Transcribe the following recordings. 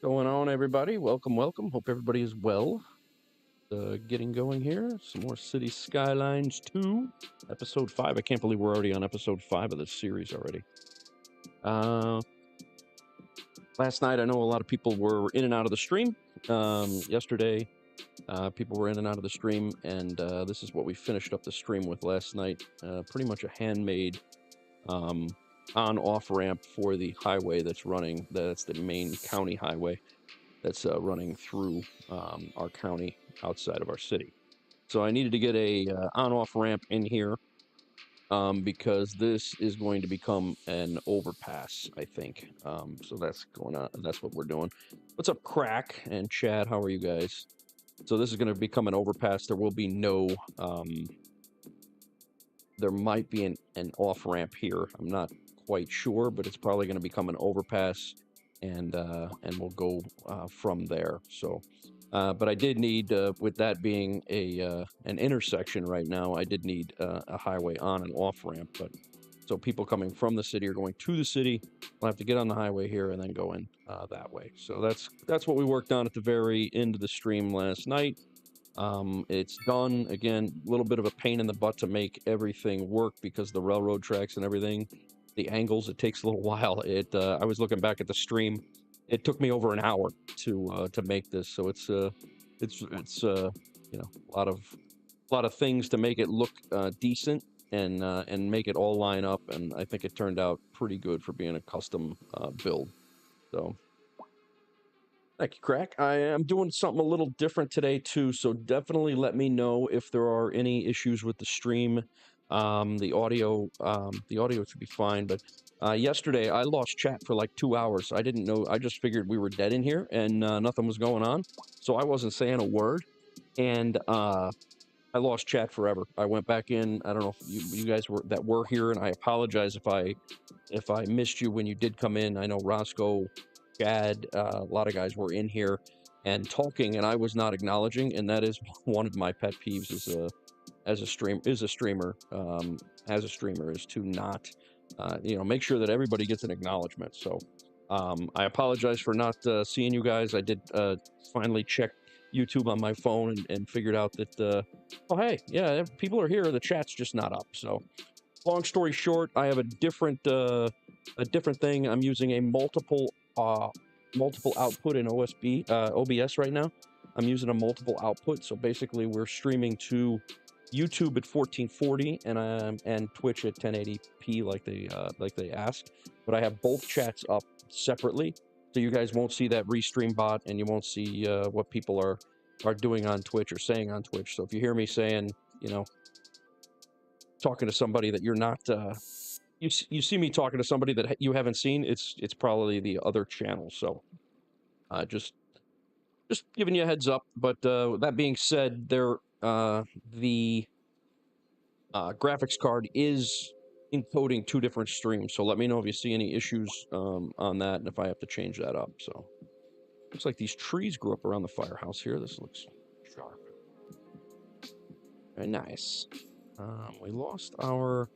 Going on, everybody? Welcome, welcome. Hope everybody is well. Getting going here. Some more Cities Skylines 2, episode 5. I can't believe we're already on episode 5 of this series already. Last night, I know a lot of people were in and out of the stream. Yesterday, people were in and out of the stream, and this is what we finished up the stream with last night. Pretty much a handmade on-off ramp for the highway that's running. That's the main county highway that's running through our county outside of our city. So I needed to get a on-off ramp in here because this is going to become an overpass, I think. So that's going on. That's what we're doing. What's up, Crack and Chad? How are you guys? So this is going to become an overpass. There will be no. There might be an off ramp here. I'm not quite sure, but it's probably going to become an overpass, and we'll go from there. So, but I did need, with that being an intersection right now, I did need a highway on and off ramp. But so people coming from the city or going to the city will have to get on the highway here and then go in that way. So that's what we worked on at the very end of the stream last night. It's done. Again, a little bit of a pain in the butt to make everything work because the railroad tracks and everything, the angles, it takes a little while. I was looking back at the stream. It took me over an hour to make this. So it's you know, a lot of things to make it look decent and make it all line up. And I think it turned out pretty good for being a custom build. So. Thank you, Crack. I am doing something a little different today, too, so definitely let me know if there are any issues with the stream. The audio should be fine, but yesterday I lost chat for like 2 hours. I didn't know. I just figured we were dead in here and nothing was going on, so I wasn't saying a word, and I lost chat forever. I went back in. I don't know if you guys were here, and I apologize if I missed you when you did come in. I know Roscoe, Chad, a lot of guys were in here and talking, and I was not acknowledging, and that is one of my pet peeves as a streamer is to not make sure that everybody gets an acknowledgement. So I apologize for not seeing you guys. I did finally check YouTube on my phone and figured out that oh hey, yeah, people are here, the chat's just not up. So long story short, I have a different thing. I'm using a multiple output in OBS right now. I'm using a multiple output, so basically we're streaming to YouTube at 1440 and Twitch at 1080p like they asked. But I have both chats up separately, so you guys won't see that restream bot, and you won't see what people are doing on Twitch or saying on Twitch. So if you hear me saying, talking to somebody that you're not. You see me talking to somebody that you haven't seen, it's probably the other channel. So just giving you a heads up. But that being said, the graphics card is encoding 2 different streams. So let me know if you see any issues on that and if I have to change that up. So looks like these trees grew up around the firehouse here. This looks sharp. Very nice. We lost our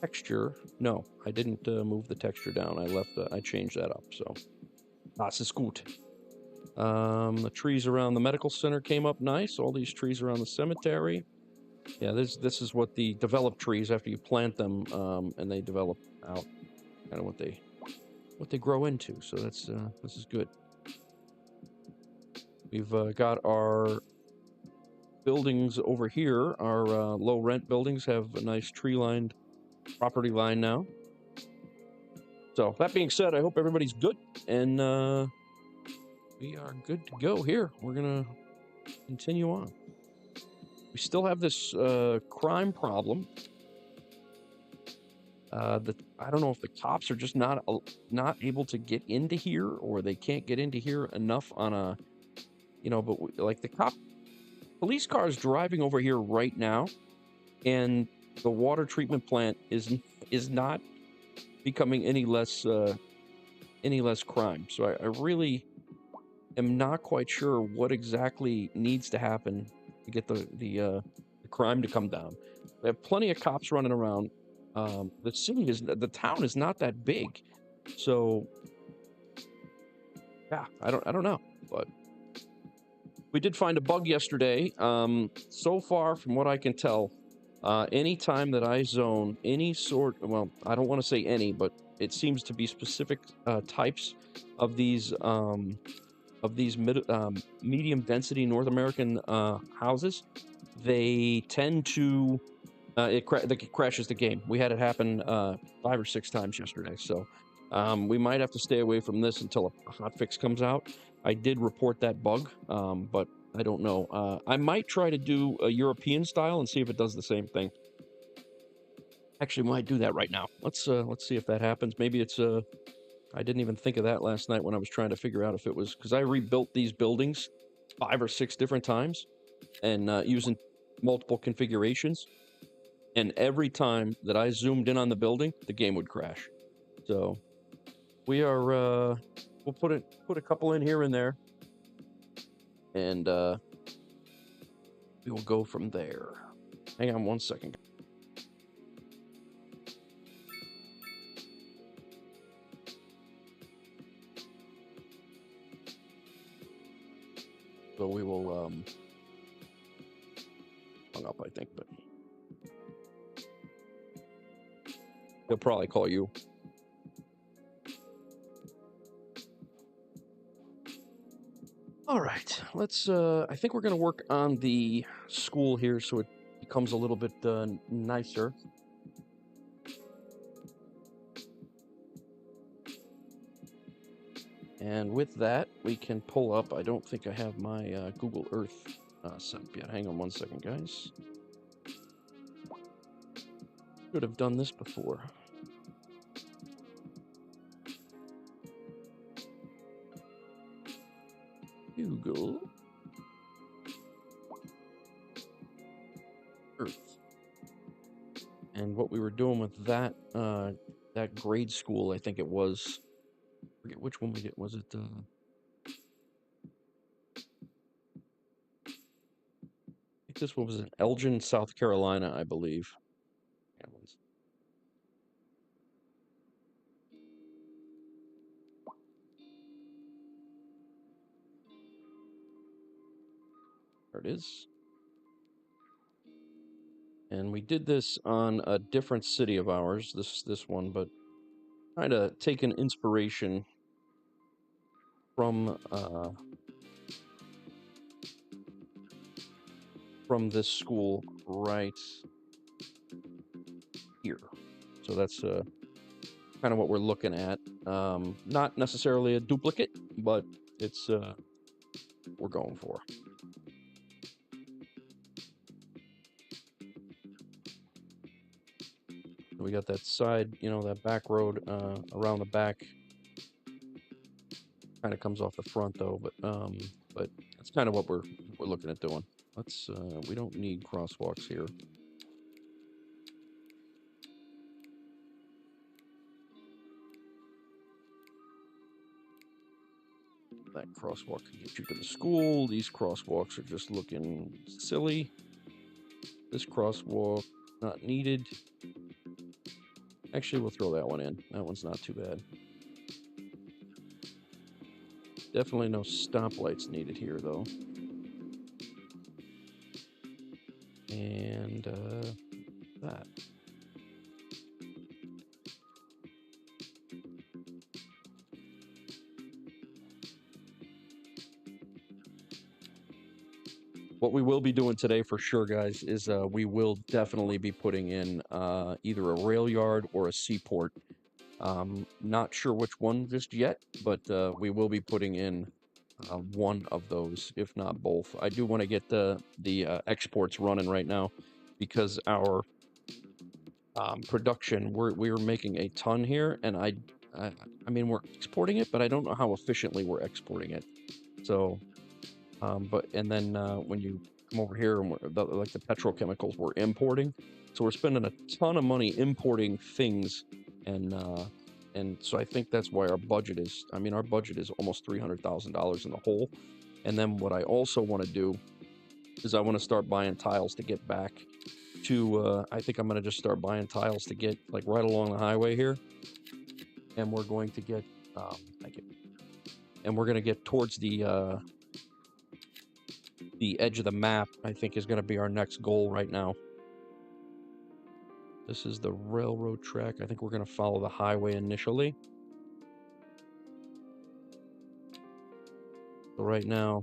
texture. No, I didn't move the texture down. I changed that up. So das ist gut. The trees around the medical center came up nice. All these trees around the cemetery. Yeah, this is what the developed trees, after you plant them and they develop out, kind of what they grow into. So this is good. We've got our buildings over here. Our low rent buildings have a nice tree lined property line now. So that being said, I hope everybody's good, and we are good to go here. We're gonna continue on. We still have this crime problem. I don't know if the cops are just not able to get into here, or they can't get into here enough on a, but like the police car is driving over here right now, and the water treatment plant is not becoming any less crime. So I really am not quite sure what exactly needs to happen to get the crime to come down. We have plenty of cops running around. The town is not that big, so yeah, I don't know, but we did find a bug yesterday. So far, from what I can tell, any time that I zone any sort, well, I don't want to say any, but it seems to be specific types of these medium density North American houses, they tend to it crashes the game. We had it happen 5 or 6 times yesterday, so we might have to stay away from this until a hot fix comes out. I did report that bug, but I don't know. I might try to do a European style and see if it does the same thing. Actually, might do that right now. Let's see if that happens. Maybe it's I didn't even think of that last night when I was trying to figure out if it was, because I rebuilt these buildings 5 or 6 different times and using multiple configurations. And every time that I zoomed in on the building, the game would crash. So we are, we'll put a couple in here and there, and we will go from there. Hang on one second. So we will hung up, I think, but he'll probably call you. All right, let's I think we're gonna work on the school here so it becomes a little bit nicer. And with that, we can pull up, I don't think I have my Google Earth set up yet. Hang on one second, guys. Should have done this before. Google Earth. And what we were doing with that that grade school, I think it was, I forget which one we did. Was it I think this one was in Elgin, South Carolina, I believe. There it is. And we did this on a different city of ours, this one, but trying to take an inspiration from this school right here. So that's kind of what we're looking at. Not necessarily a duplicate, but it's we're going for. We got that side, that back road around the back. Kind of comes off the front though, but that's kind of what we're looking at doing. Let's we don't need crosswalks here. That crosswalk can get you to the school. These crosswalks are just looking silly. This crosswalk not needed. Actually, we'll throw that one in. That one's not too bad. Definitely no stoplights needed here, though. And that. What we will be doing today for sure, guys, is we will definitely be putting in either a Railyard or a Seaport Not sure which one just yet, but we will be putting in one of those, if not both. I do want to get the exports running right now because our production, we're making a ton here, and I mean, we're exporting it, but I don't know how efficiently we're exporting it. So, and then when you come over here and like the petrochemicals we're importing, so we're spending a ton of money importing things, and so I think that's why our budget is, I mean, our budget is almost $300,000 in the hole. And then what I also want to do is I want to start buying tiles to get back to, I think I'm going to just start buying tiles to get like right along the highway here. And we're going to get, thank you. And we're going to get towards the edge of the map, I think is going to be our next goal right now. This is the railroad track. I think we're going to follow the highway initially. So right now,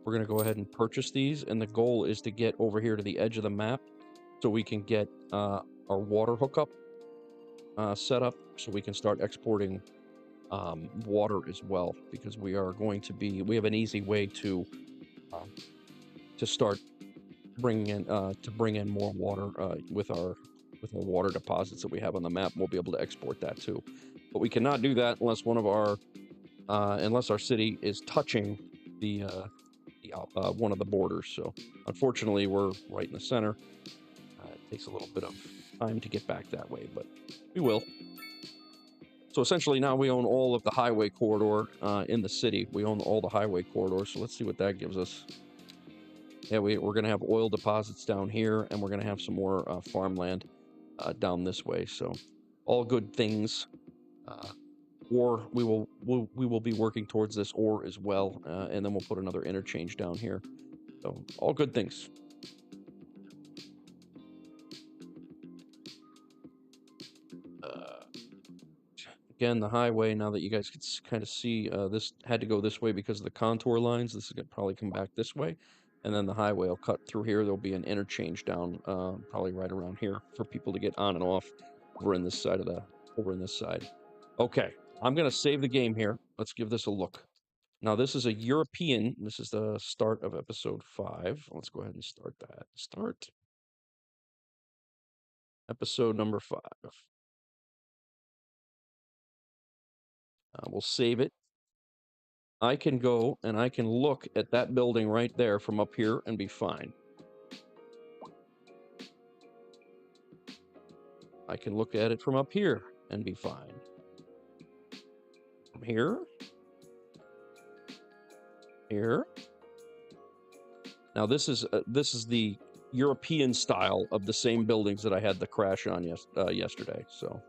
we're going to go ahead and purchase these, and the goal is to get over here to the edge of the map so we can get our water hookup set up so we can start exporting water as well, because we are going to be, we have an easy way to start bringing in more water with our water deposits that we have on the map. We'll be able to export that too, but we cannot do that unless one of our unless our city is touching the one of the borders. So unfortunately, we're right in the center. It takes a little bit of time to get back that way, but we will. So essentially now we own all of the highway corridor in the city. We own all the highway corridors. So let's see what that gives us. Yeah, we're going to have oil deposits down here, and we're going to have some more farmland down this way. So all good things. Or we will be working towards this ore as well, and then we'll put another interchange down here. So all good things. Again, the highway, now that you guys can kind of see, this had to go this way because of the contour lines. This is going to probably come back this way. And then the highway will cut through here. There'll be an interchange down, probably right around here for people to get on and off over in this side of the, over in this side. Okay, I'm going to save the game here. Let's give this a look. Now, this is a European, this is the start of episode 5. Let's go ahead and start that. Start. Episode number 5. We'll save it. I can go and I can look at that building right there from up here and be fine. I can look at it from up here and be fine. From here. Here. Now this is the European style of the same buildings that I had the crash on yesterday. So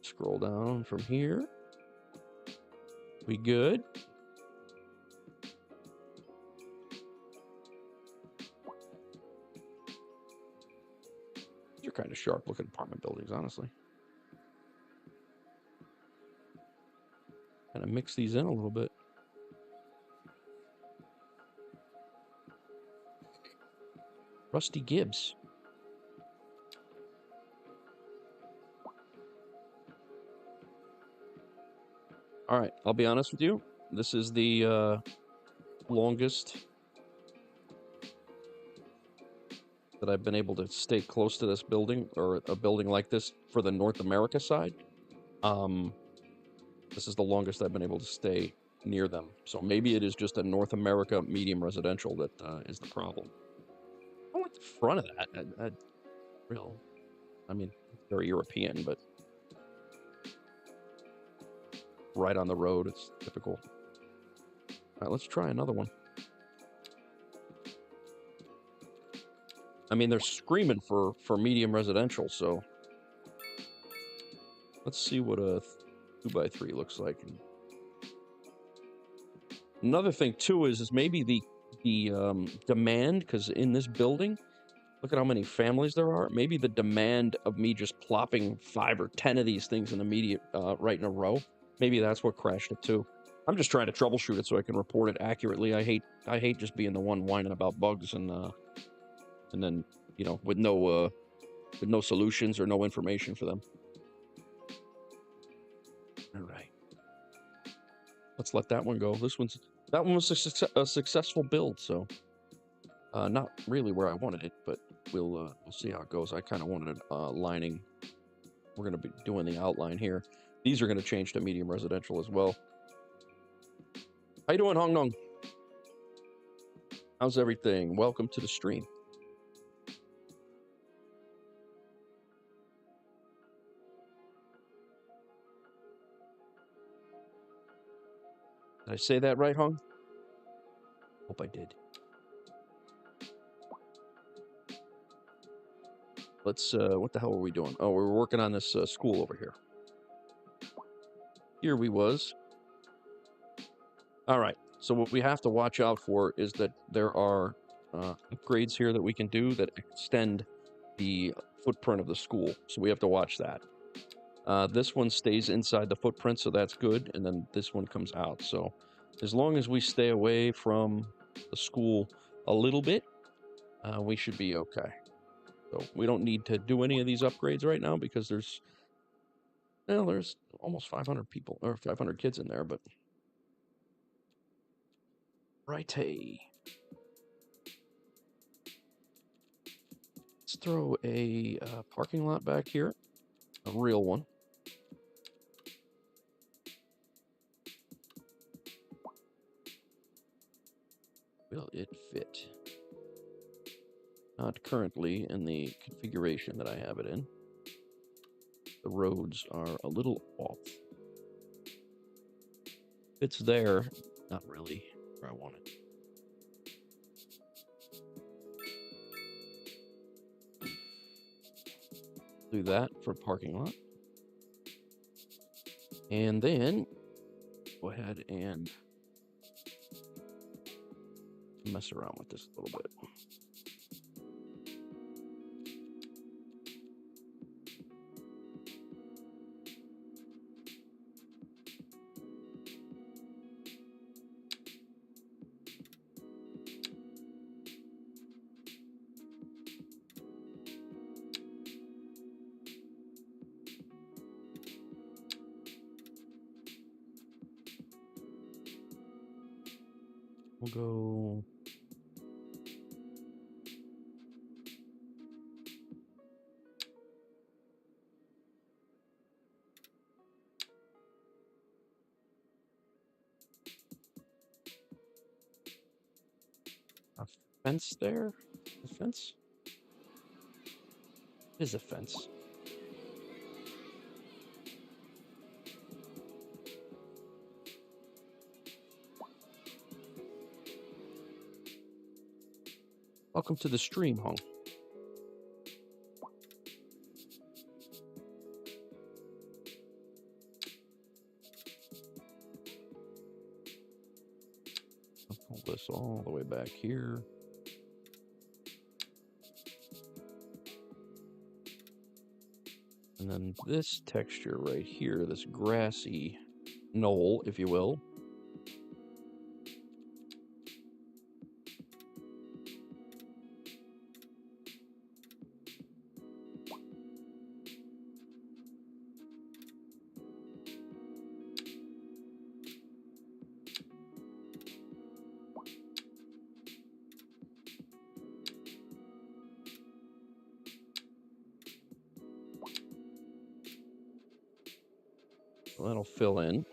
scroll down from here. We good? These are kind of sharp looking apartment buildings, honestly. Kind of mix these in a little bit. Rusty Gibbs. All right, I'll be honest with you. This is the longest that I've been able to stay close to this building, or a building like this for the North America side. This is the longest I've been able to stay near them. So maybe it is just a North America medium residential that is the problem. I don't like the front of that. I mean, very European, but right on the road, it's typical. All right, let's try another one. I mean, they're screaming for medium residential, so let's see what a 2x3 looks like. Another thing too is maybe the demand, because in this building, look at how many families there are. Maybe the demand of me just plopping 5 or 10 of these things in the immediate right in a row. Maybe that's what crashed it too. I'm just trying to troubleshoot it so I can report it accurately. I hate just being the one whining about bugs and then, you know, with no solutions or no information for them. let's let that one go. That one was a successful build, so not really where I wanted it, but we'll see how it goes. I kind of wanted it lining. We're going to be doing the outline here. These are going to change to medium residential as well. How you doing, Hong Nong? How's everything? Welcome to the stream. Did I say that right, Hong? Hope I did. Let's, what the hell were we doing? Oh, we were working on this school over here. Here we was. All right, so what we have to watch out for is that there are upgrades here that we can do that extend the footprint of the school. So we have to watch that. This one stays inside the footprint, so that's good, and then this one comes out. So as long as we stay away from the school a little bit, we should be okay. So we don't need to do any of these upgrades right now because there's almost 500 people, or 500 kids in there, but righty. Let's throw a parking lot back here, a real one. Will it fit? Not currently in the configuration that I have it in. The roads are a little off. It's there, not really where I want it. Do that for parking lot. And then go ahead and mess around with this a little bit. We'll go a fence there? A fence? It is a fence. Welcome to the stream, Hong. I'll pull this all the way back here. And then this texture right here, this grassy knoll, if you will. That'll fill in.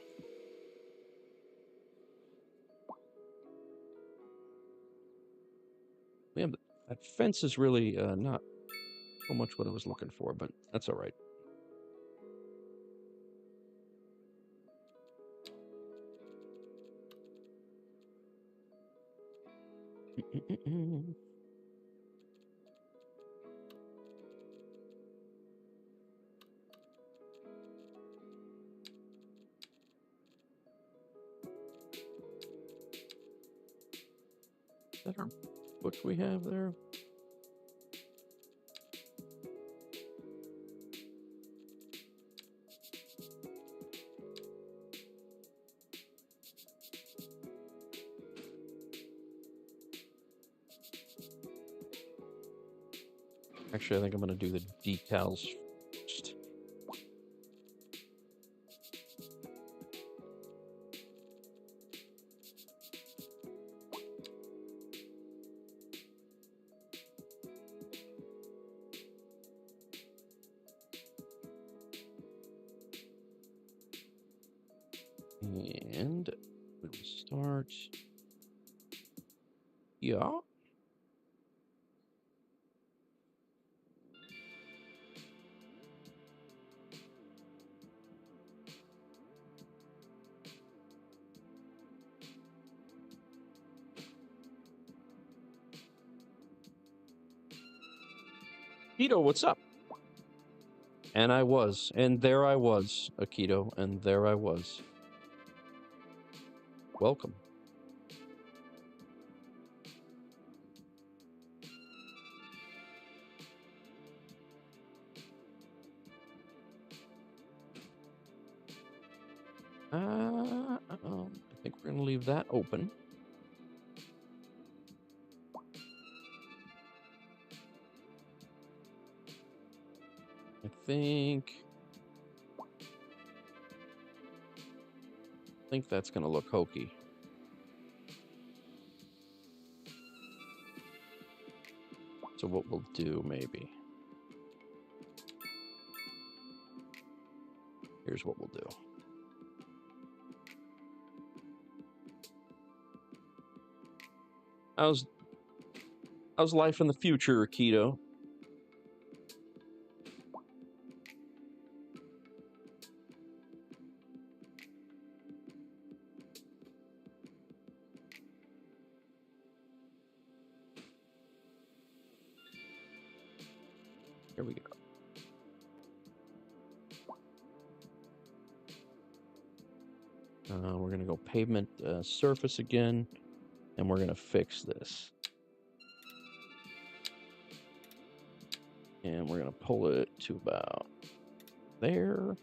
Yeah, that fence is really not so much what I was looking for, but that's all right. Is that our book we have there? Actually, I think I'm going to do the decals first. And we'll start. Yeah. Akito, what's up? And I was. And there I was, Akito. And there I was. Welcome. I think we're going to leave that open. I think that's going to look hokey. So what we'll do, maybe. Here's what we'll do. How's life in the future, Akito? Here we go. We're going to go pavement surface again, and we're going to fix this. And we're going to pull it to about there.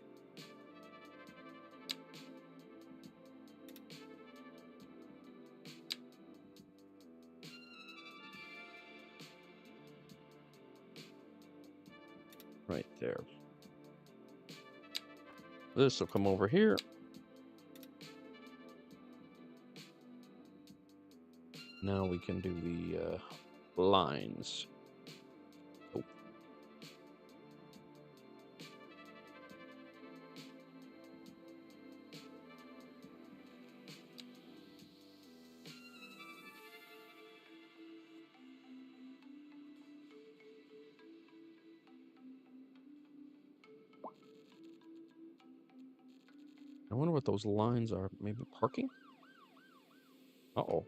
Right there. This will come over here. Now we can do the lines. Oh. I wonder what those lines are. Maybe parking? Uh-oh.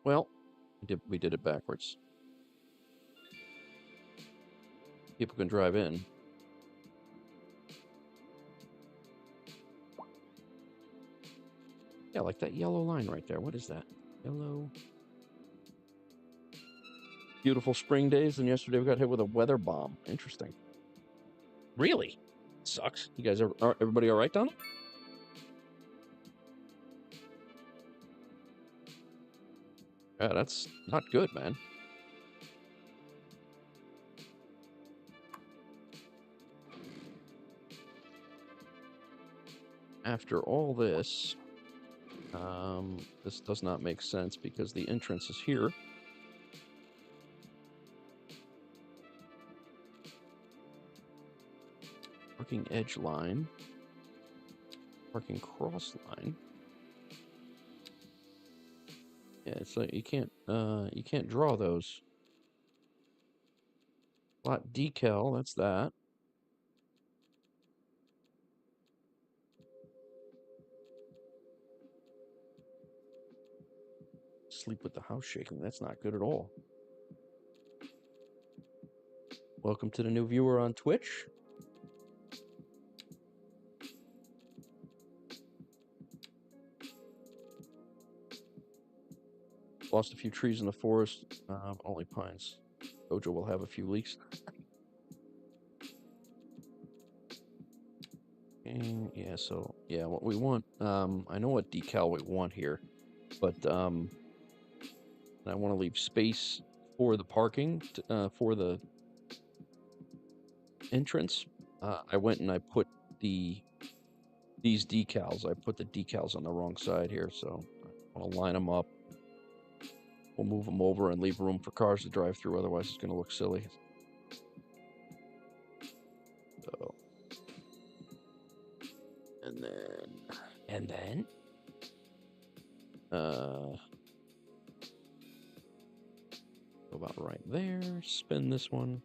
Well, we did it backwards. People can drive in. Yeah, like that yellow line right there. What is that? Yellow. Beautiful spring days, and yesterday we got hit with a weather bomb. Interesting. Really? Sucks. You guys are everybody all right down there? Yeah, that's not good, man. After all this, this does not make sense because the entrance is here. Parking edge line. Parking cross line. Yeah, it's like you can't draw those. Lot decal, that's that. Sleep with the house shaking. That's not good at all. Welcome to the new viewer on Twitch. Lost a few trees in the forest. Only pines. Dojo will have a few leaks. And yeah, so yeah, what we want. I know what decal we want here, but I want to leave space for the parking for the entrance. I went and I put these decals. I put the decals on the wrong side here, so I'll line them up. We'll move them over and leave room for cars to drive through. Otherwise, it's going to look silly. So, and then, about right there. Spin this one.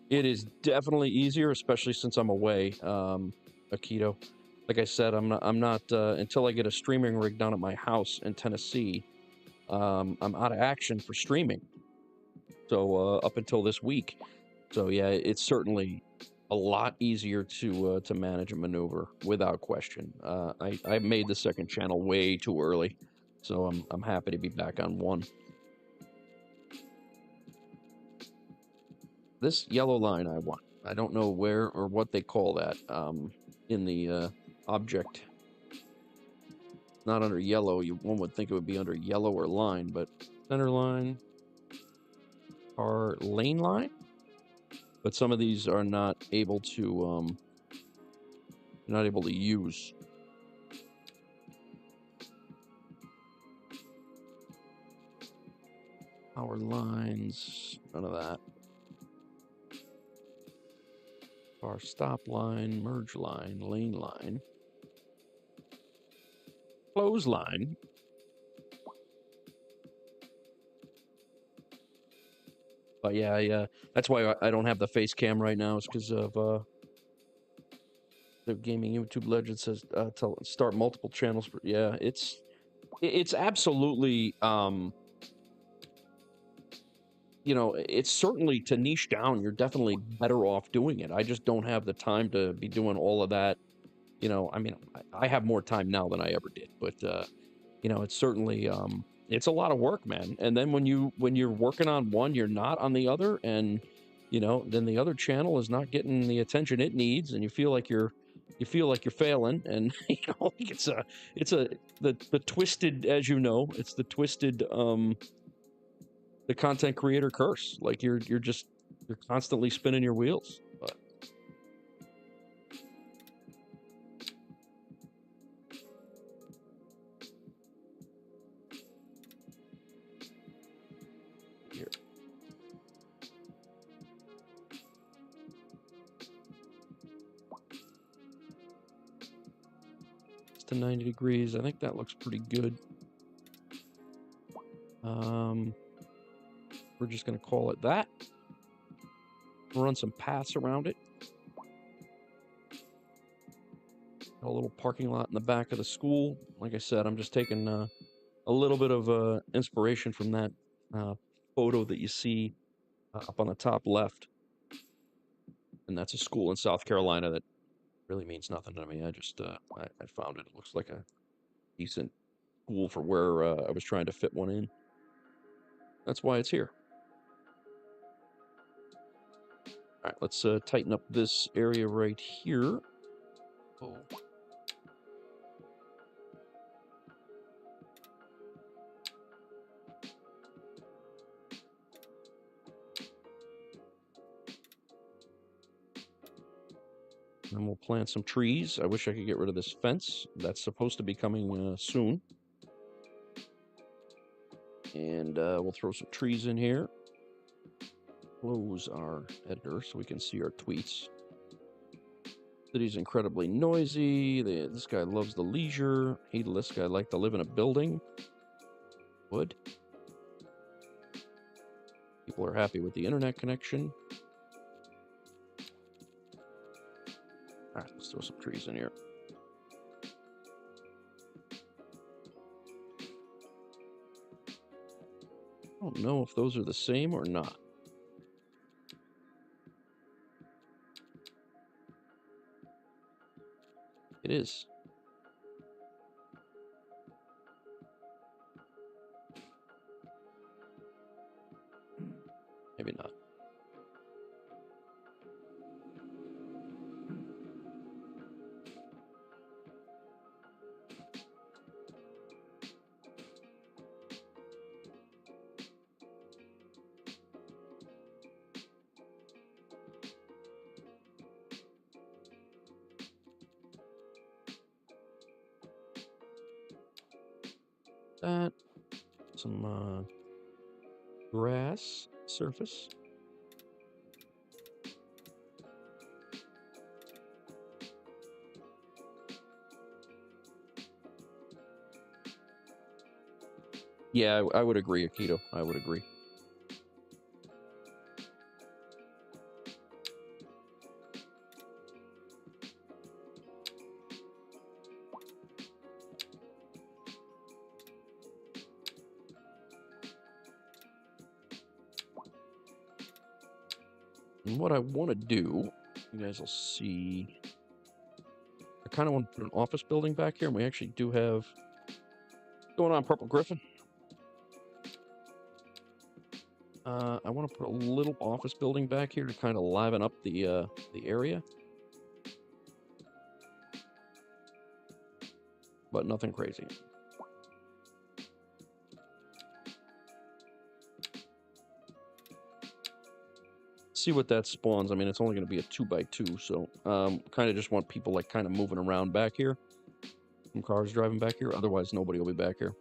It is definitely easier, especially since I'm away, Akito. Like I said, I'm not until I get a streaming rig down at my house in Tennessee. I'm out of action for streaming. So up until this week. So yeah, it's certainly a lot easier to manage and maneuver without question. I made the second channel way too early, so I'm happy to be back on one. This yellow line I want. I don't know where or what they call that in the object. Not under yellow. One would think it would be under yellow or line, but center line or lane line. But some of these are not able to use. Power lines, none of that. Bar stop line, merge line, lane line, close line. But yeah, that's why I don't have the face cam right now. It's because of the gaming YouTube legend says start multiple channels. Yeah, it's absolutely you know, it's certainly to niche down. You're definitely better off doing it. I just don't have the time to be doing all of that. You know, I mean, I have more time now than I ever did, but you know, it's certainly it's a lot of work, man. And then when you're working on one, you're not on the other, and you know, then the other channel is not getting the attention it needs, and you feel like you're failing, and you know, it's the twisted, as you know, it's the twisted the content creator curse. Like you're constantly spinning your wheels. But here. It's to 90 degrees. I think that looks pretty good. We're just going to call it that. Run some paths around it. Got a little parking lot in the back of the school. Like I said, I'm just taking a little bit of inspiration from that photo that you see up on the top left. And that's a school in South Carolina that really means nothing to me. I just I found it. It looks like a decent school for where I was trying to fit one in. That's why it's here. All right, let's tighten up this area right here. Oh. And we'll plant some trees. I wish I could get rid of this fence. That's supposed to be coming soon. And we'll throw some trees in here. Close our editor so we can see our tweets. City's incredibly noisy. This guy loves the leisure. This guy like to live in a building. Would. People are happy with the internet connection. All right, let's throw some trees in here. I don't know if those are the same or not. It is. Maybe not. that. Some grass surface. Yeah, I would agree, Akito. I would agree. And what I want to do, you guys will see, I kind of want to put an office building back here, and we actually do have, going on, Purple Griffin? I want to put a little office building back here to kind of liven up the area. But nothing crazy. See what that spawns. I mean, it's only going to be a 2x2, so kind of just want people like kind of moving around back here. Some cars driving back here. Otherwise, nobody will be back here.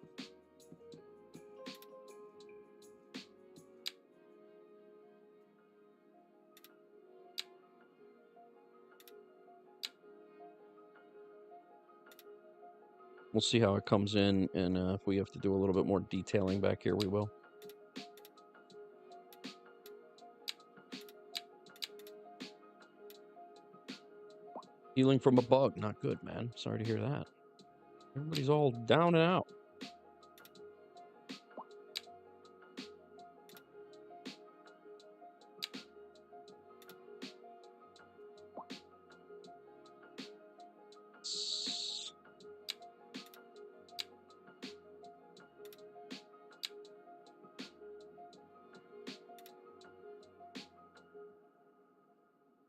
We'll see how it comes in, and if we have to do a little bit more detailing back here, we will. Healing from a bug. Not good, man. Sorry to hear that. Everybody's all down and out.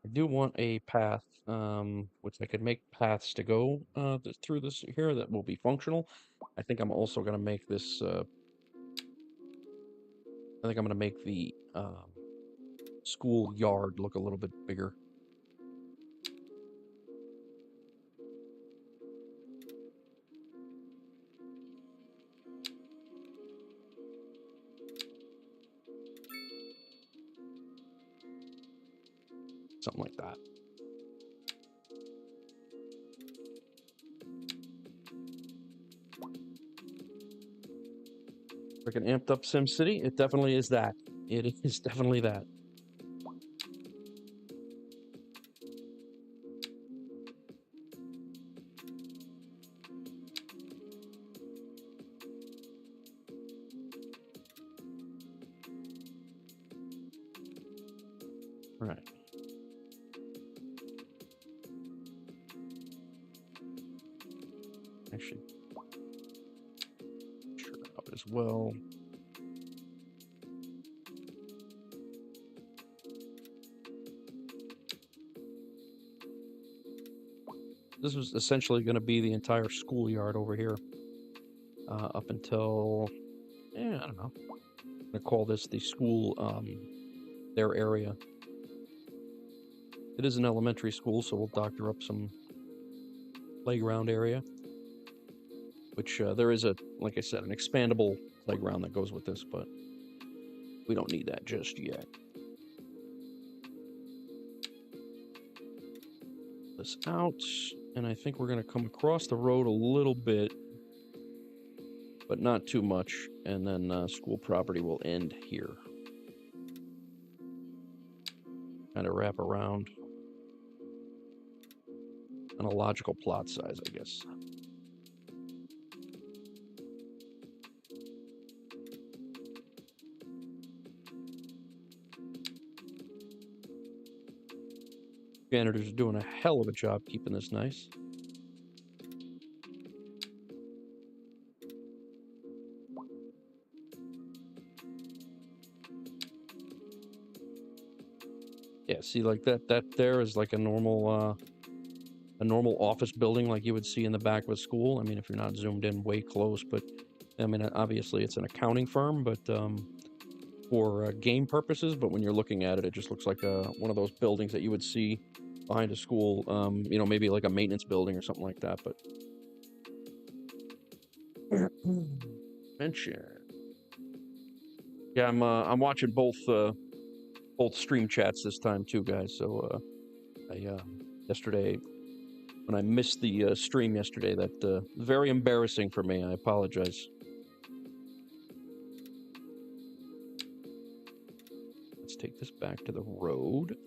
I do want a path, which I could make paths to go through this here that will be functional. I think I'm also going to make this, I think I'm going to make the school yard look a little bit bigger. Something like that. Freaking amped up SimCity. It definitely is that. It is definitely that. Right. Actually, sure up as well. This was essentially going to be the entire schoolyard over here, up until, I don't know. I'm going to call this the school, their area. It is an elementary school, so we'll doctor up some playground area. Which there is like I said, an expandable playground that goes with this, but we don't need that just yet. This out, and I think we're going to come across the road a little bit, but not too much, and then school property will end here. Kind of wrap around on a logical plot size, I guess. Janitors are doing a hell of a job keeping this nice. Yeah, see, like that there is like a normal office building like you would see in the back of a school. I mean, if you're not zoomed in way close, but I mean, obviously it's an accounting firm, but for game purposes, but when you're looking at it, it just looks like one of those buildings that you would see behind a school, you know, maybe like a maintenance building or something like that, but Adventure. Yeah, I'm watching both stream chats this time too, guys. So yesterday when I missed the stream yesterday, that very embarrassing for me. I apologize. Let's take this back to the road.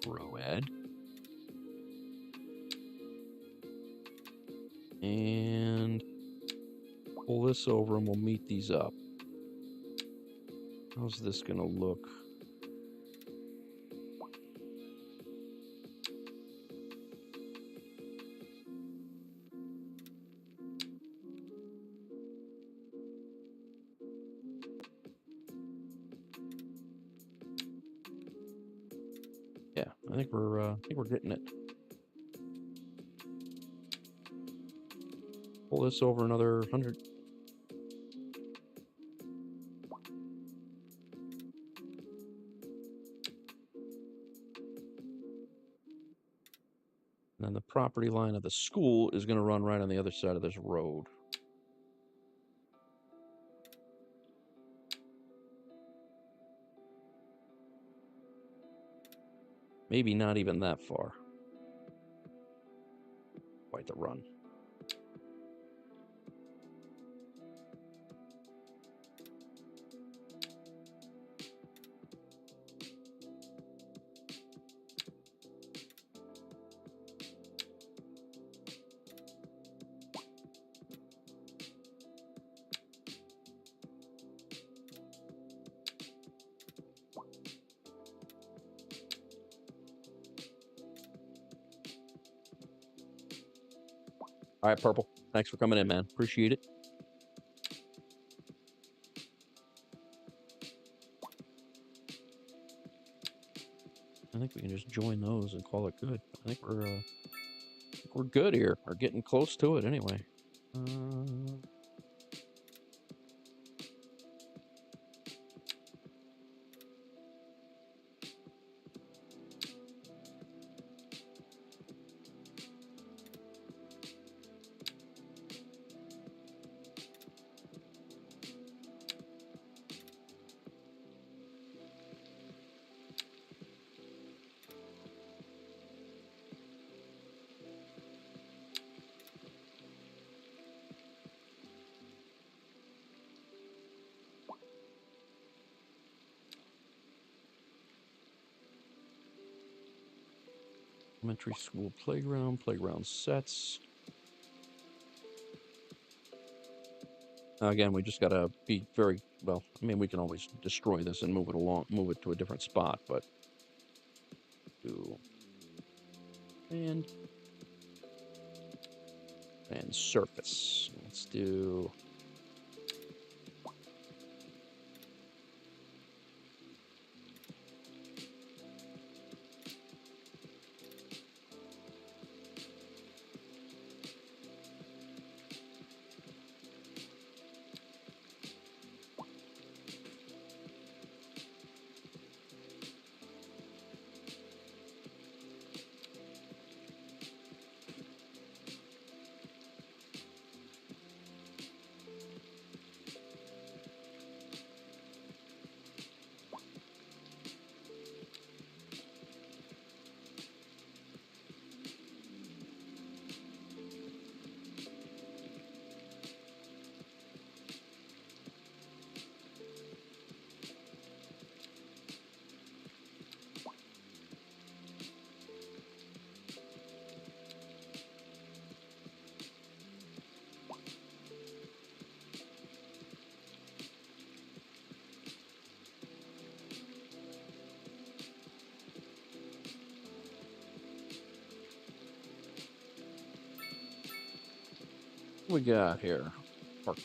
And pull this over and we'll meet these up. How's this gonna look? Yeah, I think we're getting it. Pull this over another 100. And then the property line of the school is going to run right on the other side of this road. Maybe not even that far. Quite the run. All right, Purple. Thanks for coming in, man. Appreciate it. I think we can just join those and call it good. I think we're good here. We're getting close to it anyway. Elementary school playground sets. Again, we just gotta be very well. I mean, we can always destroy this and move it to a different spot, but do and surface. Let's do. What we got here? Park.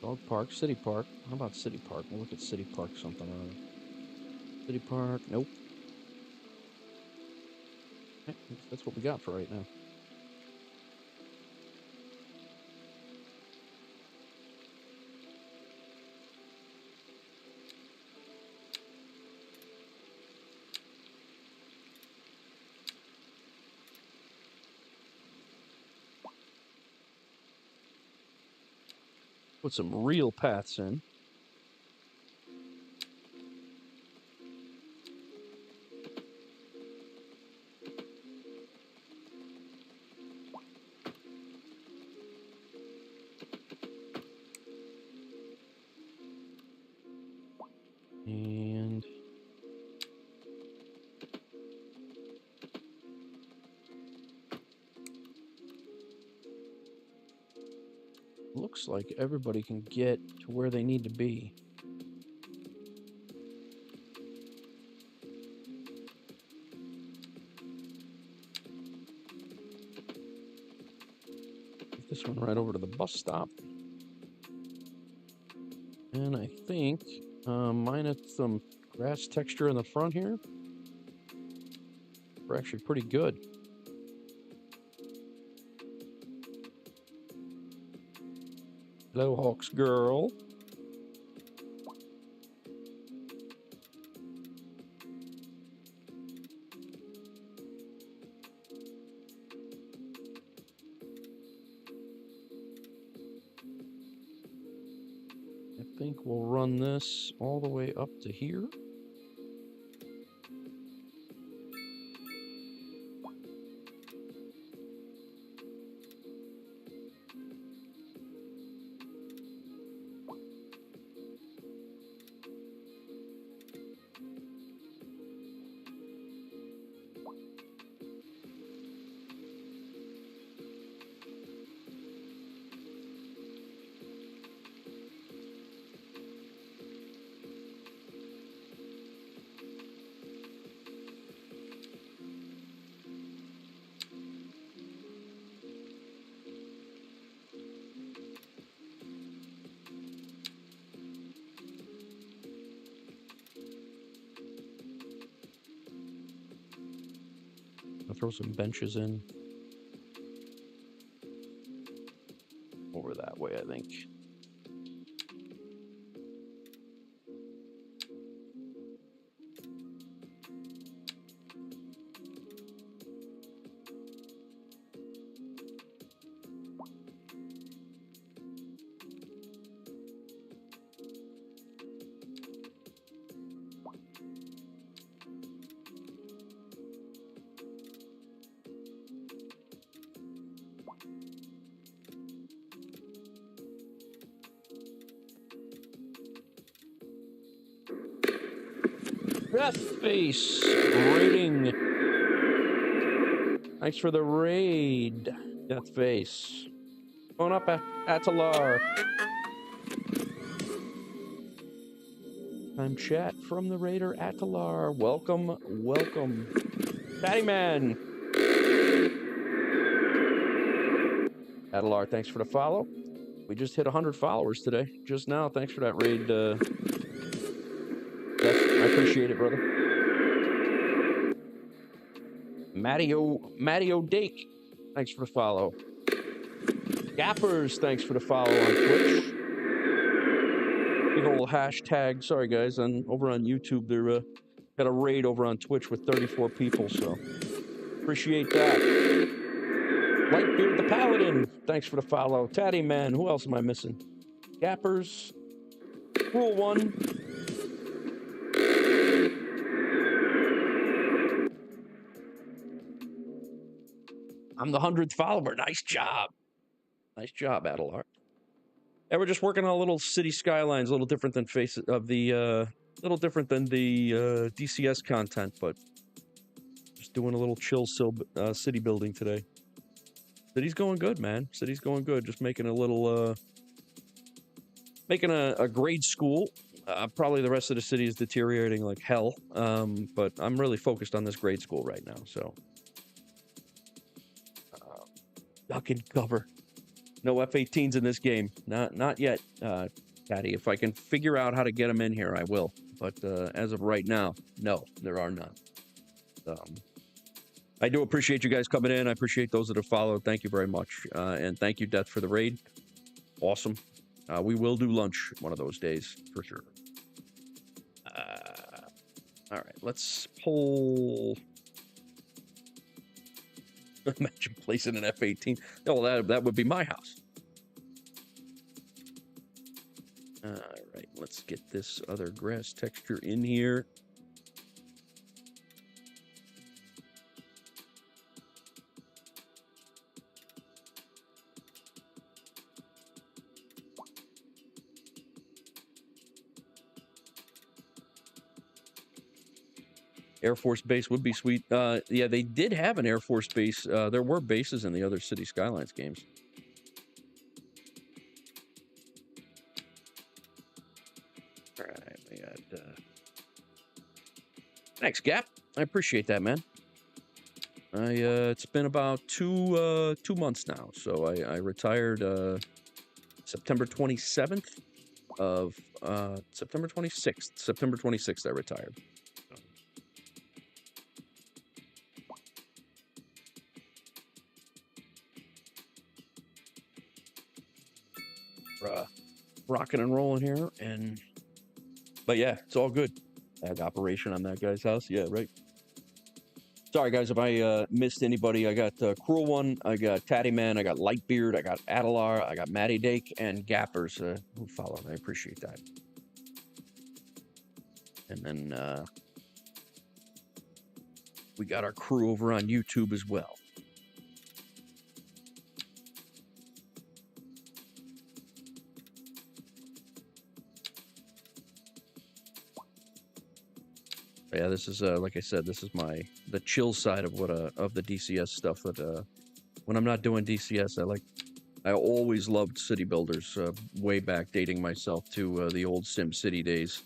Dog Park, City Park. How about City Park? We'll look at City Park something or other. City Park, nope. Okay, that's what we got for right now. Put some real paths in. And looks like everybody can get to where they need to be. Get this one right over to the bus stop. And I think, minus some grass texture in the front here, we're actually pretty good. Hello, Hawks girl. I think we'll run this all the way up to here. I'll throw some benches in. Over that way, I think. Death Face raiding. Thanks for the raid, Death Face. Going up at Atalar. Time chat from the raider Atalar. Welcome, welcome. Patty Man. Atalar, thanks for the follow. We just hit 100 followers today. Just now. Thanks for that raid. I appreciate it, brother. Mattio Dake, thanks for the follow. Gappers, thanks for the follow on Twitch. Big old hashtag. Sorry, guys. Over on YouTube, they're got a raid over on Twitch with 34 people, so appreciate that. Lightbeard the Paladin, thanks for the follow. Tatty Man, who else am I missing? Gappers, Rule 1. I'm the 100th follower. Nice job. Nice job, Adelar. And we're just working on a little City Skylines, a little different than little different than the DCS content, but just doing a little chill city building today. City's going good, man. City's going good. Just making a little, making a grade school. Probably the rest of the city is deteriorating like hell, but I'm really focused on this grade school right now, so. Duck and cover. No F-18s in this game. Not yet, Patty. If I can figure out how to get them in here, I will. But as of right now, no, there are none. I do appreciate you guys coming in. I appreciate those that have followed. Thank you very much. And thank you, Death, for the raid. Awesome. We will do lunch one of those days, for sure. All right, let's pull... Imagine placing an F-18. Oh, that would be my house. All right, let's get this other grass texture in here. Air Force Base would be sweet. Yeah, they did have an Air Force Base. There were bases in the other Cities Skylines games. All right, we got... Thanks, Gap. I appreciate that, man. It's been about two months now. So I retired September 27th of September 26th. September 26th, I retired. Rocking and rolling here, but yeah, it's all good. Ag operation on that guy's house. Yeah, right. Sorry, guys, if I missed anybody. I got Cruel One, I got Tatty Man, I got Lightbeard, I got Adelar, I got Matty Dake, and Gappers who followed. I appreciate that. And then we got our crew over on YouTube as well. Yeah, this is like I said, this is the chill side of of the DCS stuff. That when I'm not doing DCS, I always loved city builders. Way back, dating myself to the old Sim City days.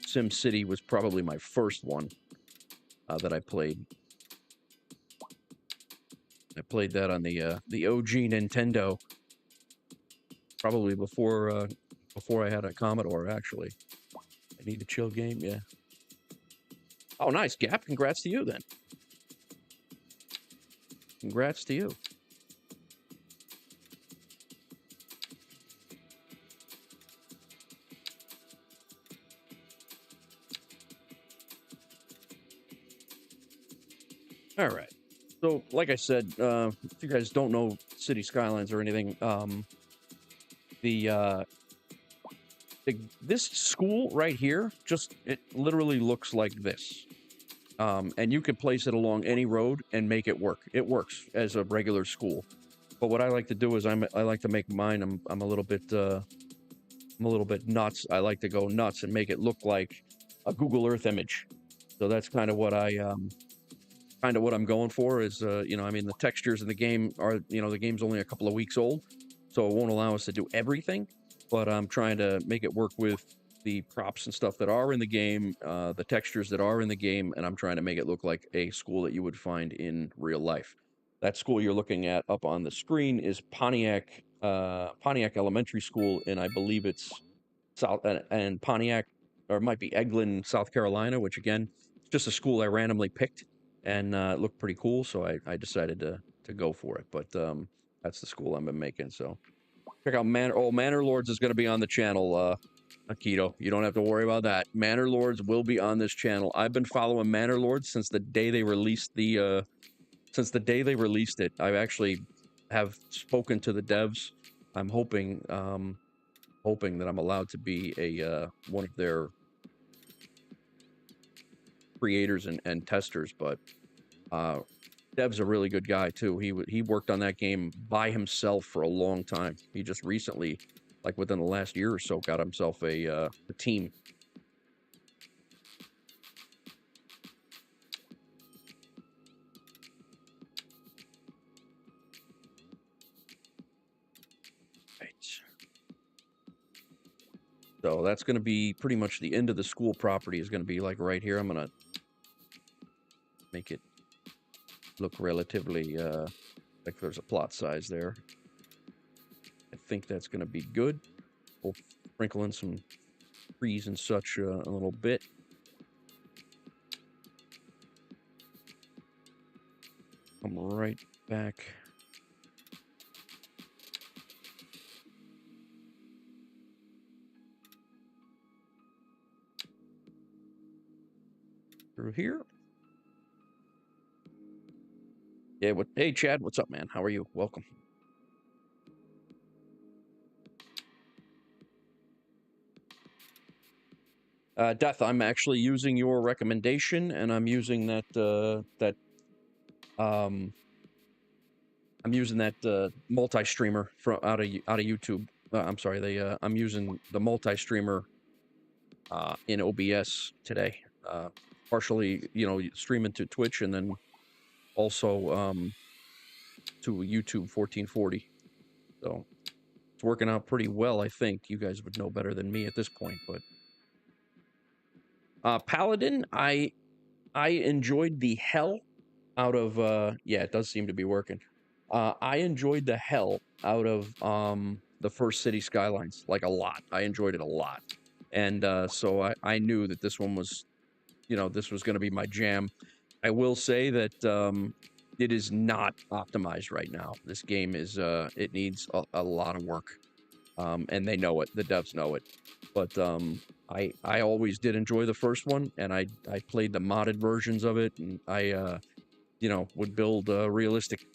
Sim City was probably my first one that I played. I played that on the OG Nintendo, probably before I had a Commodore. Actually, I need a chill game. Yeah. Oh, nice, Gap. Congrats to you then. Congrats to you. All right. So, like I said, if you guys don't know City Skylines or anything, this school right here, it literally looks like this. And you can place it along any road and make it work. It works as a regular school. But what I like to do is I like to make mine. I'm a little bit nuts. I like to go nuts and make it look like a Google Earth image. So that's kind of what I'm going for. Is I mean, the textures in the game are, the game's only a couple of weeks old, so it won't allow us to do everything. But I'm trying to make it work with the props and stuff that are in the game, the textures that are in the game, and I'm trying to make it look like a school that you would find in real life. That school you're looking at up on the screen is Pontiac Elementary School, and I believe it's South and Pontiac, or it might be Eglin, South Carolina, which again, it's just a school I randomly picked, and it looked pretty cool, so I decided to go for it. But that's the school I've been making. So check out Manor Lords is going to be on the channel. Akito, you don't have to worry about that. Manor Lords will be on this channel. I've been following Manor Lords since the day they released it. I actually have spoken to the devs. I'm hoping that I'm allowed to be one of their creators and testers. But Dev's a really good guy too. He worked on that game by himself for a long time. He just recently, like within the last year or so, got himself a team. Right. So that's going to be pretty much the end of the school property. Is going to be like right here. I'm going to make it look relatively like there's a plot size there. I think that's going to be good. We'll sprinkle in some trees and such a little bit. Come right back. Through here. Yeah, hey Chad, what's up, man? How are you? Welcome. Death, I'm actually using your recommendation, and I'm using that multi-streamer from out of YouTube. I'm sorry, I'm using the multi-streamer in OBS today. Partially, streaming to Twitch and then also to YouTube 1440. So it's working out pretty well, I think. You guys would know better than me at this point, but Paladin, I enjoyed the hell out of yeah, it does seem to be working. I enjoyed the hell out of the first City Skylines, like a lot. I enjoyed it a lot. And so I knew that this one was, this was going to be my jam. I will say that it is not optimized right now. This game is, it needs a lot of work. And they know it, the devs know it. But I always did enjoy the first one, and I played the modded versions of it, and I would build realistic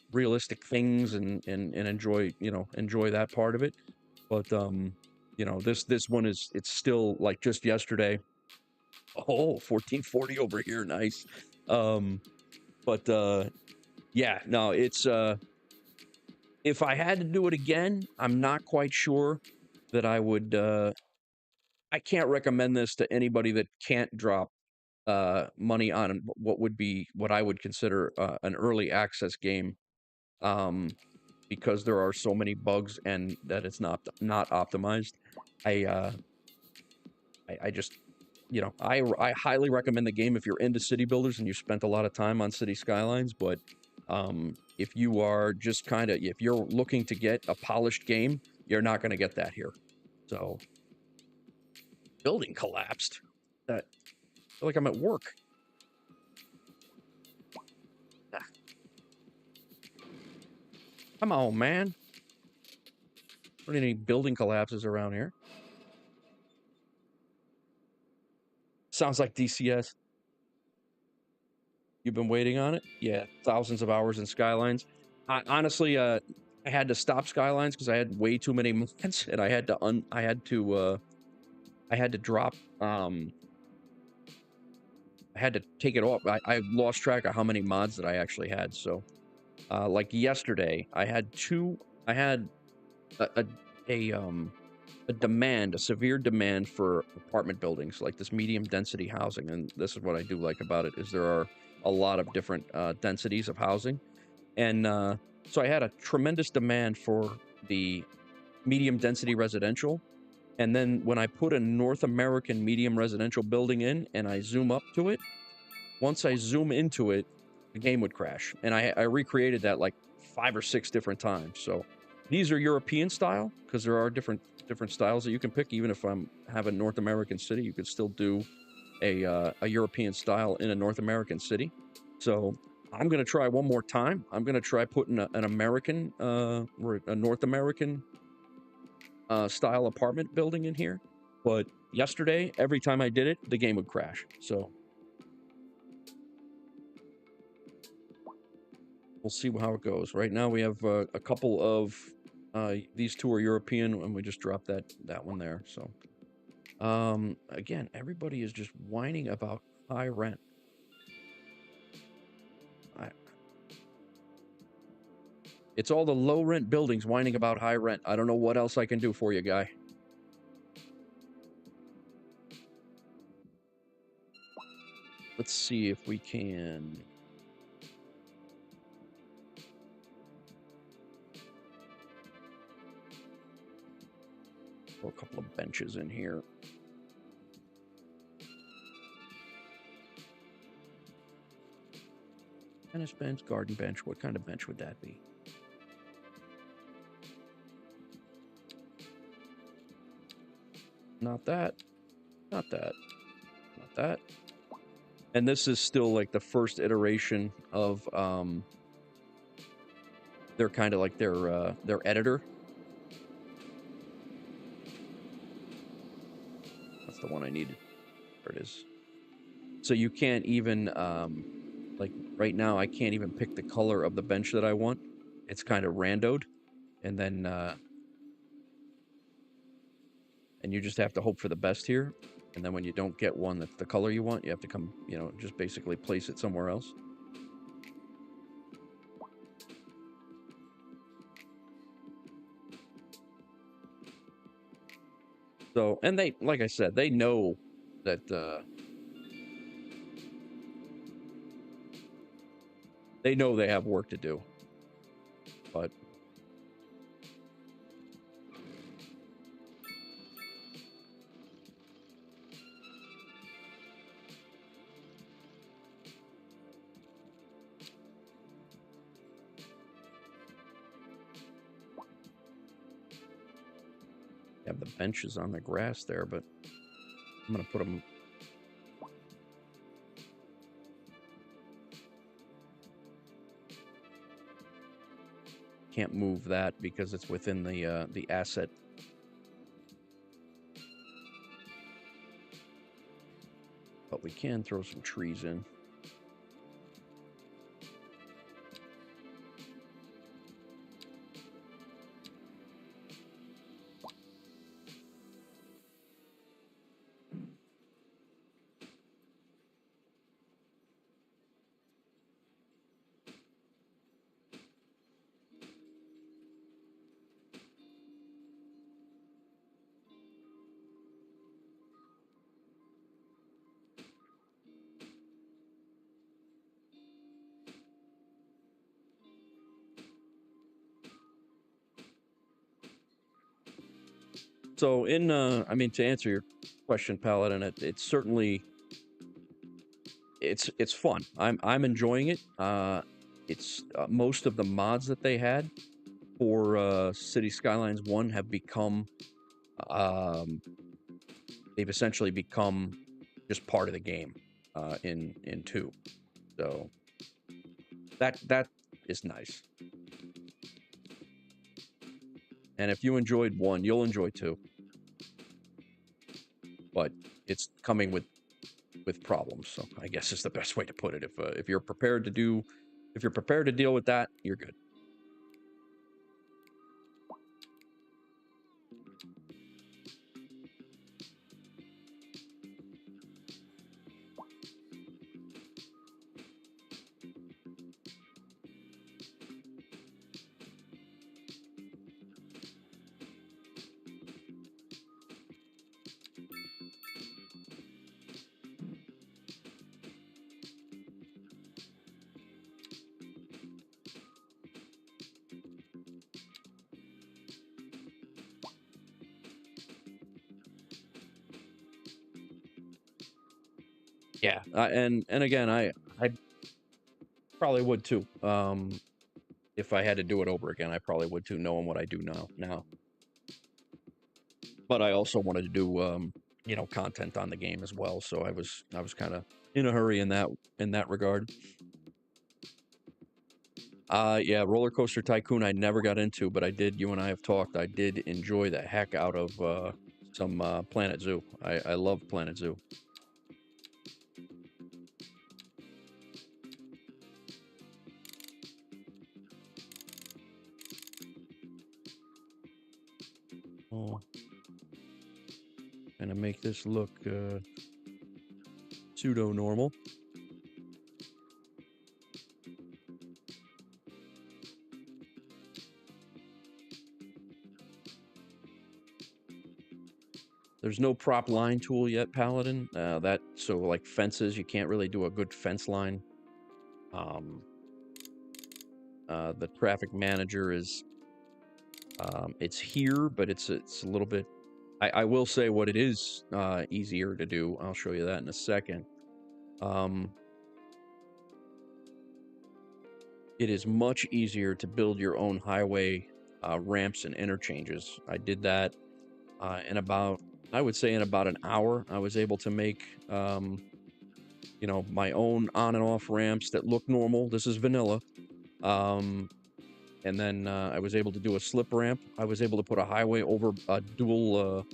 things and enjoy enjoy that part of it. But this one it's still like just yesterday. Oh, 1440 over here, nice. But yeah, no, it's if I had to do it again, I'm not quite sure that I would. I can't recommend this to anybody that can't drop money on what I would consider an early access game, because there are so many bugs and that it's not optimized. I just I highly recommend the game if you're into city builders and you spent a lot of time on City Skylines. But if you are just if you're looking to get a polished game, you're not going to get that here. So building collapsed. I feel like I'm at work. Come on, man. Don't need any building collapses around here. Sounds like DCS. You've been waiting on it? Yeah, thousands of hours in Skylines. Honestly, I had to stop Skylines because I had way too many mods, and I had to drop. I had to take it off. I lost track of how many mods that I actually had. So, like yesterday, I had a severe demand for apartment buildings, like this medium density housing. And this is what I do like about it, is there are a lot of different densities of housing. And so I had a tremendous demand for the medium density residential. And then when I put a North American medium residential building in and I zoom up to it, once I zoom into it, the game would crash. And I recreated that like 5 or 6 different times. So these are European style, because there are different styles that you can pick. Even if I'm having North American city, you could still do a European style in a North American city. So I'm going to try one more time. I'm going to try putting an American, a North American style apartment building in here. But yesterday, every time I did it, the game would crash. So we'll see how it goes. Right now we have a couple of these two are European, and we just dropped that one there. So again, everybody is just whining about high rent. It's all the low rent buildings whining about high rent. I don't know what else I can do for you, guy. Let's see if we can. Throw a couple of benches in here. Tennis bench, garden bench. What kind of bench would that be? Not that. Not that. Not that. And this is still like the first iteration of they're kind of like their editor. That's the one I needed. There it is. So you can't even like right now I can't even pick the color of the bench that I want. It's kind of randoed, and then and you just have to hope for the best here. And then when you don't get one that's the color you want, you have to come, you know, just basically place it somewhere else. So, and they, like I said, they know that they know they have work to do, but have the benches on the grass there, but I'm going to put them. Can't move that because it's within the asset. But we can throw some trees in. So in, I mean, to answer your question, Paladin, it's certainly, it's fun. I'm enjoying it. It's most of the mods that they had for Cities Skylines 1 have become, they've essentially become just part of the game in 2. So that is nice. And if you enjoyed 1, you'll enjoy 2. But it's coming with problems, so I guess is the best way to put it. If you're prepared to deal with that, you're good. Yeah, and again, I probably would too. If I had to do it over again, I probably would too, knowing what I do now. But I also wanted to do you know, content on the game as well, so I was kind of in a hurry in that regard. Yeah, Roller Coaster Tycoon I never got into, but I did. You and I have talked. I did enjoy the heck out of some Planet Zoo. I love Planet Zoo. Oh, gonna make this look pseudo normal. There's no prop line tool yet, Paladin. So like fences, you can't really do a good fence line. The traffic manager is, it's here, but it's a little bit. I will say what it is easier to do. I'll show you that in a second. It is much easier to build your own highway ramps and interchanges. I did that in about, I would say in about an hour. I was able to make, you know, my own on and off ramps that look normal. This is vanilla. And then I was able to do a slip ramp. I was able to put a highway over a dual.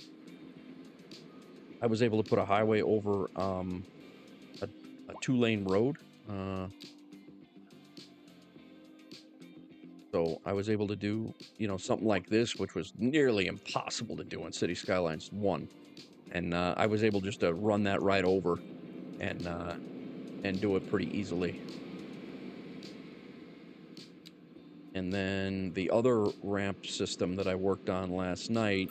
I was able to put a highway over a 2-lane road. So I was able to do, you know, something like this, which was nearly impossible to do in City Skylines 1. and I was able just to run that right over and do it pretty easily. And then the other ramp system that I worked on last night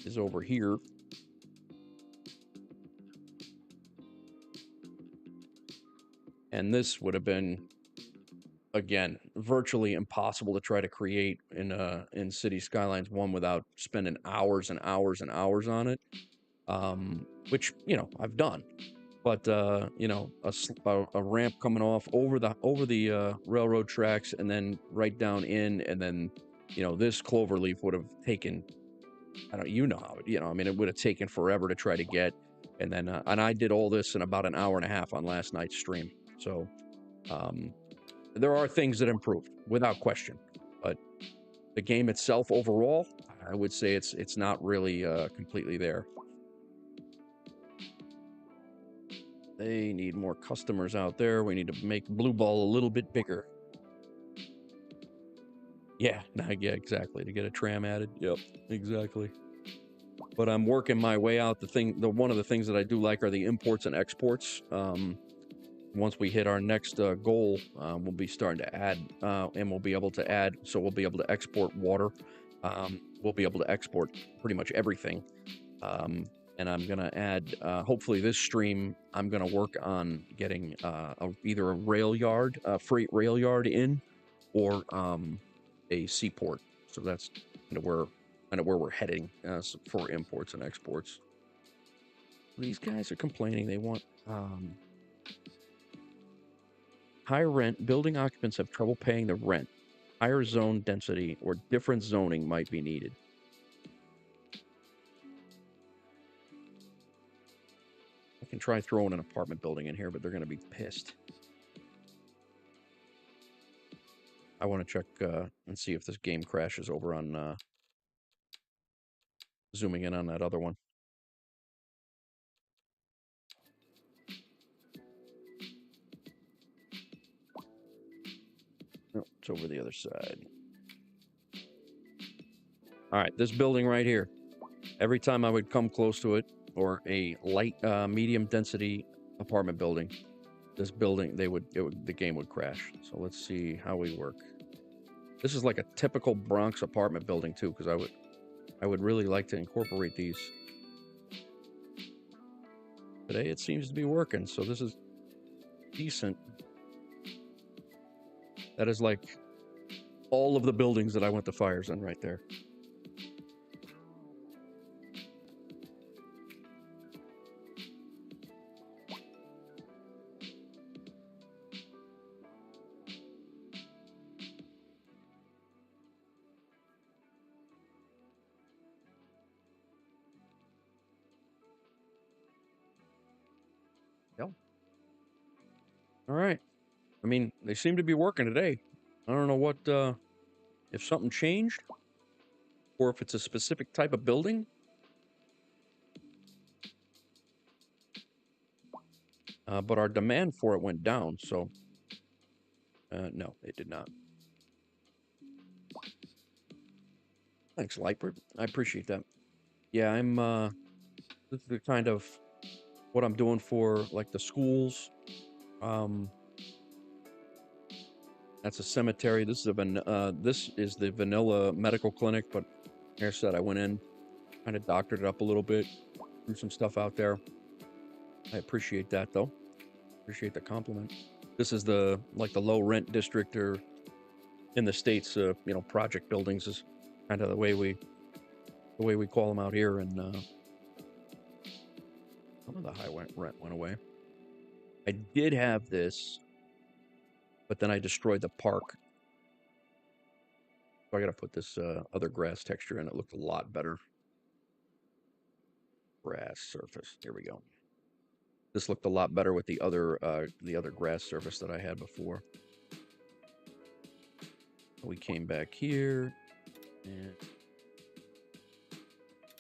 is over here. And this would have been, again, virtually impossible to try to create in Cities Skylines 1 without spending hours and hours and hours on it, which, you know, I've done. But, you know, a ramp coming off over the railroad tracks and then right down in, and then, you know, this cloverleaf would have taken, you know how, you know, I mean, it would have taken forever to try to get. And then, and I did all this in about an hour and a half on last night's stream. So, there are things that improved without question, but the game itself overall, I would say it's not really completely there. They need more customers out there. We need to make Blue Ball a little bit bigger. Yeah, yeah, exactly. To get a tram added. Yep, exactly. But I'm working my way out. One of the things that I do like are the imports and exports. Once we hit our next goal, we'll be starting to add, and we'll be able to add. So we'll be able to export water. We'll be able to export pretty much everything. And I'm going to add, hopefully this stream, I'm going to work on getting either a Railyard, freight Railyard in, or a Seaport. So that's kind of where we're heading for imports and exports. These guys are complaining they want higher rent. Building occupants have trouble paying the rent. Higher zone density or different zoning might be needed. I can try throwing an apartment building in here, but they're going to be pissed. I want to check and see if this game crashes over on zooming in on that other one. Oh, it's over the other side. All right, this building right here. Every time I would come close to it, or a light, medium density apartment building, this building, the game would crash. So let's see how we work. This is like a typical Bronx apartment building too, because I would really like to incorporate these. Today it seems to be working, so this is decent. That is like all of the buildings that I went to fires in right there. Yep. All right. I mean, they seem to be working today. I don't know what, if something changed, or if it's a specific type of building. But our demand for it went down, so no, it did not. Thanks, Lightbird. I appreciate that. Yeah, this is the kind of what I'm doing for, like, the schools. That's a cemetery. This is the vanilla medical clinic, but like I said, I went in, kind of doctored it up a little bit, threw some stuff out there. I appreciate that, though. Appreciate the compliment. This is the low rent district, or in the States, you know, project buildings is kind of the way we call them out here. And some of the high rent went away. I did have this, but then I destroyed the park. So I got to put this other grass texture in. It looked a lot better. Grass surface. Here we go. This looked a lot better with the other grass surface that I had before. We came back here and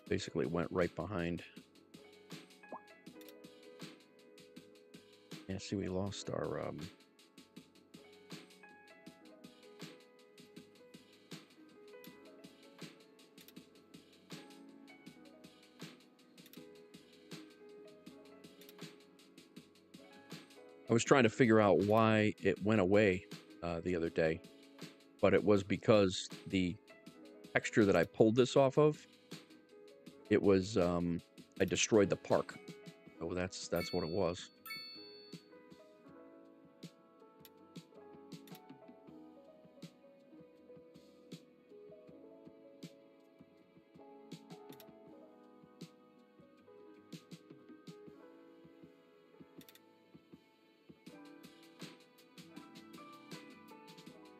basically went right behind. Yeah, see, we lost our I was trying to figure out why it went away the other day, but it was because the texture that I pulled this off of, it was I destroyed the park. So that's what it was.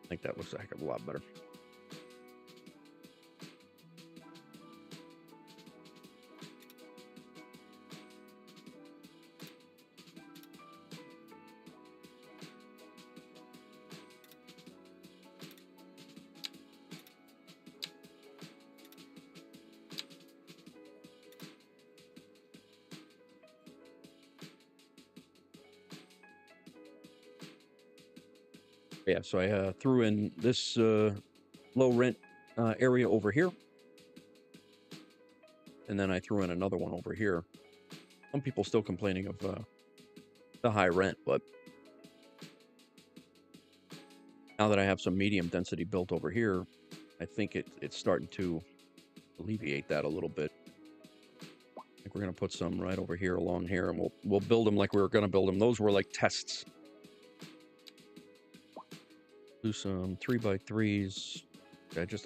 I think that looks a heck of a lot better. Yeah, so I threw in this low rent area over here. And then I threw in another one over here. Some people still complaining of the high rent, but now that I have some medium density built over here, I think it's starting to alleviate that a little bit. I think we're going to put some right over here along here, and we'll build them like we were going to build them. Those were like tests. Do some 3x3s.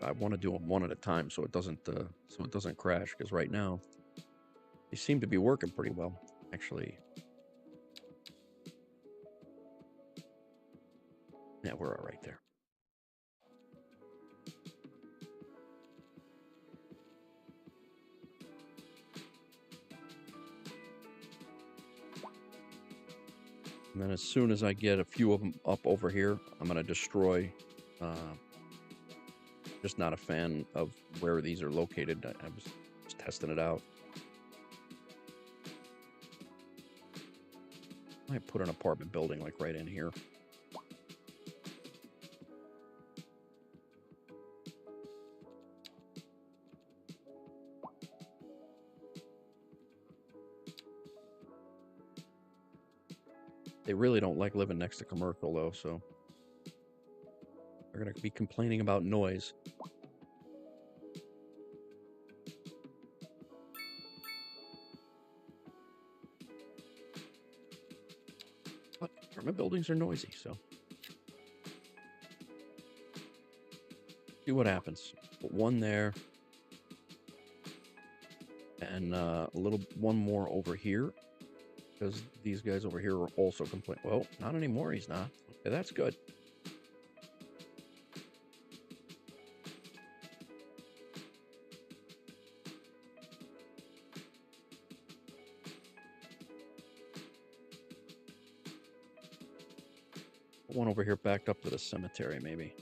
I want to do them one at a time so it doesn't crash, because right now they seem to be working pretty well, actually. Yeah, we're all right there. And then as soon as I get a few of them up over here, I'm going to destroy. Just not a fan of where these are located. I was just testing it out. I might put an apartment building like right in here. They really don't like living next to commercial, though, so they're going to be complaining about noise. But apartment buildings are noisy, so see what happens. Put one there, and one more over here. Because these guys over here are also complaining. Well, not anymore, he's not. Okay, that's good. One over here backed up to the cemetery, maybe.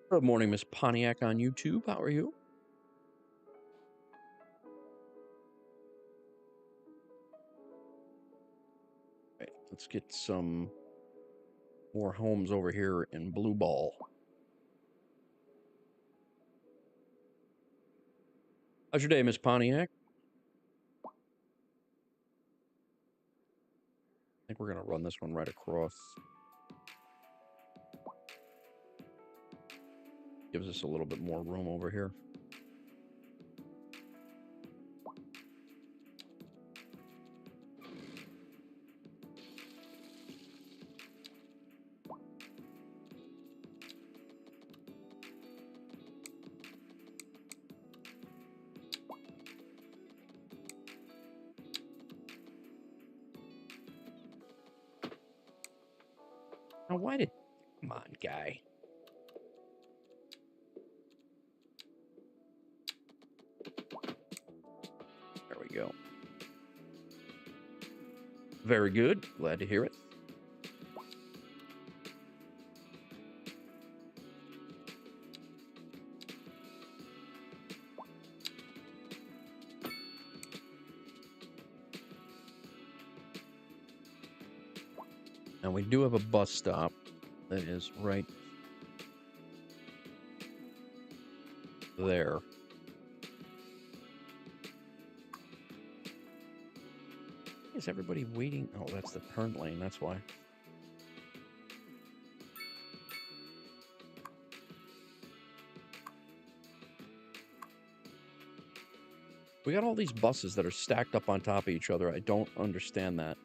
Good morning, Miss Pontiac on YouTube. How are you? Right, let's get some more homes over here in Blue Ball. How's your day, Miss Pontiac? I think we're going to run this one right across. Gives us a little bit more room over here. Now, come on, guy. There we go. Very good. Glad to hear it. And we do have a bus stop that is right there. is everybody waiting? Oh, that's the turn lane. That's why. We got all these buses that are stacked up on top of each other. I don't understand that.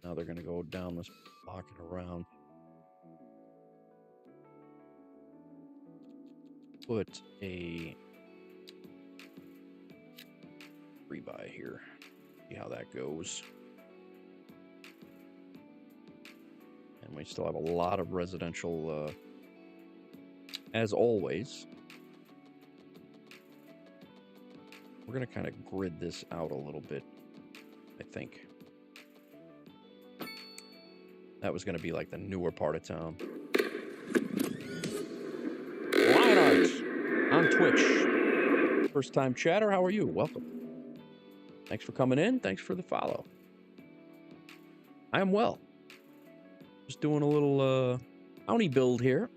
Now they're going to go down this block and around. Put a rebuy here. See how that goes. And we still have a lot of residential, as always. We're going to kind of grid this out a little bit, I think. That was going to be like the newer part of town. Railyard on Twitch. First time chatter, how are you? Welcome. Thanks for coming in. Thanks for the follow. I am well. Just doing a little bounty build here.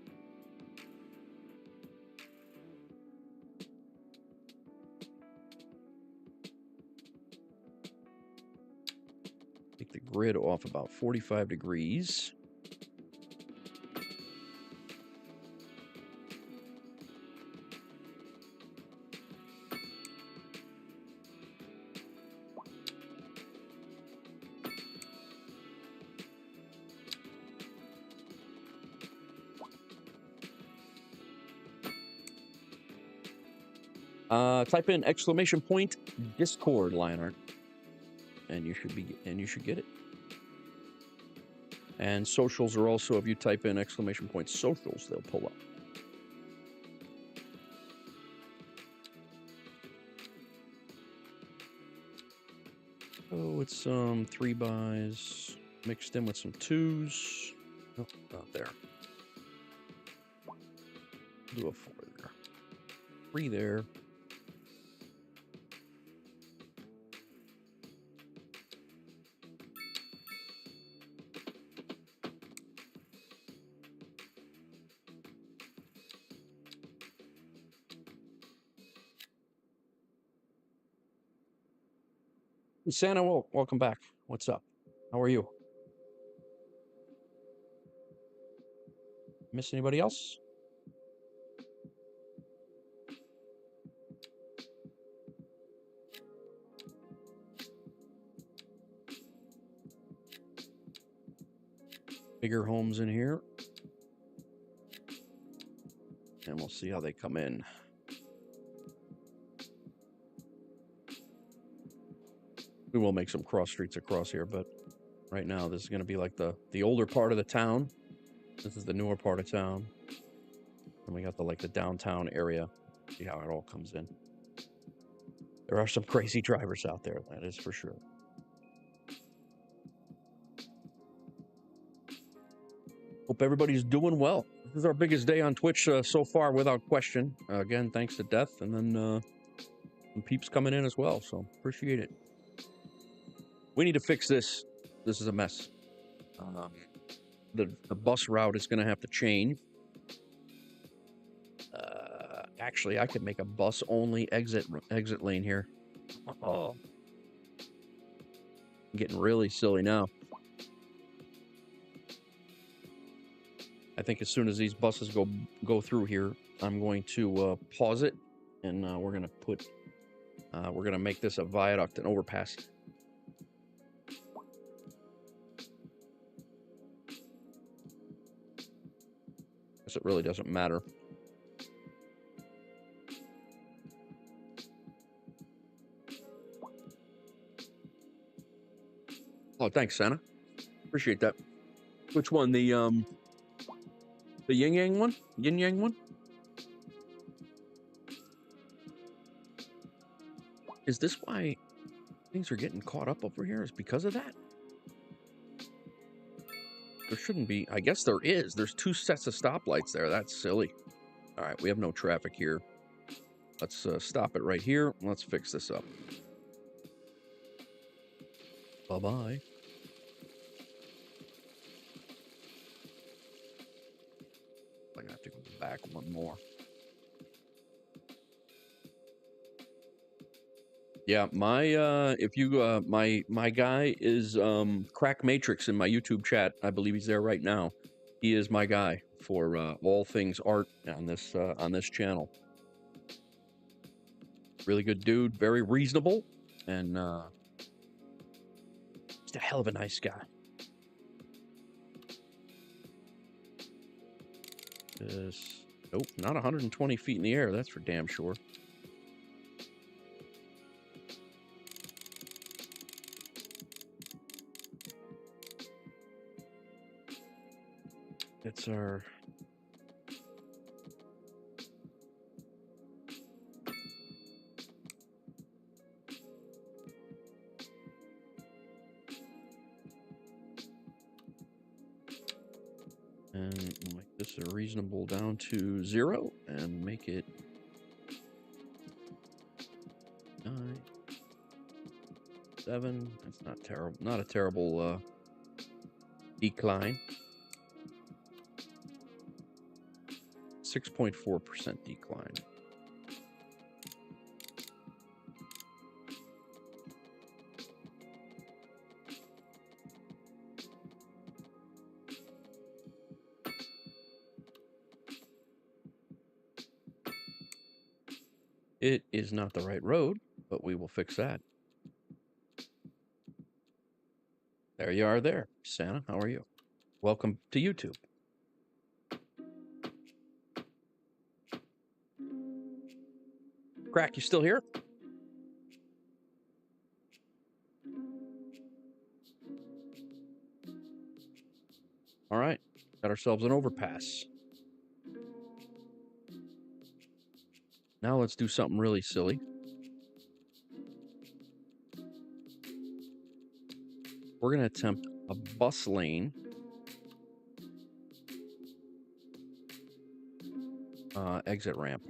Take the grid off about 45 degrees. Type in ! Discord, Lionheart, and you should get it. And socials are also, if you type in ! Socials, they'll pull up. Oh, it's some 3-bys mixed in with some 2s. Oh, not there. Do a 4 there. 3 there. Santa, welcome back. What's up? How are you? Miss anybody else? Bigger homes in here. And we'll see how they come in. We will make some cross streets across here, but right now this is going to be like the older part of the town. This is the newer part of town. And we got the downtown area. See how it all comes in. There are some crazy drivers out there, that is for sure. Hope everybody's doing well. This is our biggest day on Twitch so far, without question. Again, thanks to Death, and then some peeps coming in as well, so appreciate it. We need to fix this. This is a mess. The bus route is going to have to change. Actually, I could make a bus-only exit lane here. Oh. I'm getting really silly now. I think as soon as these buses go through here, I'm going to pause it, and we're gonna make this a viaduct and overpass. Guess it really doesn't matter. Oh, thanks, Santa. Appreciate that. Which one? The yin yang one? Yin yang one? Is this why things are getting caught up over here? Is because of that? There shouldn't be. I guess there is. There's 2 sets of stoplights there. That's silly. All right, we have no traffic here. Let's stop it right here. Let's fix this up. Bye-bye. I'm gonna have to go back one more. Yeah, my if you my guy is Crack Matrix in my YouTube chat. I believe he's there right now. He is my guy for all things art on this channel. Really good dude, very reasonable, and just a hell of a nice guy. Nope, not 120 feet in the air, that's for damn sure. It's our... And make this a reasonable down to 0 and make it 9, 7. That's not terrible. Not a terrible decline. 6.4% decline. It is not the right road, but we will fix that. There you are there, Santa. How are you? Welcome to YouTube. Crack, you still here? All right, got ourselves an overpass. Now let's do something really silly. We're going to attempt a bus lane exit ramp.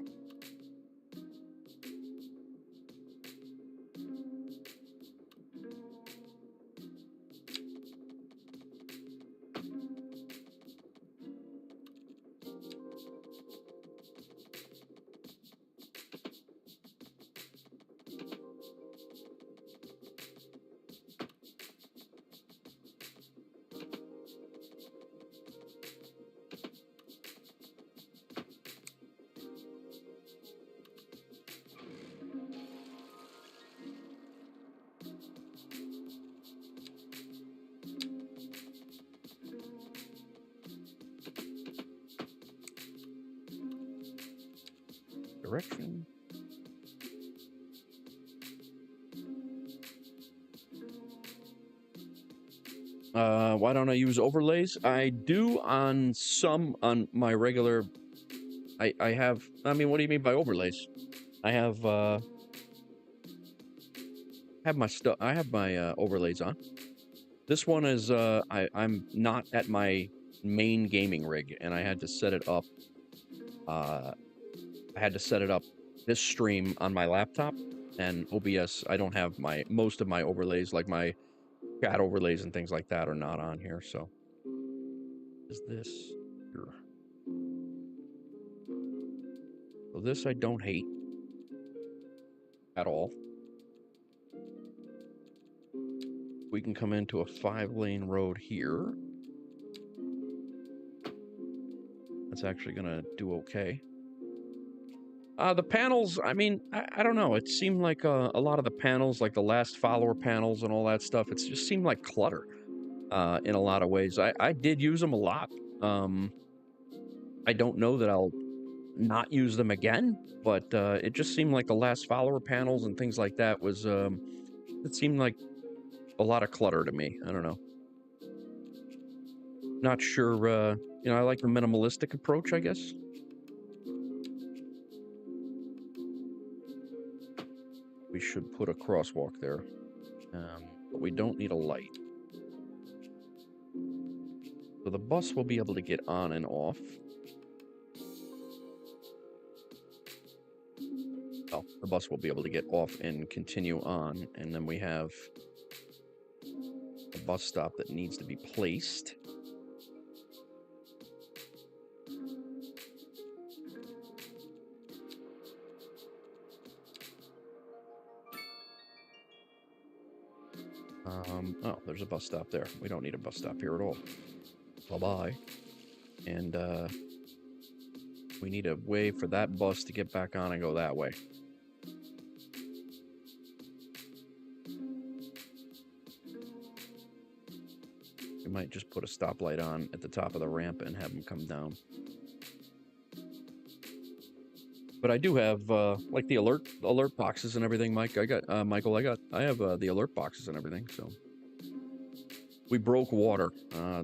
Direction. Why don't I use overlays? I do on my regular. I have. I mean, what do you mean by overlays? I have my stuff. I have my overlays on. This one is I'm not at my main gaming rig, and I had to set it up. I had to set it up this stream on my laptop, and OBS. I don't have most of my overlays, like my chat overlays and things like that, are not on here. So, is this here? So this I don't hate at all. We can come into a 5-lane road here. That's actually gonna do okay. The panels, I mean, I don't know. It seemed like a lot of the panels, like the last follower panels and all that stuff, it just seemed like clutter in a lot of ways. I did use them a lot. I don't know that I'll not use them again, but it just seemed like the last follower panels and things like that was, it seemed like a lot of clutter to me. I don't know. Not sure, you know, I like the minimalistic approach, I guess. We should put a crosswalk there, but we don't need a light. So the bus will be able to get on and off. Oh, the bus will be able to get off and continue on, and then we have a bus stop that needs to be placed. Oh, there's a bus stop there. We don't need a bus stop here at all. Bye-bye. And, we need a way for that bus to get back on and go that way. We might just put a stoplight on at the top of the ramp and have them come down. But I do have like the alert boxes and everything, Mike. Michael. I have the alert boxes and everything. So we broke water.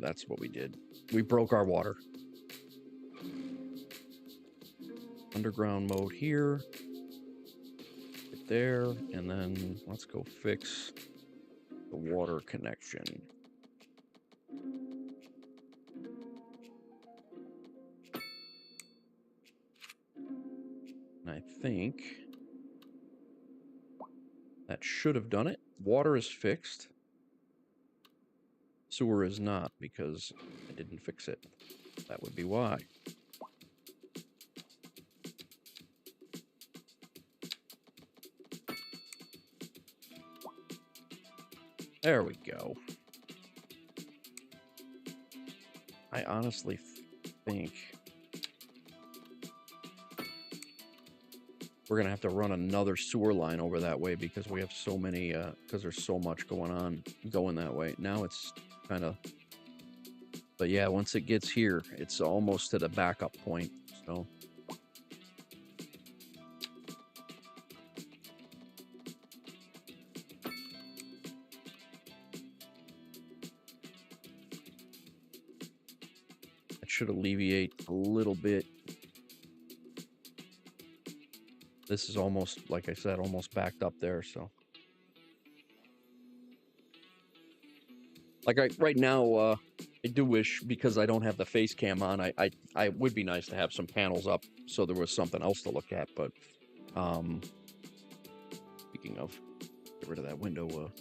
That's what we did. We broke our water. Underground mode here. Get there, and then let's go fix the water connection. And I think that should have done it. Water is fixed. Sewer is not, because I didn't fix it. That would be why. There we go. I honestly think we're going to have to run another sewer line over that way because we have so many, because there's so much going that way. Now it's kind of, but yeah, once it gets here, it's almost to the backup point, so. That should alleviate a little bit. This is almost, like I said, almost backed up there, so. Like right now, I do wish, because I don't have the face cam on, I would be nice to have some panels up so there was something else to look at, but, speaking of, get rid of that window,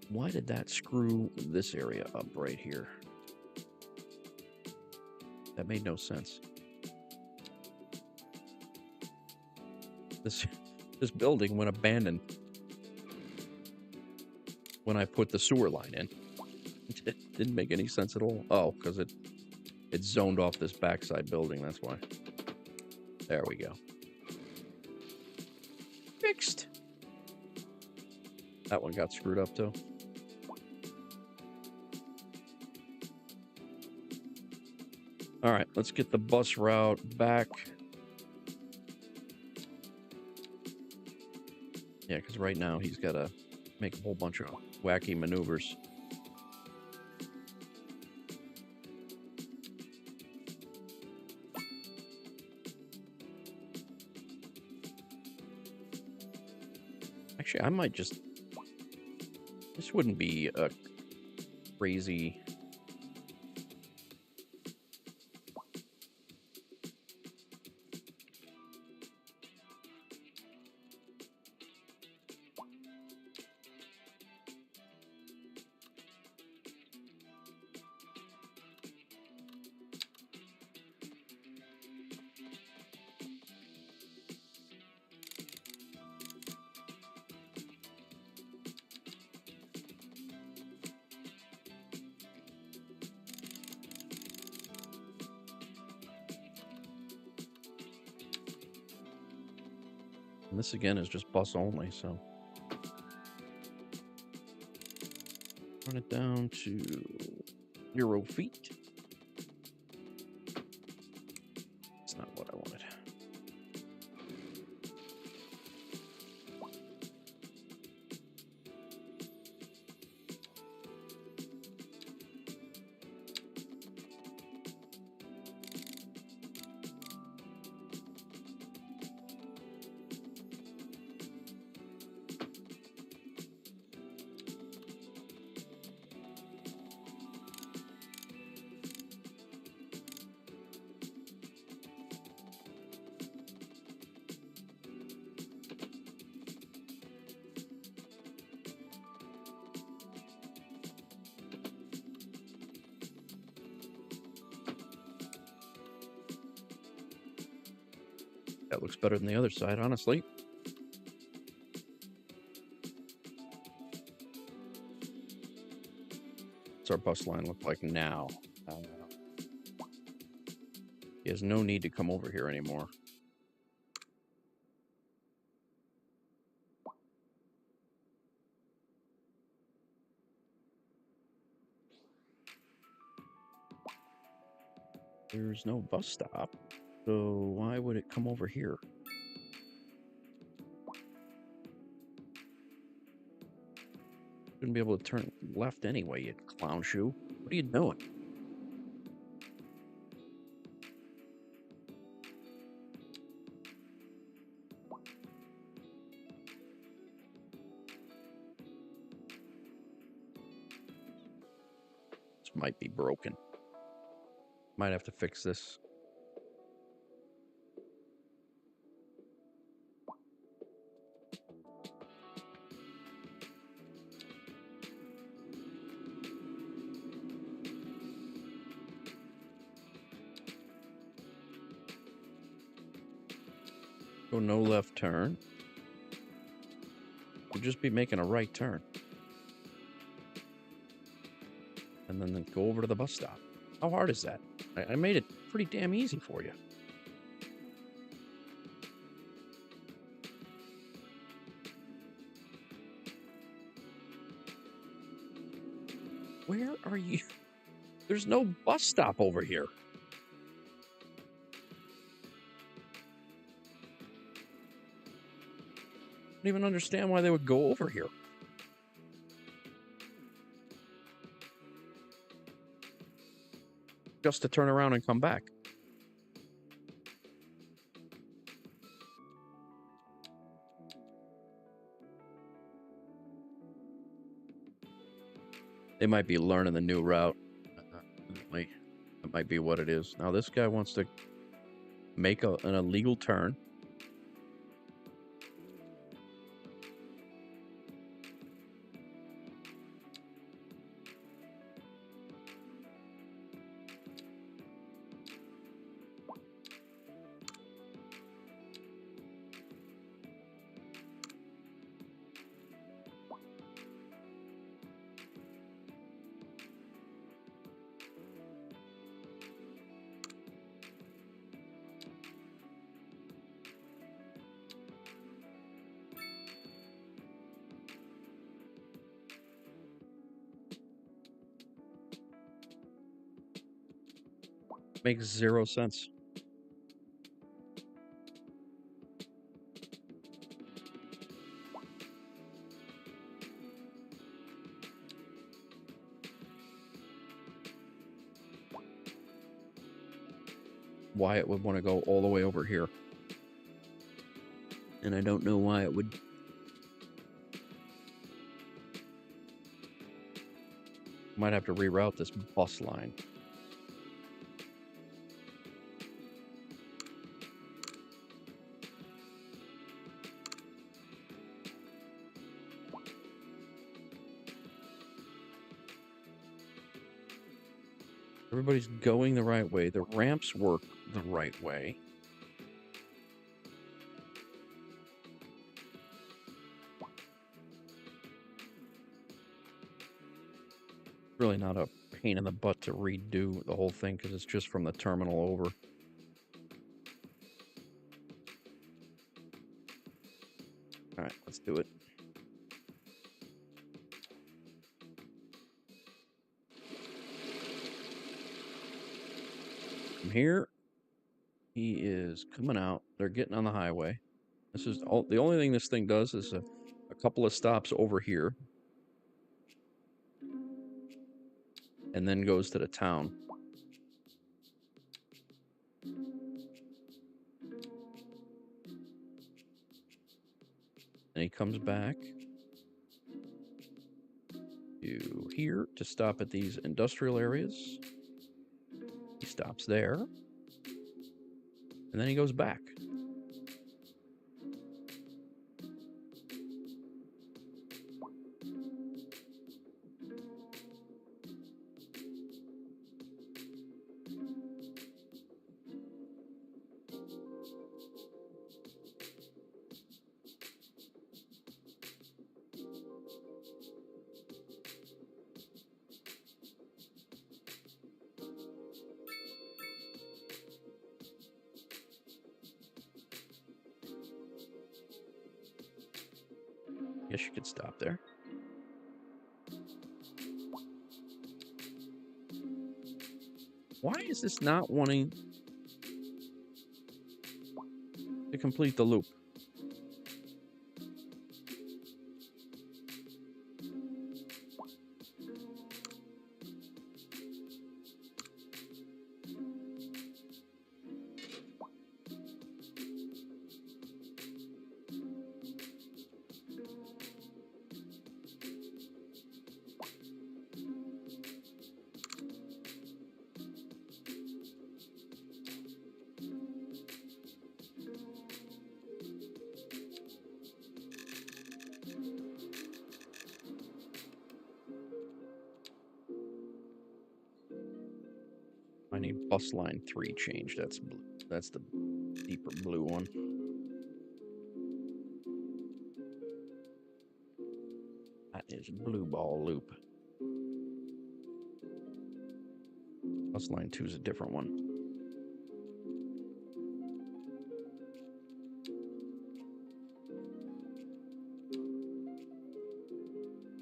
why did that screw this area up right here? That made no sense. This building went abandoned when I put the sewer line in. It didn't make any sense at all. Oh, because it zoned off this backside building, that's why. There we go. Fixed. That one got screwed up too. All right, let's get the bus route back. Yeah, because right now he's got to make a whole bunch of wacky maneuvers. Actually, I might just... This wouldn't be a crazy... And this again is just bus only, so run it down to 0 feet. That's not what I wanted. That looks better than the other side, honestly. What's our bus line look like now? He has no need to come over here anymore. There's no bus stop, so why would it come over here? Shouldn't be able to turn left anyway, you clown shoe. What are you doing? This might be broken. Might have to fix this. Go no left turn. You'll just be making a right turn. And then go over to the bus stop. How hard is that? I made it pretty damn easy for you. Where are you? There's no bus stop over here. I don't even understand why they would go over here. Just to turn around and come back. They might be learning the new route. That might be what it is. Now this guy wants to make an illegal turn. Makes zero sense. Why it would want to go all the way over here. And I don't know why it would. Might have to reroute this bus line. Everybody's going the right way. The ramps work the right way. Really not a pain in the butt to redo the whole thing because it's just from the terminal over. All right, let's do it. From here, he is coming out. They're getting on the highway. This is all. The only thing this thing does is a couple of stops over here. And then goes to the town. And he comes back to here to stop at these industrial areas. He stops there. And then he goes back. Guess you could stop there. Why is this not wanting to complete the loop? I need bus line 3 changed. That's blue. That's the deeper blue one. That is blue ball loop. Bus line 2 is a different one.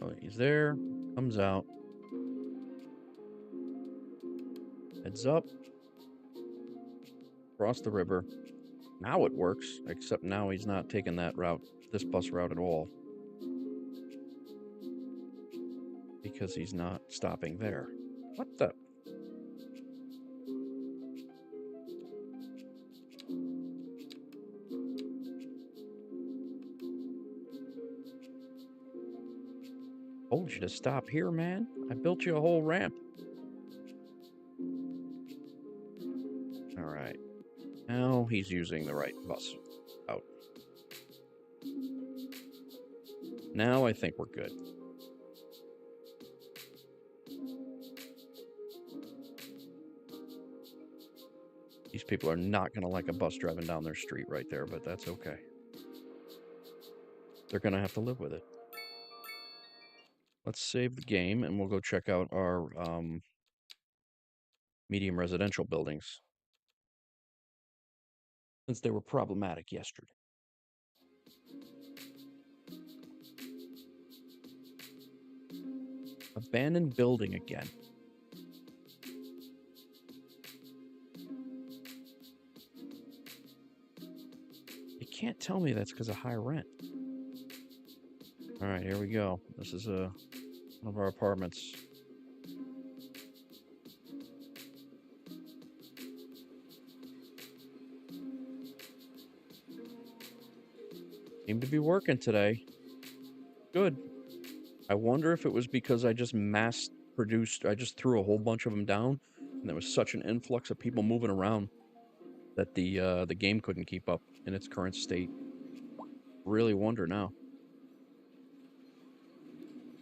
Oh, he's there. Comes out. Heads up. Across the river. Now it works, except now he's not taking that route, this bus route at all. Because he's not stopping there. What the? Told you to stop here, man. I built you a whole ramp. All right. Now he's using the right bus out. Now I think we're good. These people are not going to like a bus driving down their street right there, but that's okay. They're going to have to live with it. Let's save the game, and we'll go check out our medium residential buildings, since they were problematic yesterday. Abandoned building again. You can't tell me that's because of high rent. All right, here we go. This is one of our apartments. Seemed to be working today. Good. I wonder if it was because I just mass produced, I just threw a whole bunch of them down, and there was such an influx of people moving around that the game couldn't keep up in its current state. Really wonder now.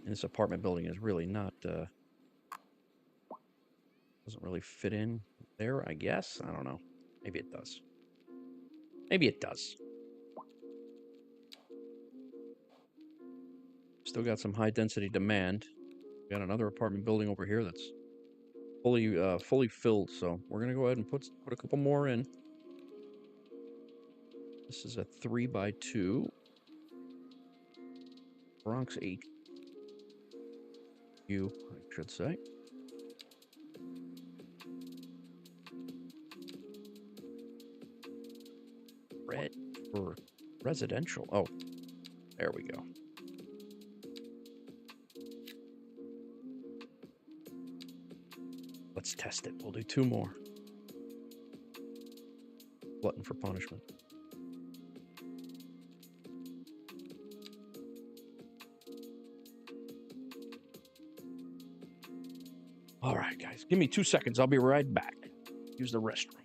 And this apartment building is really not, doesn't really fit in there, I guess. I don't know. Maybe it does. Maybe it does. Still got some high density demand. We got another apartment building over here that's fully filled, so we're gonna go ahead and put a couple more in. This is a 3x2. Bronx 8. I should say. Red for residential. Oh, there we go. Let's test it. We'll do 2 more. Glutton for punishment. All right, guys. Give me 2 seconds. I'll be right back. Use the restroom.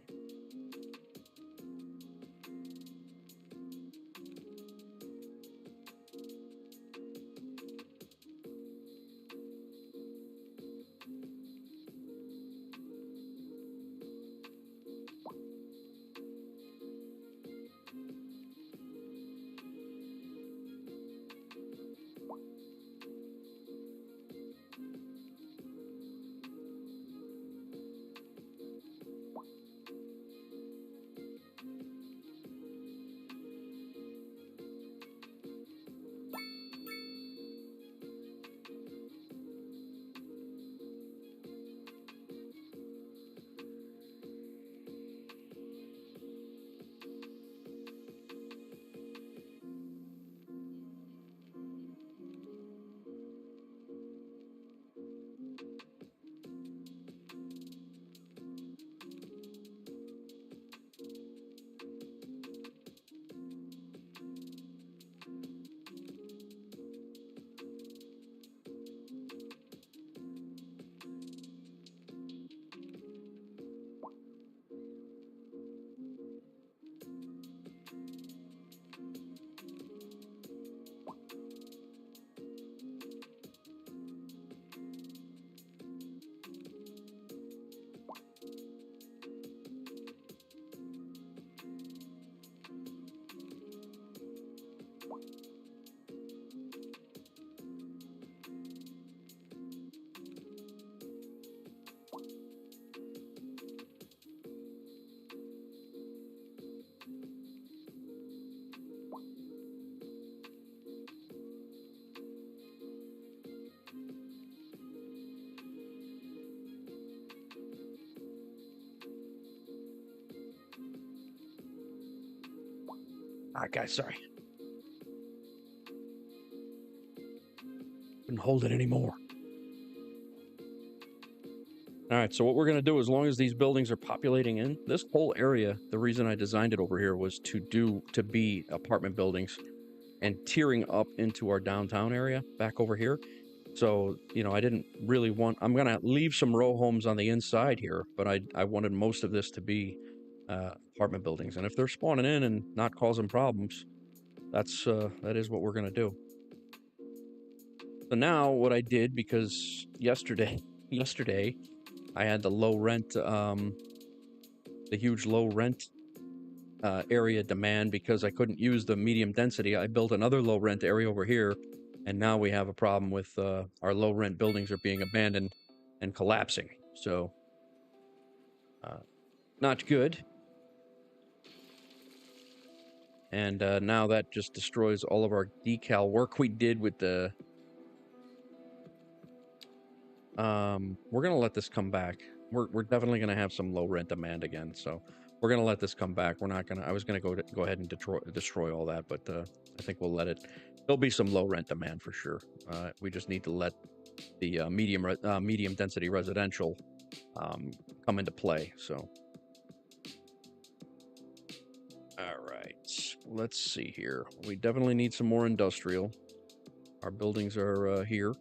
Alright, guys, sorry. Couldn't hold it anymore. Alright, so what we're going to do, as long as these buildings are populating in, this whole area, the reason I designed it over here was to be apartment buildings and tiering up into our downtown area back over here. So, you know, I didn't really want... I'm going to leave some row homes on the inside here, but I wanted most of this to be apartment buildings. And if they're spawning in and not causing problems, that is what we're going to do. So now what I did, because yesterday I had the low rent, the huge low rent area demand because I couldn't use the medium density. I built another low rent area over here, and now we have a problem with our low rent buildings are being abandoned and collapsing. So, not good. And now that just destroys all of our decal work we did with the... we're gonna let this come back. We're definitely gonna have some low rent demand again, so we're gonna let this come back. We're not gonna... I was gonna go ahead and destroy all that, but I think we'll let it... There'll be some low rent demand for sure. We just need to let the medium density residential come into play. So, all right, let's see here. We definitely need some more industrial. Our buildings are here.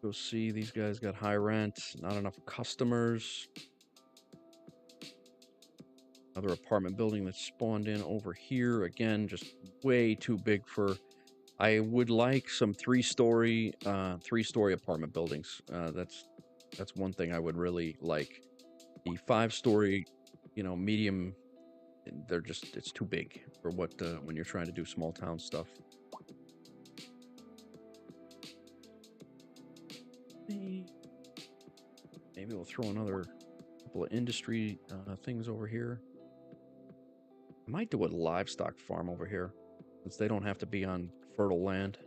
Go see, these guys got high rent, not enough customers. Another apartment building that spawned in over here. Again, just way too big for... I would like some three-story apartment buildings. That's one thing I would really like. The 5-story, you know, medium, they're just... It's too big for what when you're trying to do small town stuff. Maybe we'll throw another couple of industry things over here. I might do a livestock farm over here, since they don't have to be on fertile land.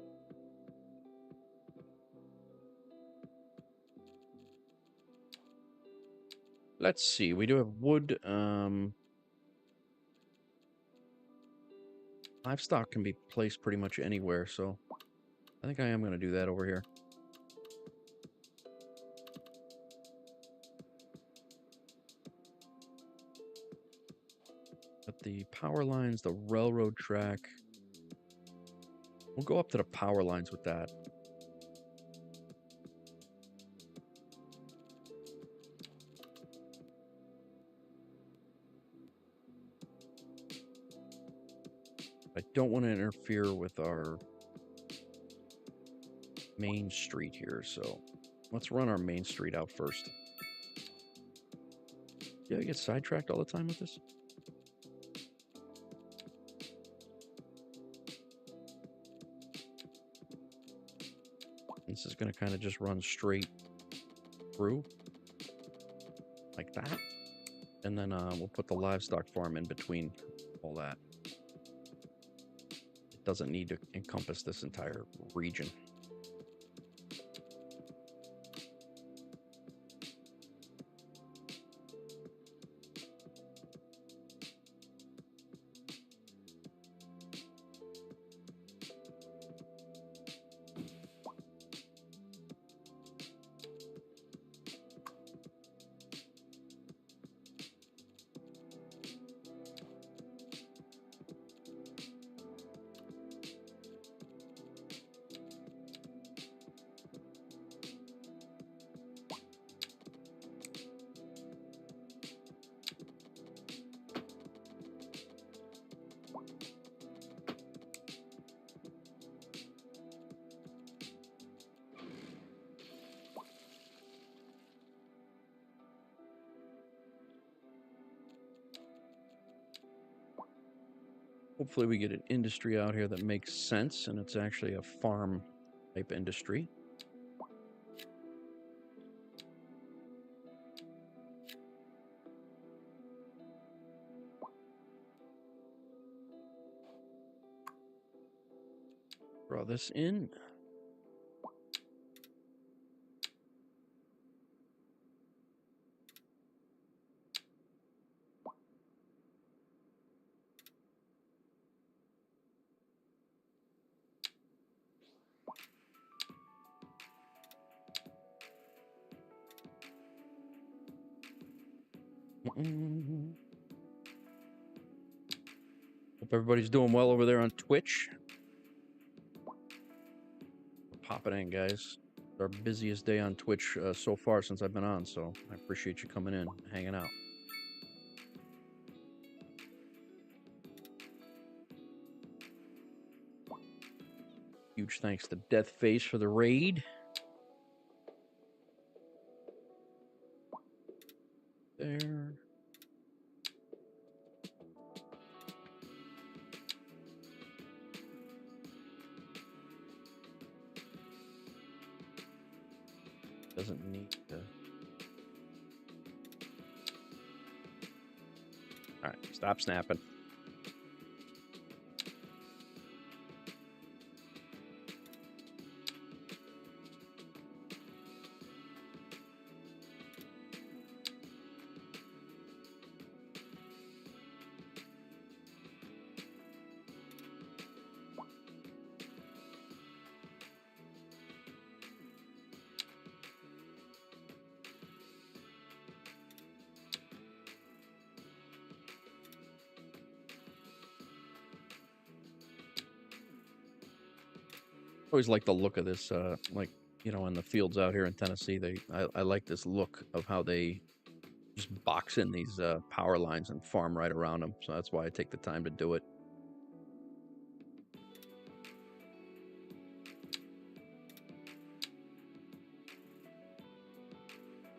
Let's see, we do have wood. Livestock can be placed pretty much anywhere, so I think I am going to do that over here. But the power lines, the railroad track, we'll go up to the power lines with that. I don't want to interfere with our main street here, so let's run our main street out first. Yeah, I get sidetracked all the time with this. This is going to kind of just run straight through like that. And then we'll put the livestock farm in between all that. It doesn't need to encompass this entire region. Hopefully we get an industry out here that makes sense, and it's actually a farm type industry. Draw this in. Hope everybody's doing well over there on Twitch. Pop it in, guys. It's our busiest day on Twitch so far since I've been on, so I appreciate you coming in, hanging out. Huge thanks to Deathface for the raid. There. Doesn't need to. All right, stop snapping. Always like the look of this, like, you know, in the fields out here in Tennessee, I like this look of how they just box in these power lines and farm right around them. So that's why I take the time to do it.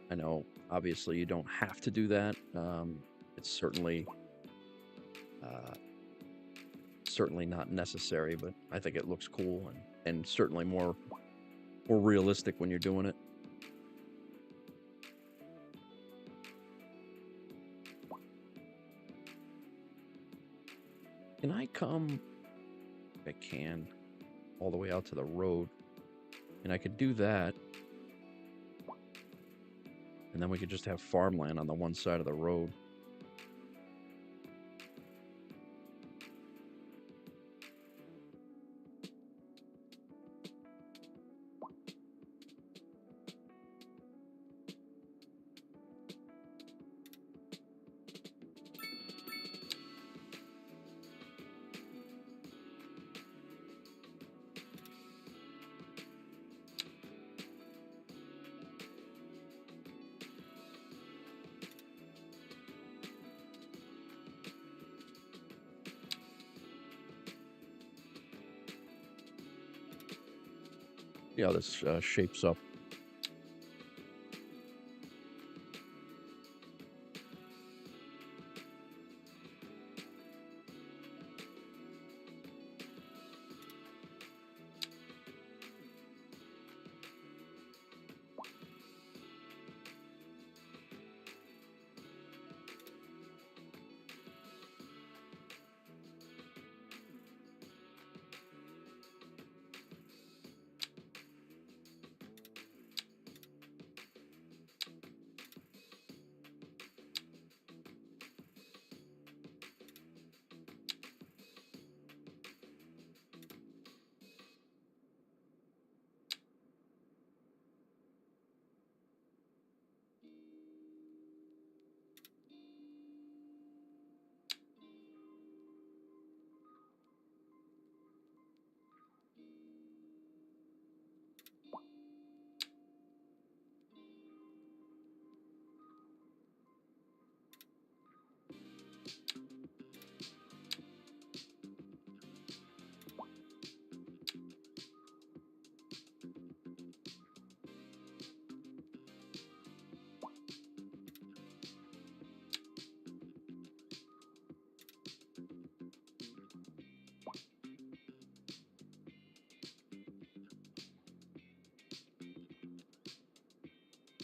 I know, obviously, you don't have to do that. It's certainly not necessary, but I think it looks cool and certainly more realistic when you're doing it. Can I come? I can, all the way out to the road, and I could do that, and then we could just have farmland on the one side of the road. See how this shapes up.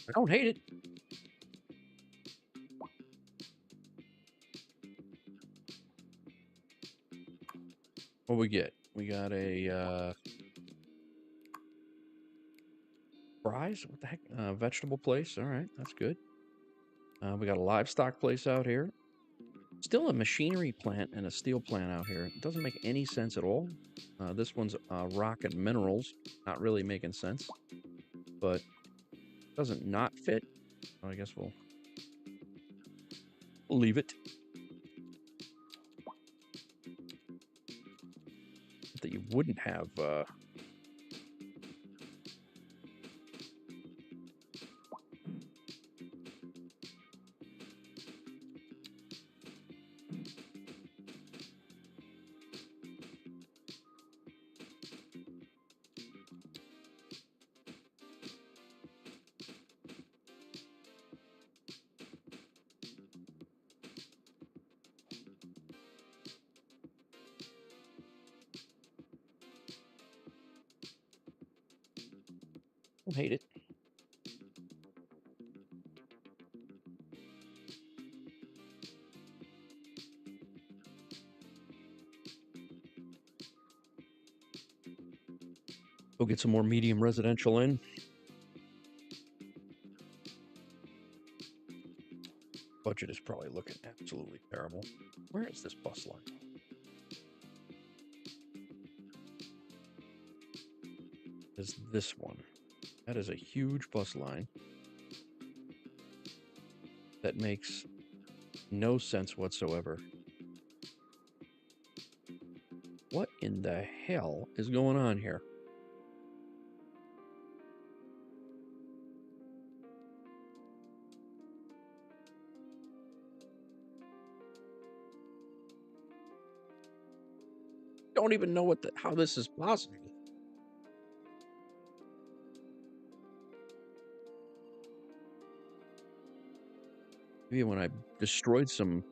I don't hate it. What we get? We got a fries? What the heck? Vegetable place. All right, that's good. We got a livestock place out here. Still a machinery plant and a steel plant out here. It doesn't make any sense at all. This one's rock and minerals. Not really making sense. But doesn't not fit. I guess we'll Leave it. That you wouldn't have. I hate it. Go get some more medium residential in. Budget is probably looking absolutely terrible. Where is this bus line? Is this one? That is a huge bus line. That makes no sense whatsoever. What in the hell is going on here? Don't even know how this is possible. Maybe when I destroyed some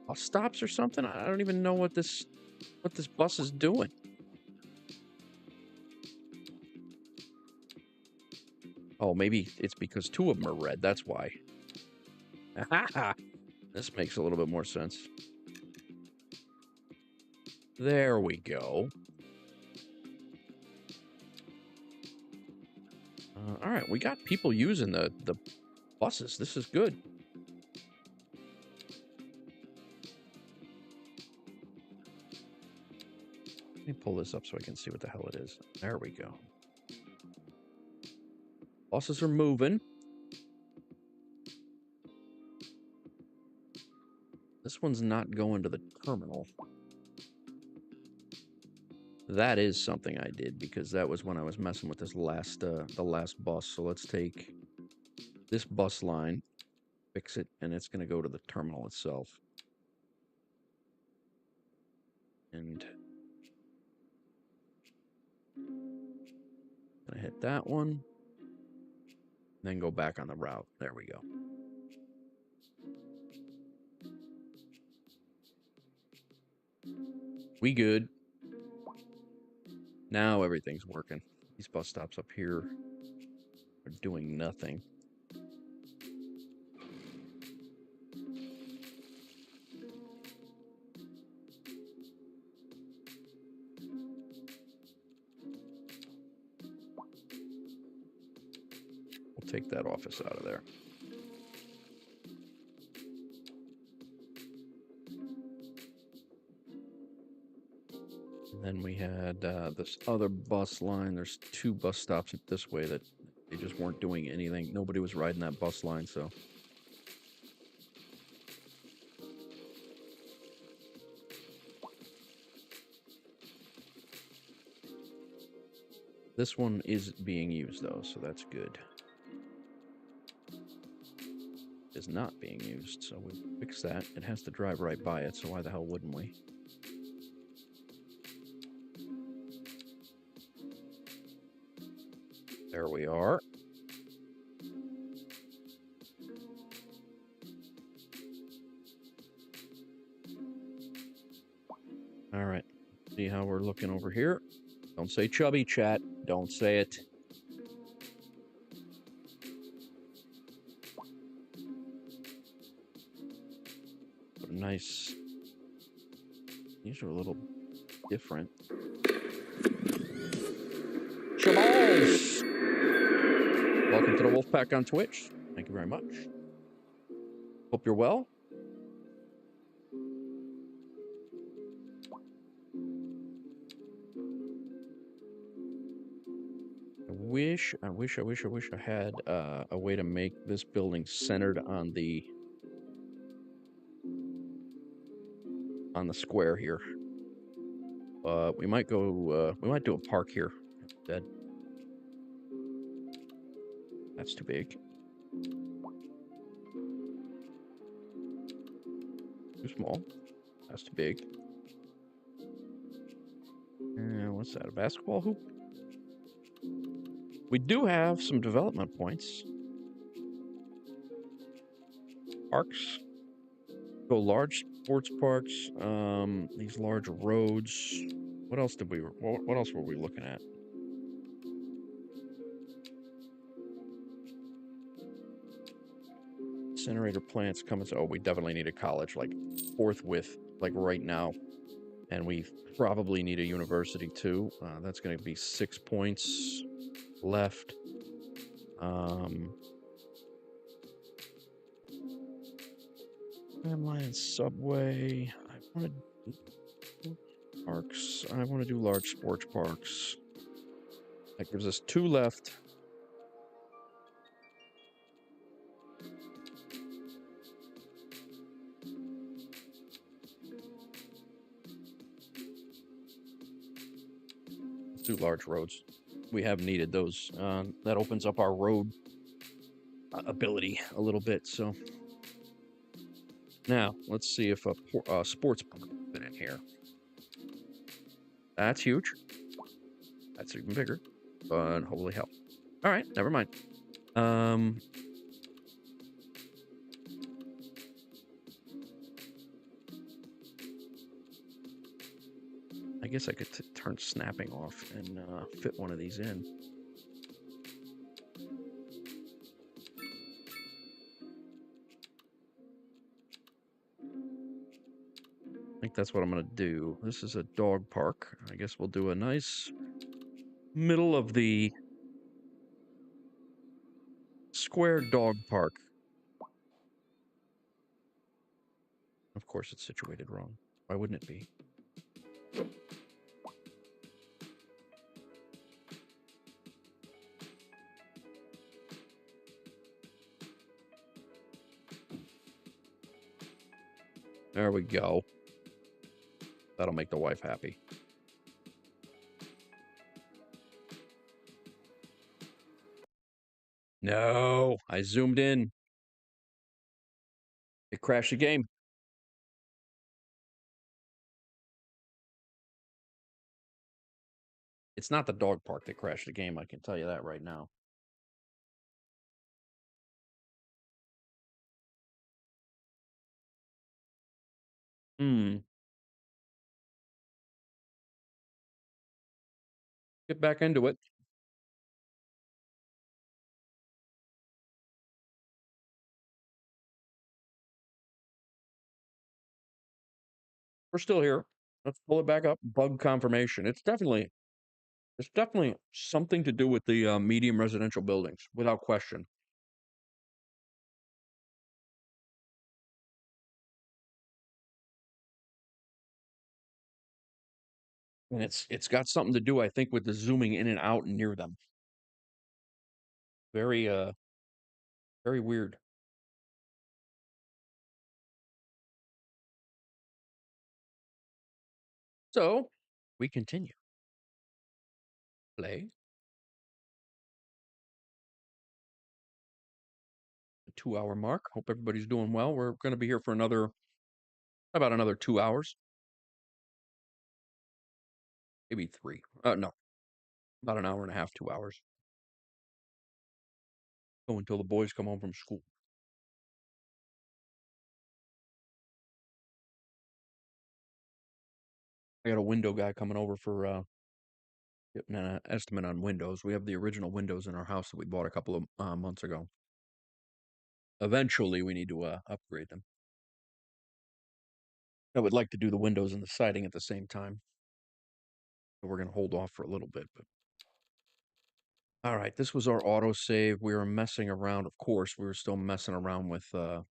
bus stops or something. I don't even know what this bus is doing. Oh, maybe it's because two of them are red. That's why. This makes a little bit more sense. There we go. All right, we got people using the buses. This is good. Let me pull this up so I can see what the hell it is. There we go. Buses are moving. This one's not going to the terminal. That is something I did because that was when I was messing with this the last bus. So let's take this bus line, fix it, and it's going to go to the terminal itself. And gonna hit that one, then go back on the route. There we go. We good. Now everything's working. These bus stops up here are doing nothing. We'll take that office out of there. And then we had this other bus line. There's two bus stops this way that they just weren't doing anything. Nobody was riding that bus line, so. This one is being used, though, so that's good. It is not being used, so we fix that. It has to drive right by it, so why the hell wouldn't we? There we are. All right. See how we're looking over here. Don't say chubby, chat. Don't say it. What a nice. These are a little different. Shabals! Welcome to the Wolfpack on Twitch. Thank you very much. Hope you're well. I wish I had a way to make this building centered on the on the square here. We might go. We might do a park here instead. That's too big. Too small. That's too big. What's that? A basketball hoop? We do have some development points. Parks. Go large sports parks. These large roads. What else did we? What else were we looking at? Incinerator plants coming. Oh, we definitely need a college, like forthwith, like right now. And we probably need a university too. That's going to be 6 points left. Tramline and subway. I want to do parks. I want to do large sports parks. That gives us 2 left. Let's do large roads. We have needed those. That opens up our road ability a little bit. So now let's see if a sports park can fit in here. That's huge. That's even bigger. But holy hell. All right, never mind. I guess I could turn snapping off and fit one of these in. I think that's what I'm going to do. This is a dog park. I guess we'll do a nice middle of the square dog park. Of course, it's situated wrong. Why wouldn't it be? There we go. That'll make the wife happy. No, I zoomed in. It crashed the game. It's not the dog park that crashed the game, I can tell you that right now. Get back into it. We're still here. Let's pull it back up. Bug confirmation. It's definitely something to do with the medium residential buildings, without question. And it's got something to do, I think, with the zooming in and out near them. Very very weird. So we continue. Play. The 2-hour mark. Hope everybody's doing well. We're going to be here for about another 2 hours. Maybe 3. No. About an hour and a half, 2 hours. Go until the boys come home from school. I got a window guy coming over for getting an estimate on windows. We have the original windows in our house that we bought a couple of months ago. Eventually, we need to upgrade them. I would like to do the windows and the siding at the same time. But we're going to hold off for a little bit. But all right, this was our autosave. We were messing around. Of course, we were still messing around with the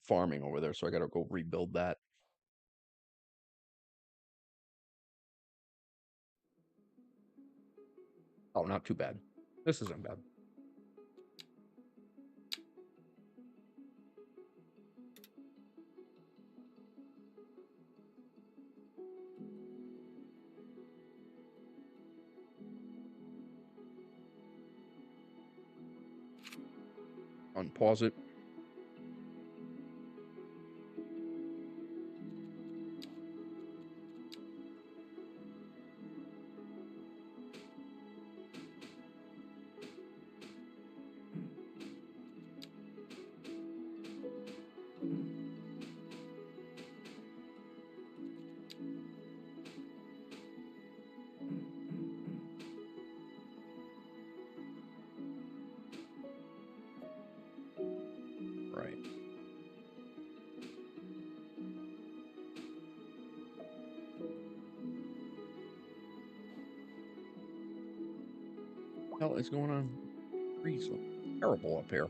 farming over there. So I got to go rebuild that. Oh, not too bad. This isn't bad. unpause it. Right. What the hell is going on? Trees look terrible up here.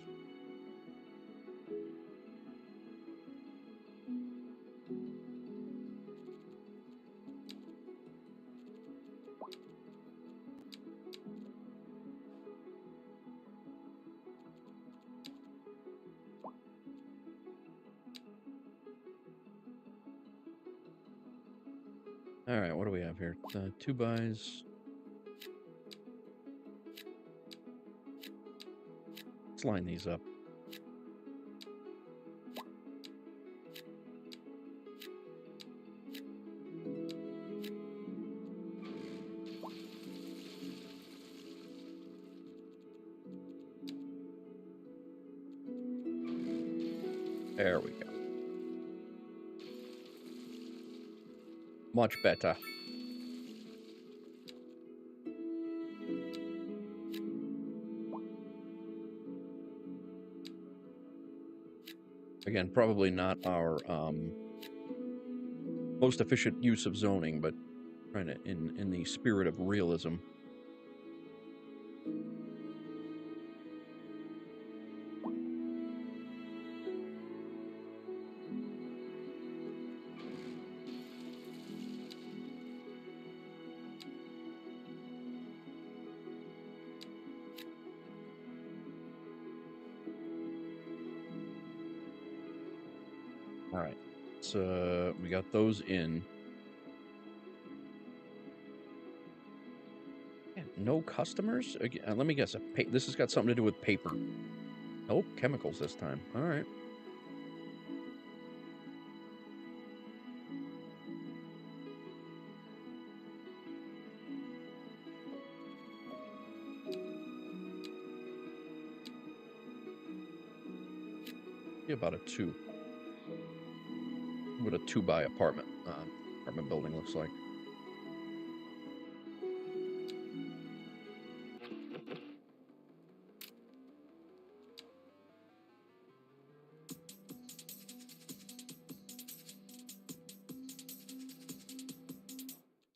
All right, what do we have here? 2 buys. Let's line these up. There we go. Much better. Again, probably not our most efficient use of zoning, but trying to in the spirit of realism. All right, so we got those in. Yeah, no customers? Again, let me guess. This has got something to do with paper. Nope, chemicals this time. All right. About a 2. What a 2-by apartment building looks like.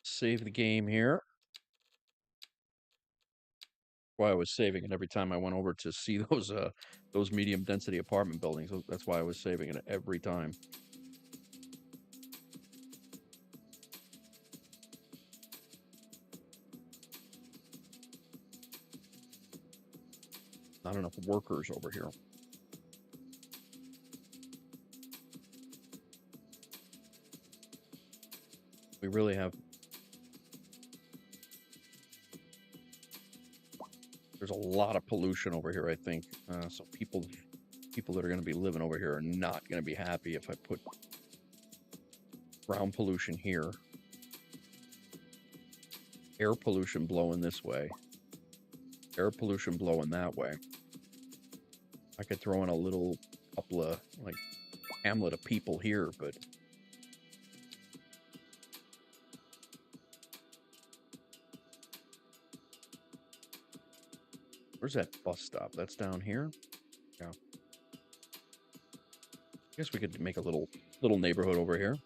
Save the game here. Why I was saving it every time I went over to see those medium density apartment buildings. That's why I was saving it every time. Not enough workers over here. We really have. There's a lot of pollution over here, I think. So people that are going to be living over here are not going to be happy if I put ground pollution here. Air pollution blowing this way. Air pollution blowing that way. I could throw in a couple of, like, hamlet of people here, but... Where's that bus stop? That's down here? Yeah. I guess we could make a little neighborhood over here.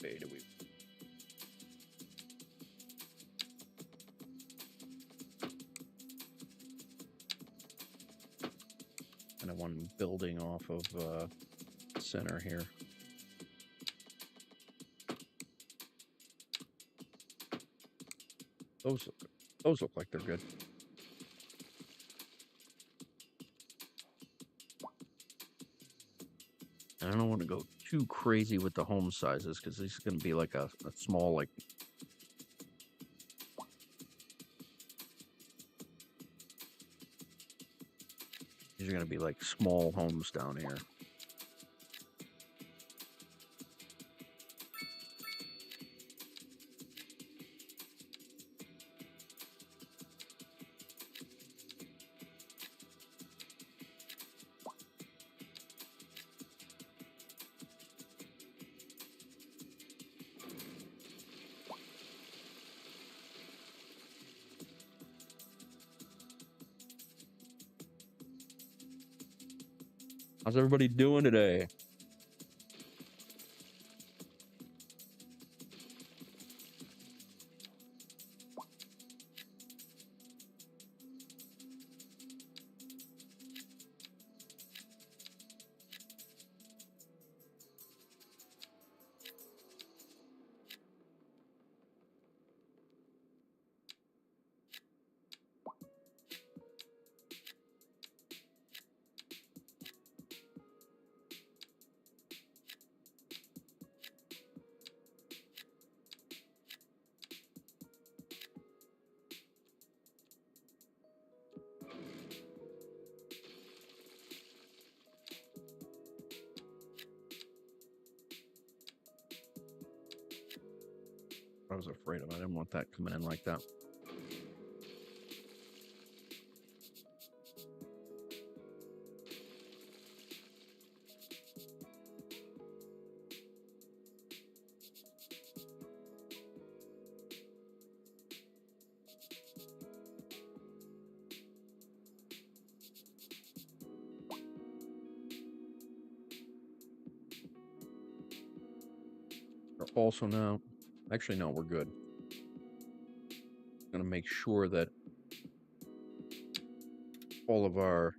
way do we... Kind of one building off of center here. Those look like they're good. And I don't want to go too crazy with the home sizes because this is going to be like a small, like... These are going to be like small homes down here. How's everybody doing today? I was afraid of it. I didn't want that coming in like that. Also now, actually no, we're good. Gonna make sure that all of our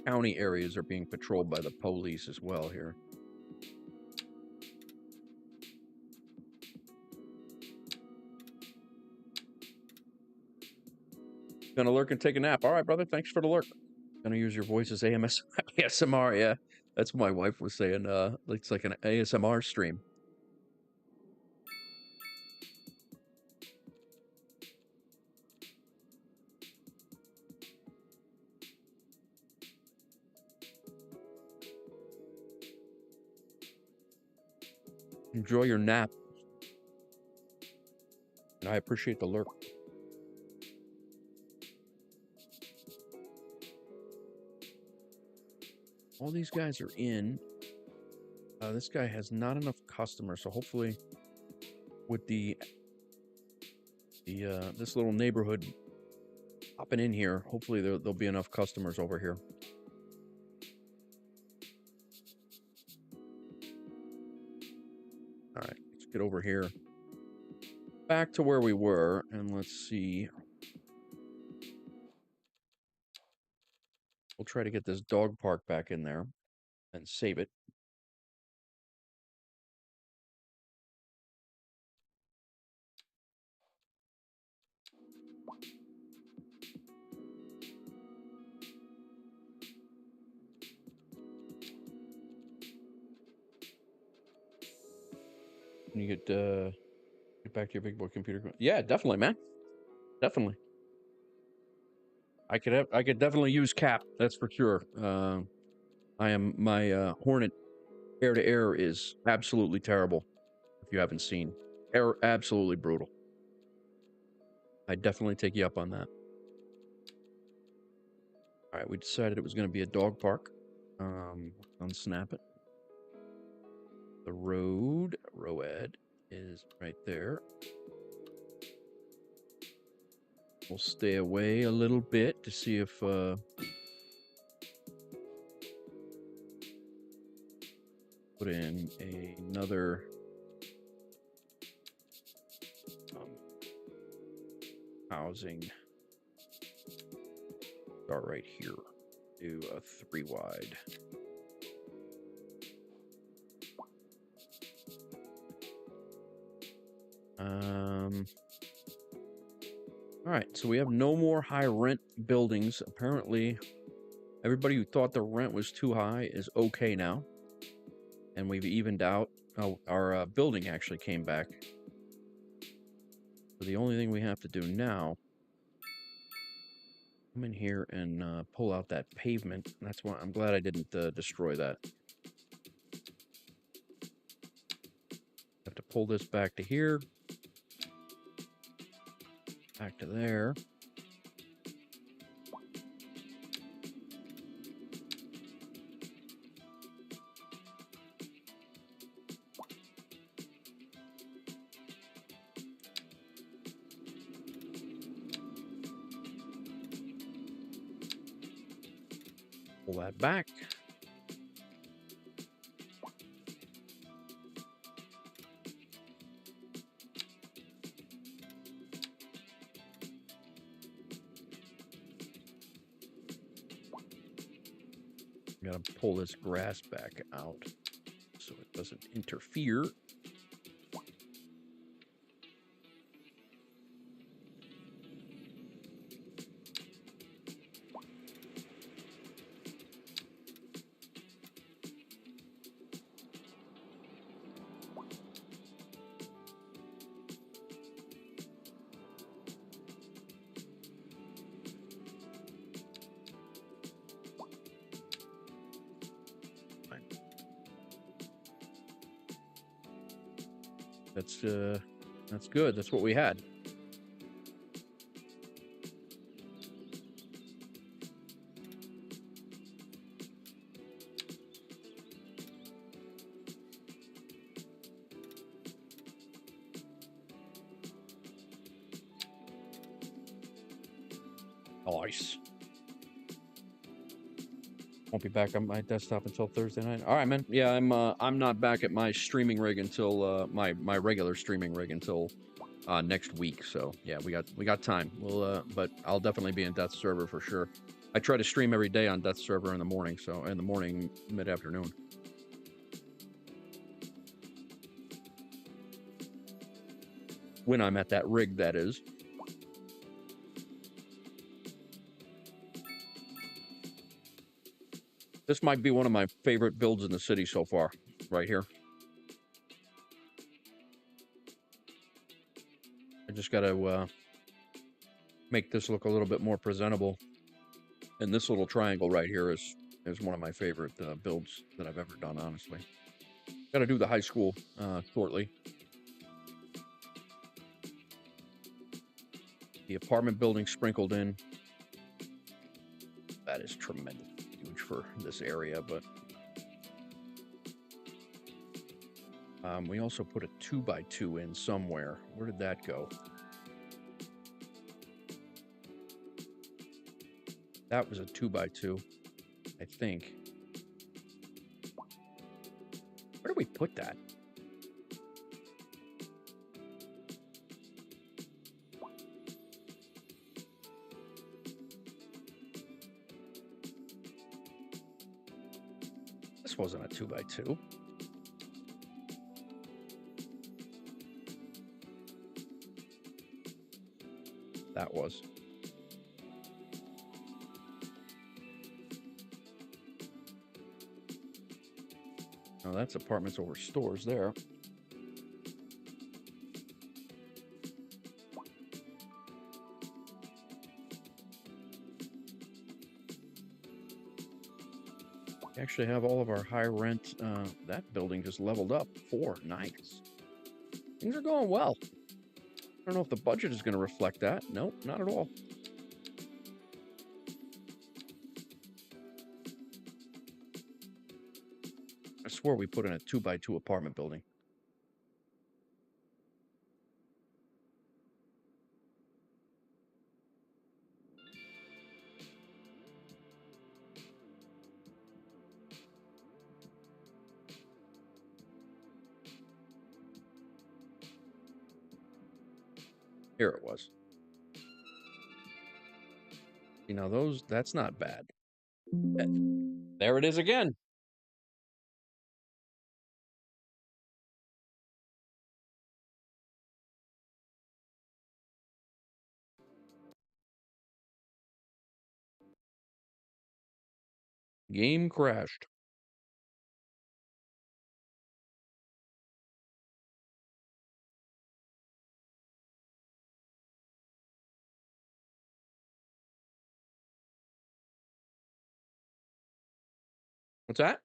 county areas are being patrolled by the police as well here. Gonna lurk and take a nap. All right, brother. Thanks for the lurk. Gonna use your voice as ASMR. Yeah, that's what my wife was saying. It's like an ASMR stream. Enjoy your nap. And I appreciate the lurk. All these guys are in. This guy has not enough customers, so hopefully with this little neighborhood popping in here, hopefully there'll be enough customers over here. All right, let's get over here. Back to where we were, and let's see. We'll try to get this dog park back in there and save it. Can you get back to your big boy computer? Yeah, definitely, man. Definitely. I could definitely use Cap. That's for sure. My Hornet air to air is absolutely terrible. If you haven't seen, absolutely brutal. I definitely take you up on that. All right, we decided it was going to be a dog park. Unsnap it. The road is right there. We'll stay away a little bit to see if put in another housing. Start right here. Do a 3 wide. All right, so we have no more high rent buildings. Apparently, everybody who thought the rent was too high is okay now. And we've evened out. Oh, our building actually came back. So the only thing we have to do now, come in here and pull out that pavement. That's why I'm glad I didn't destroy that. Have to pull this back to here. Back to there. Pull that back. Gotta pull this grass back out so it doesn't interfere. That's good. That's what we had. Nice. Won't be back on my desktop until Thursday night. All right, man. Yeah, I'm not back at my streaming rig until my regular streaming rig until next week. So yeah, we got time. We'll but I'll definitely be in Death Server for sure. I try to stream every day on Death Server in the morning. So in the morning, mid-afternoon. When I'm at that rig, that is. This might be one of my favorite builds in the city so far, right here. I just got to make this look a little bit more presentable. And this little triangle right here is one of my favorite builds that I've ever done, honestly. Got to do the high school shortly. The apartment building sprinkled in. That is tremendous. Huge for this area, but we also put a 2x2 in somewhere. Where did that go? That was a 2x2, I think. Where did we put that? This wasn't a 2x2. That was. Oh, that's apartments over stores there. We actually have all of our high rent. That building just leveled up 4. Nice. Things are going well. I don't know if the budget is going to reflect that. Nope, not at all. I swore we put in a 2x2 apartment building. Here it was. You know, that's not bad. There it is again. Game crashed. What's that?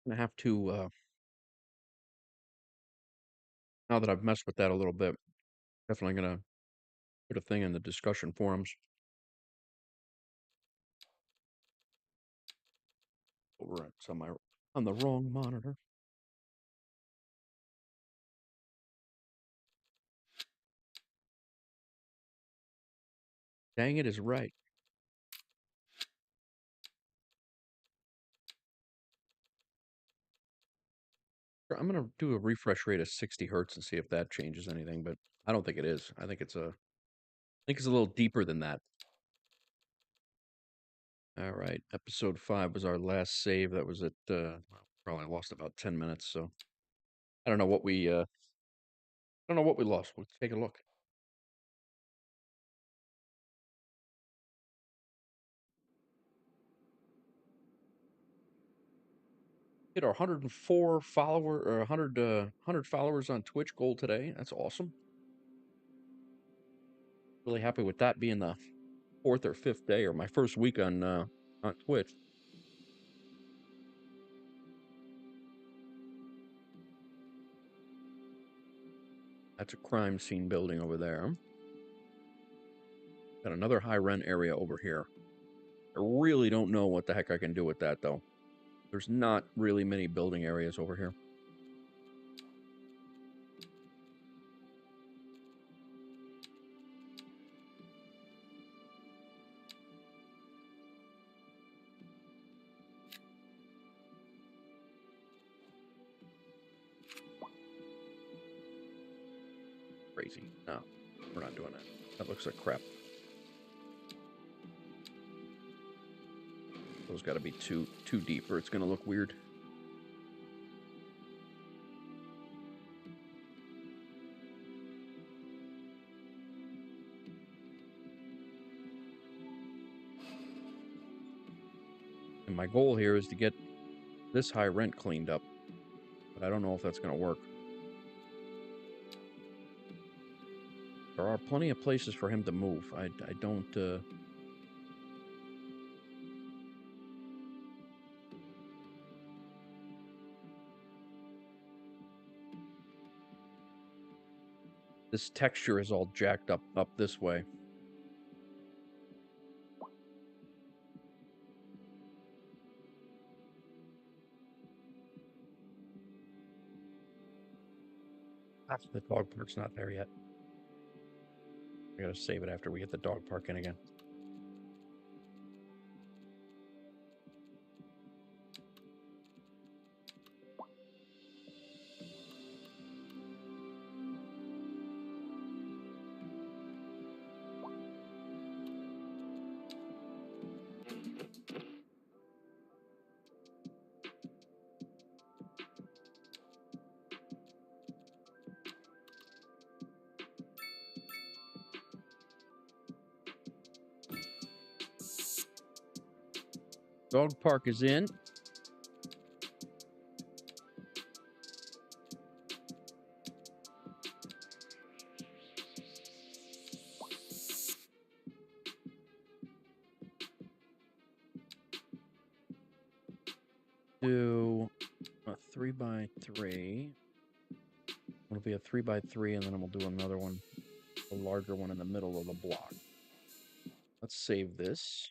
I'm gonna have to, now that I've messed with that a little bit, definitely gonna put a thing in the discussion forums. Over it's on the wrong monitor. Dang it is right. I'm gonna do a refresh rate of 60 hertz and see if that changes anything, but I don't think it is. I think it's a little deeper than that. All right, episode 5 was our last save. That was at probably lost about 10 minutes. So I don't know what we lost. We'll take a look. Hit our 104 follower or 100 followers on Twitch goal today. That's awesome. Really happy with that being the 4th or 5th day or my first week on Twitch. That's a crime scene building over there. Got another high rent area over here. I really don't know what the heck I can do with that, though. There's not really many building areas over here. Crazy. No, we're not doing that. That looks like crap. Those got to be too deep or it's going to look weird. And my goal here is to get this high rent cleaned up, but I don't know if that's going to work. There are plenty of places for him to move. I don't... This texture is all jacked up this way. The dog park's not there yet. I gotta save it after we get the dog park in again. Dog park is in. Do a 3x3. It'll be a 3x3, and then we'll do another one, a larger one in the middle of the block. Let's save this.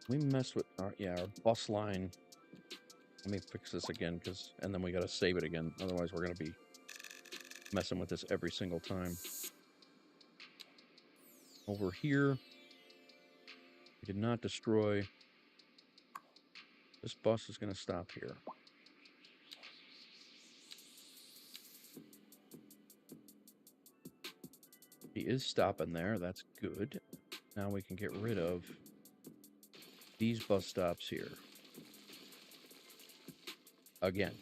We mess with our bus line. Let me fix this again, and then we got to save it again. Otherwise, we're going to be messing with this every single time. Over here, we did not destroy. This bus is going to stop here. He is stopping there. That's good. Now we can get rid of these bus stops here. Again.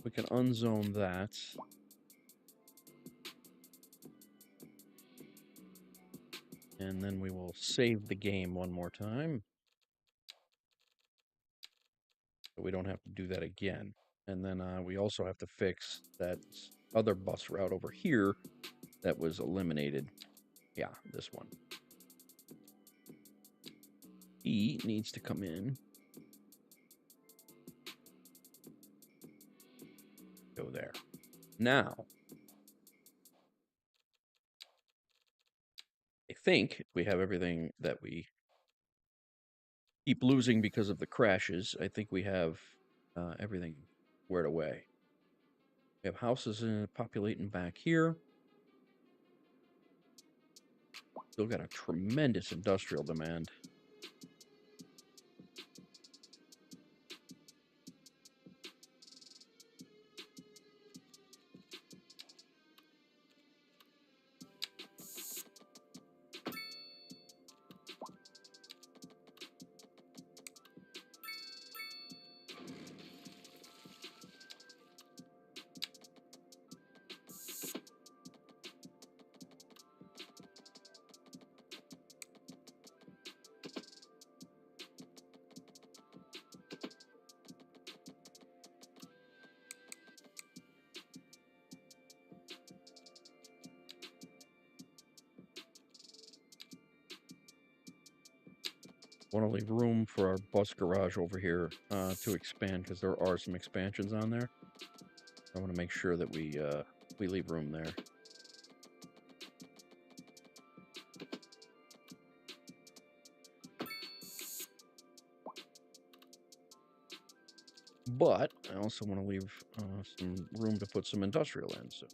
We can unzone that. And then we will save the game one more time. So we don't have to do that again. And then we also have to fix that other bus route over here that was eliminated. Yeah, this one. E needs to come in. Go there. Now, I think we have everything that we keep losing because of the crashes. I think we have everything squared away. We have houses populating back here. Still got a tremendous industrial demand. Want to leave room for our bus garage over here to expand, because there are some expansions on there. I want to make sure that we leave room there. But I also want to leave some room to put some industrial in. So.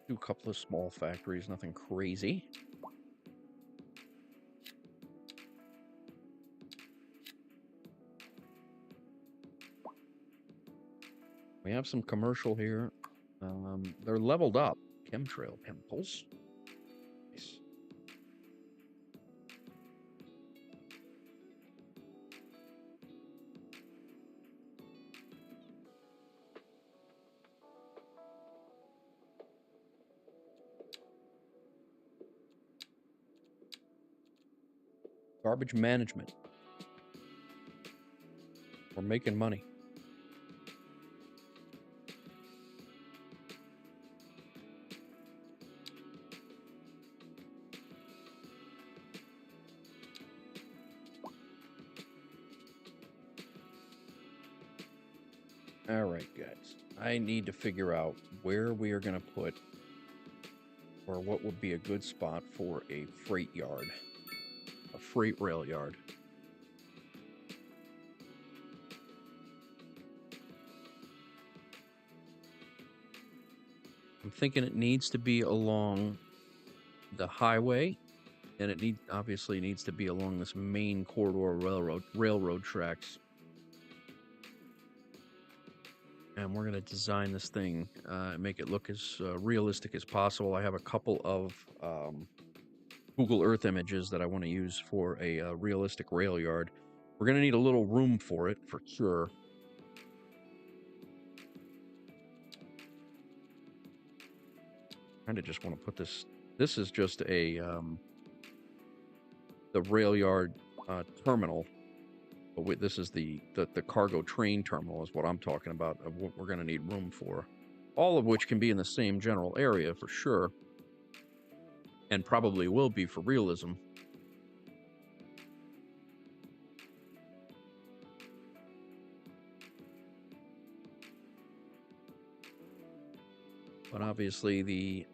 Do a couple of small factories, nothing crazy. We have some commercial here. They're leveled up. Chemtrail chemicals. Nice. Garbage management. We're making money. All right, guys. I need to figure out where we are going to put, or what would be a good spot for a freight yard, a freight rail yard. I'm thinking it needs to be along the highway And it obviously needs to be along this main corridor railroad tracks. And we're going to design this thing and make it look as realistic as possible. I have a couple of Google Earth images that I want to use for a realistic rail yard. We're going to need a little room for it, for sure. Kind of just want to put this... This is just a... the rail yard terminal. But this is the cargo train terminal is what I'm talking about, of what we're going to need room for. All of which can be in the same general area, for sure. And probably will be for realism. But obviously the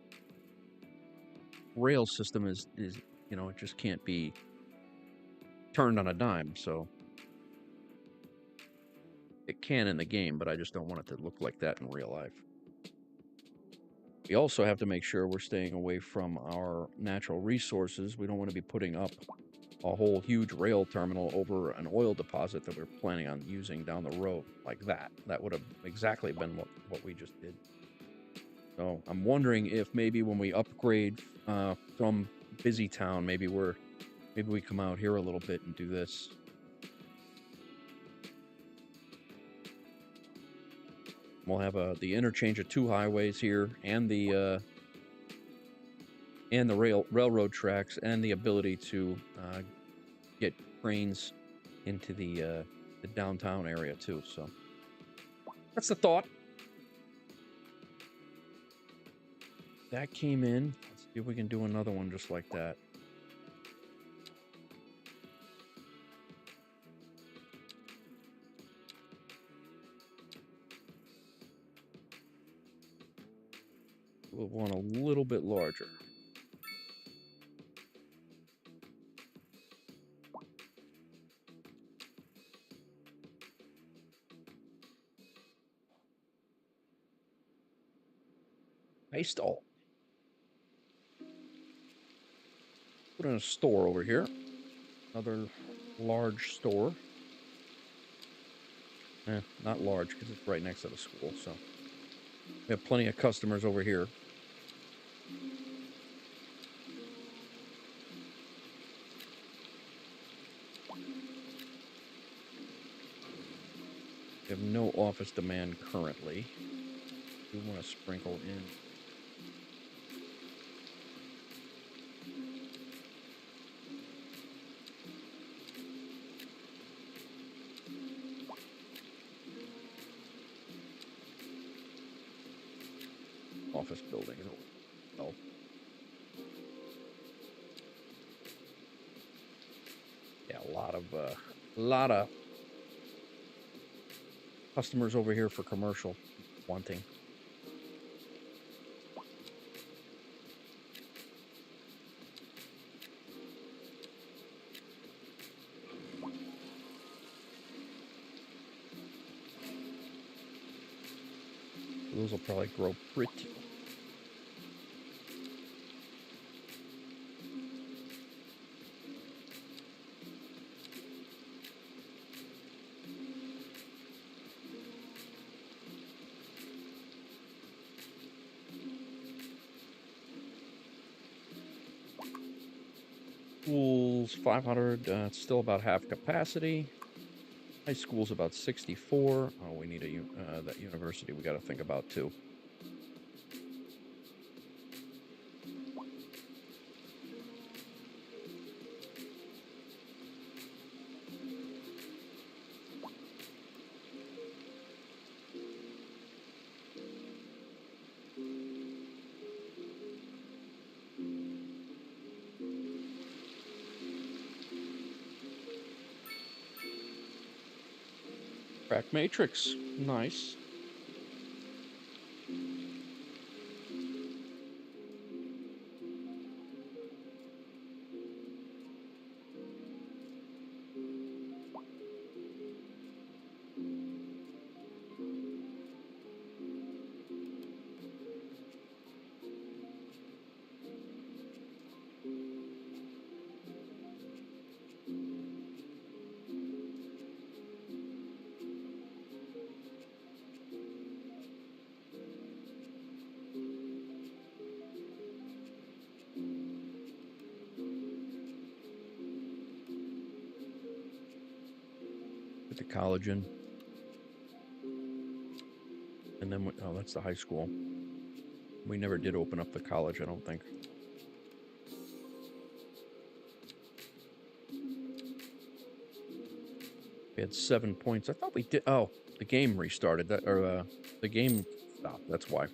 rail system is you know, it just can't be turned on a dime, so it can in the game, but I just don't want it to look like that in real life. We also have to make sure we're staying away from our natural resources. We don't want to be putting up a whole huge rail terminal over an oil deposit that we're planning on using down the road like that. That would have exactly been what we just did. So I'm wondering if maybe when we upgrade from Busy Town, maybe we come out here a little bit and do this. We'll have the interchange of two highways here, and the railroad tracks, and the ability to get trains into the downtown area too. So that's the thought. That came in. Let's see if we can do another one just like that. We'll want a little bit larger. Paste all. Put in a store over here. Another large store. Not large because it's right next to the school, so we have plenty of customers over here. We have no office demand currently. We want to sprinkle in. Office buildings. Oh. Yeah, a lot of customers over here for commercial wanting. Those will probably grow pretty. School's 500, it's still about half capacity. High school's about 64. Oh, we need that university we got to think about too. Crack matrix, nice. Put the college in. And then, oh, that's the high school. We never did open up the college, I don't think. We had 7 points. I thought we did. Oh, the game restarted. The game stopped. That's why.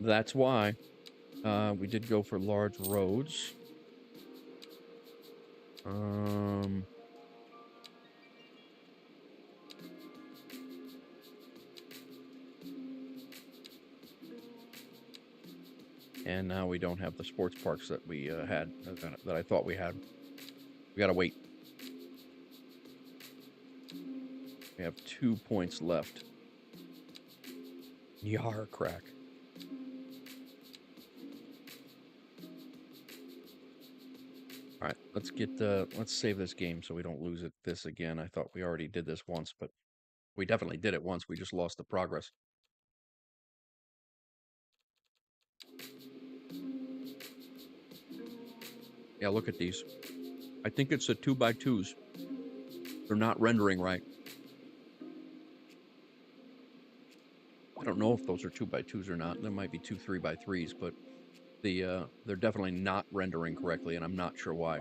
That's why. We did go for large roads. And now we don't have the sports parks that we had, that I thought we had. We gotta wait. We have 2 points left. Yar crack. All right, let's save this game so we don't lose this again. I thought we already did this once, but we definitely did it once. We just lost the progress. Yeah, look at these. I think it's the 2x2s. They're not rendering right. I don't know if those are 2x2s or not. There might be 2 3x3s, but they're definitely not rendering correctly, and I'm not sure why.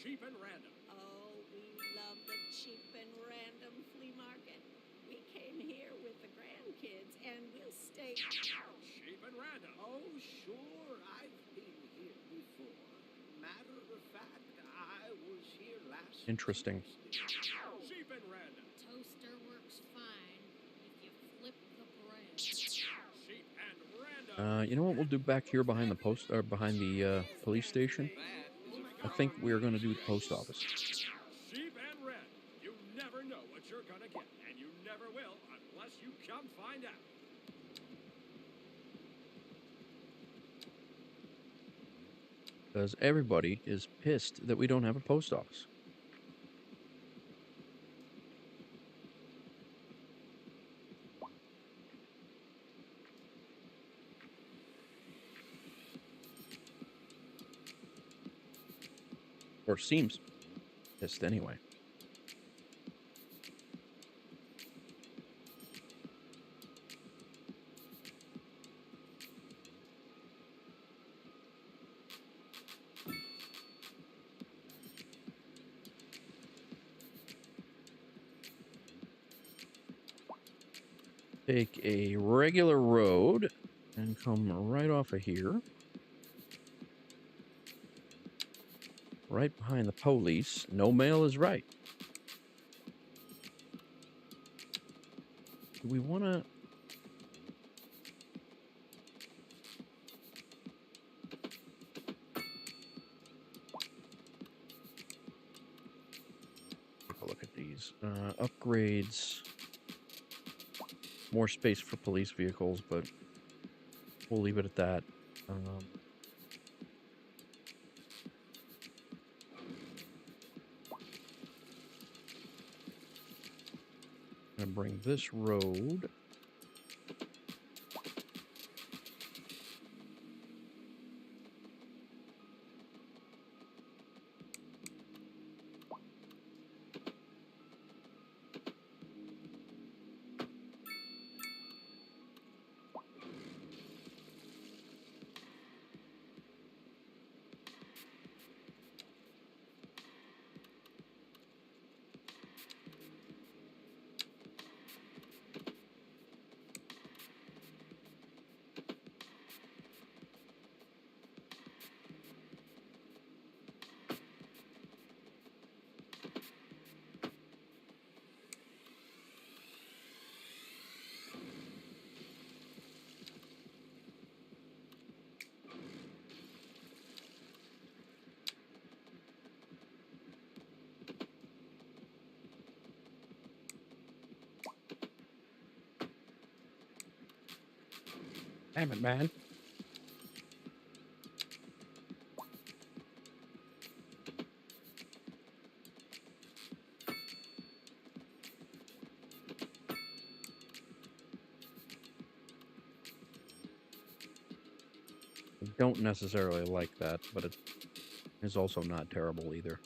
Cheap and random. Oh, we love the cheap and random flea market. We came here with the grandkids, and we'll stay. Cheap and random. Oh, sure, I've been here before. Matter of fact, I was here last. Interesting. Cheap and random. Toaster works fine if you flip the bread. Cheap and random. You know what we'll do back here behind the behind the police station? I think we're going to do the post office. Cheap and red. You never know what you're gonna get, and you never will unless you come find out. Because everybody is pissed that we don't have a post office. Or seems pissed anyway. Take a regular road and come right off of here. Right behind the police. No mail is right. Do we want to... Take a look at these. Upgrades. More space for police vehicles, but we'll leave it at that. I'm going to bring this road. Damn it, man. don't necessarily like that, but it is also not terrible either.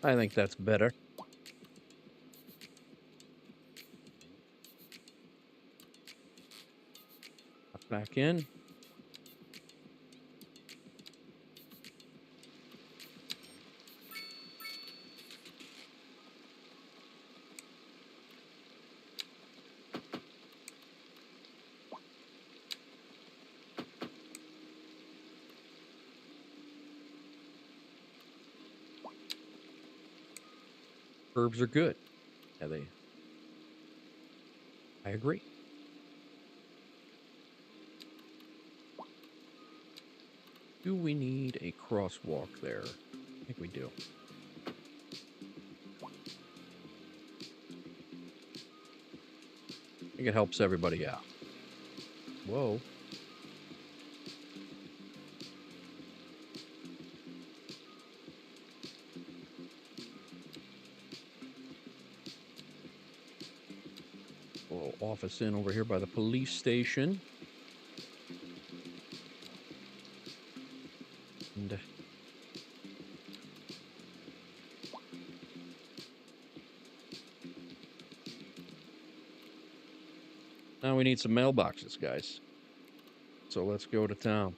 I think that's better. Back in. Herbs are good. Yeah, I agree. Do we need a crosswalk there? I think we do. I think it helps everybody out. Whoa. A little office in over here by the police station. And now we need some mailboxes, guys. So let's go to town.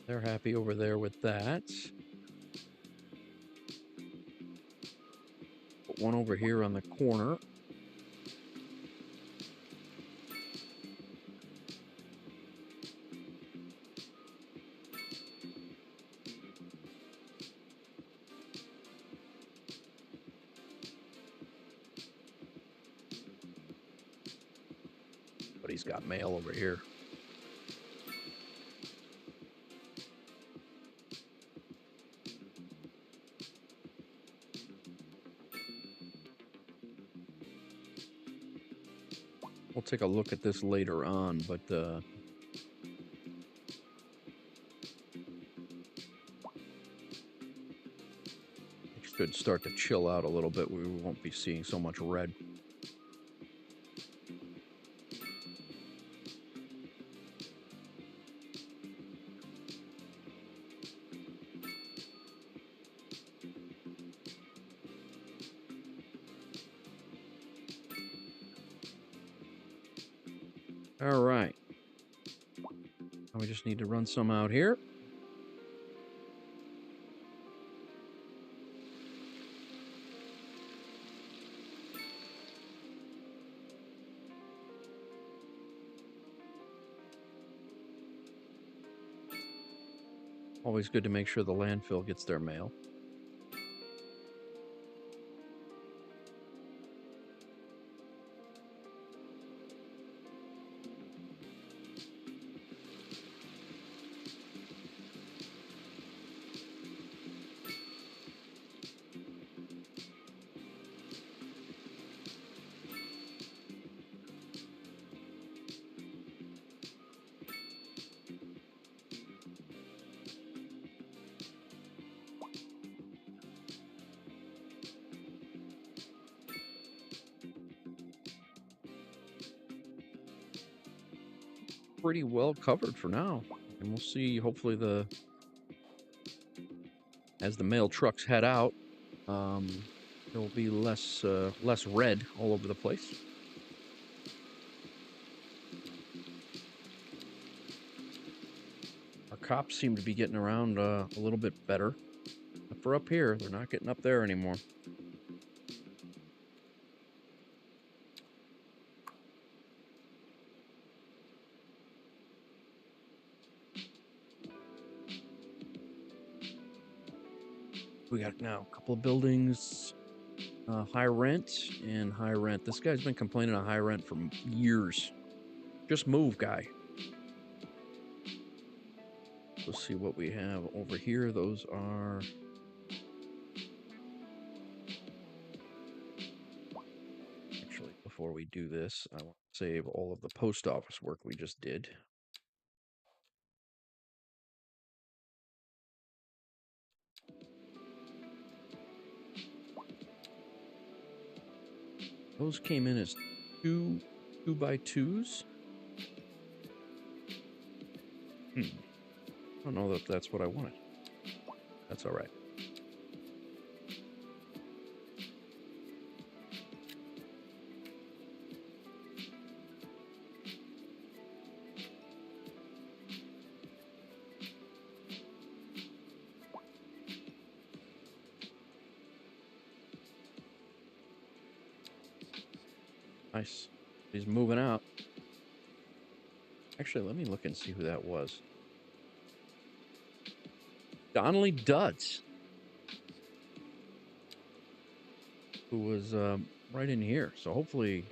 They're happy over there with that. Put one over here on the corner. But he's got mail over here. We'll take a look at this later on, but it should start to chill out a little bit. We won't be seeing so much red. All right. Now we just need to run some out here. Always good to make sure the landfill gets their mail. Pretty well covered for now. and we'll see. Hopefully, as the mail trucks head out, there will be less red all over the place. Our cops seem to be getting around a little bit better. But for up here, they're not getting up there anymore. We got now a couple of buildings, high rent and high rent. This guy's been complaining of high rent for years. Just move, guy. Let's see what we have over here. Those are... Actually, before we do this, I want to save all of the post office work we just did. Those came in as two 2x2s. I don't know that that's what I wanted. That's all right. Nice. He's moving out. Actually, let me look and see who that was. Donnelly Duds, who was right in here. So hopefully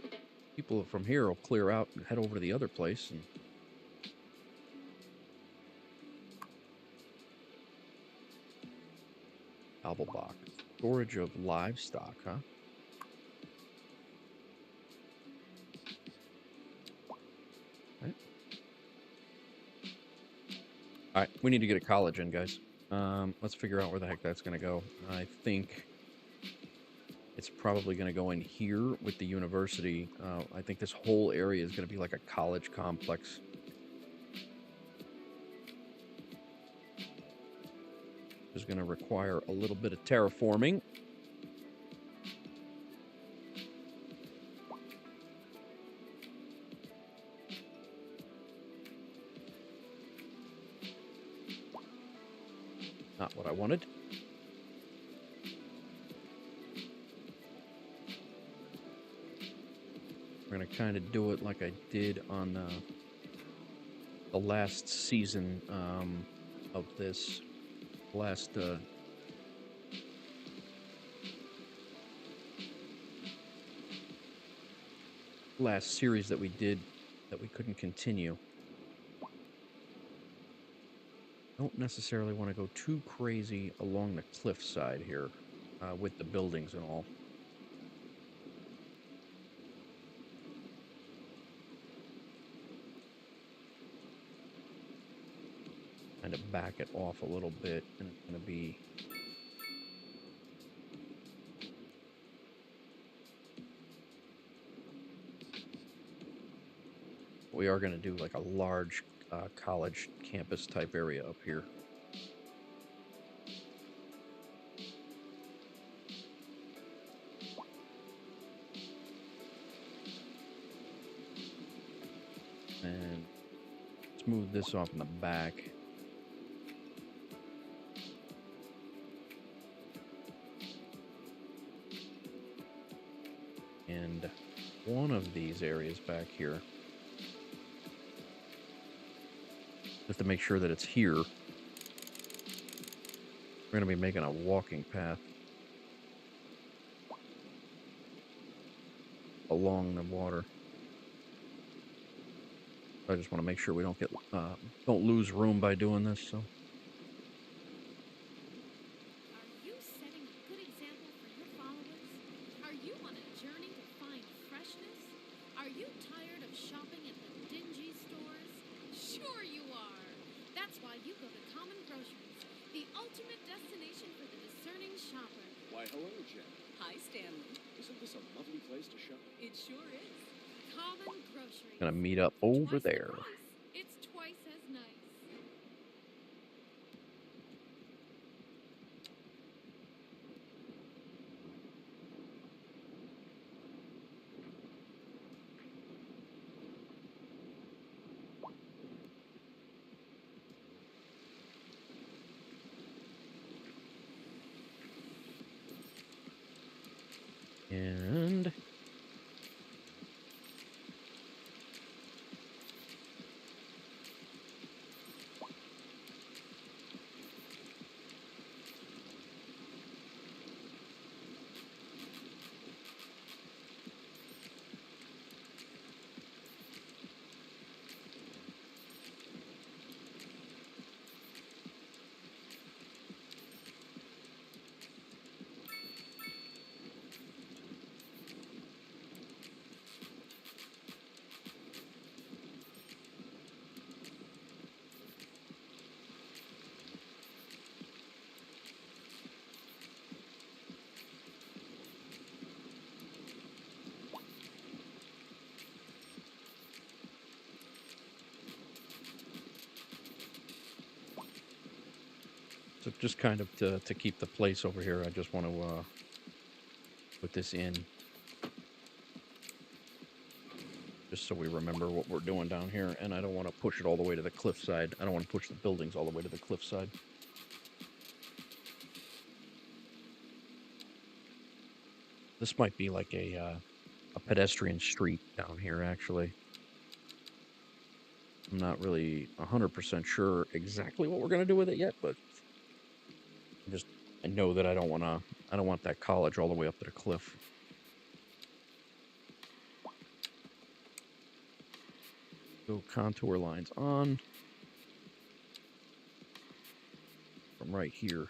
people from here will clear out and head over to the other place. And Alberbach. Storage of livestock, huh? All right, we need to get a college in, guys. Let's figure out where the heck that's going to go. I think it's probably going to go in here with the university. I think this whole area is going to be like a college complex. It's going to require a little bit of terraforming. Not what I wanted. We're going to kind of do it like I did on the last season of this last series that we did that we couldn't continue. Don't necessarily want to go too crazy along the cliff side here with the buildings and all. Kind of back it off a little bit, and it's going to be we are going to do like a large college campus type area up here. And let's move this off in the back. And one of these areas back here, just to make sure that it's here, we're going to be making a walking path along the water. I just want to make sure we don't get don't lose room by doing this. So. Are you setting a good example for your followers? Are you on a journey to find freshness? Are you tired of shopping at the dingy stores? Sure you are. That's why you go to Common Groceries, the ultimate destination for the discerning shopper. Why, hello, Jen. Hi, Stanley. Isn't this a lovely place to shop? It sure is. Common Groceries. Gonna meet up over Twice the there. price. It's twice as nice. And so just kind of to keep the place over here, I just want to put this in. Just so we remember what we're doing down here, and I don't want to push it all the way to the cliffside. I don't want to push the buildings all the way to the cliffside. This might be like a pedestrian street down here, actually. I'm not really 100% sure exactly what we're gonna do with it yet, but I know that I don't want that college all the way up to the cliff. Go contour lines on from right here.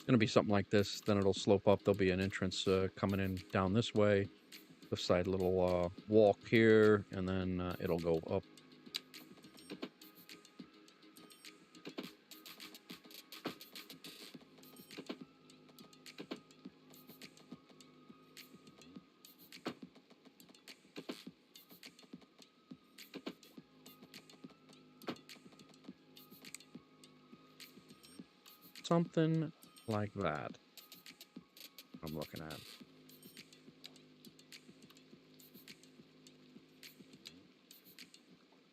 Going to be something like this. Then it'll slope up. There'll be an entrance coming in down this way. The side little walk here, and then it'll go up. Something like that. I'm looking at.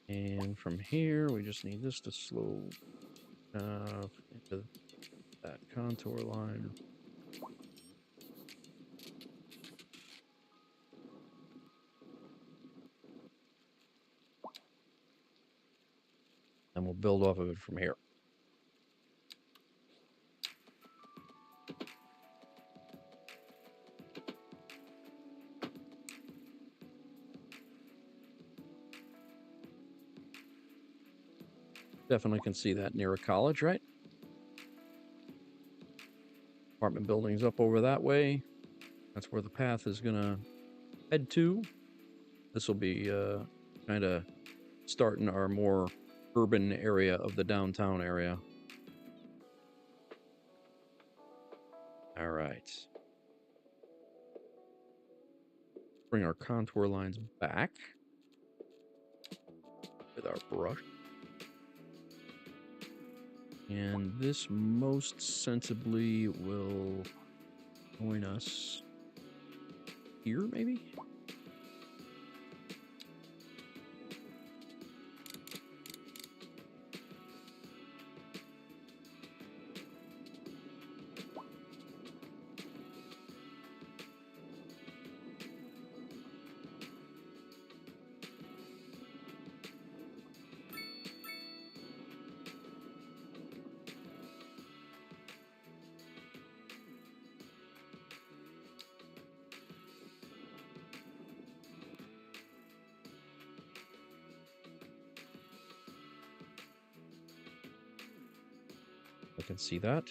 And from here, we just need this to slope into that contour line. And we'll build off of it from here. Definitely can see that near a college, right? Apartment buildings up over that way. That's where the path is gonna head to. This will be kind of starting our more urban area of the downtown area. All right. Bring our contour lines back with our brush. And this most sensibly will join us here, maybe? I can see that.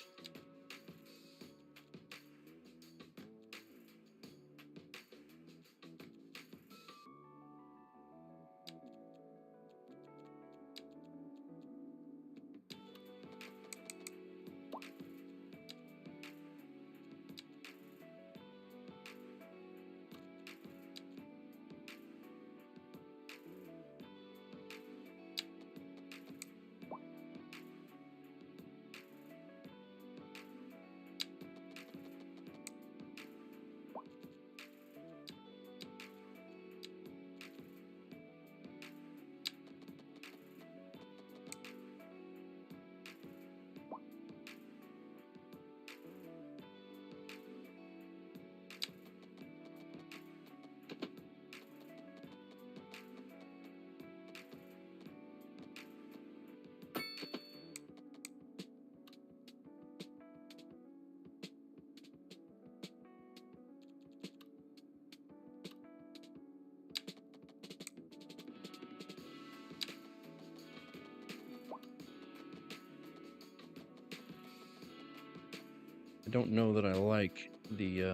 I don't know that I like the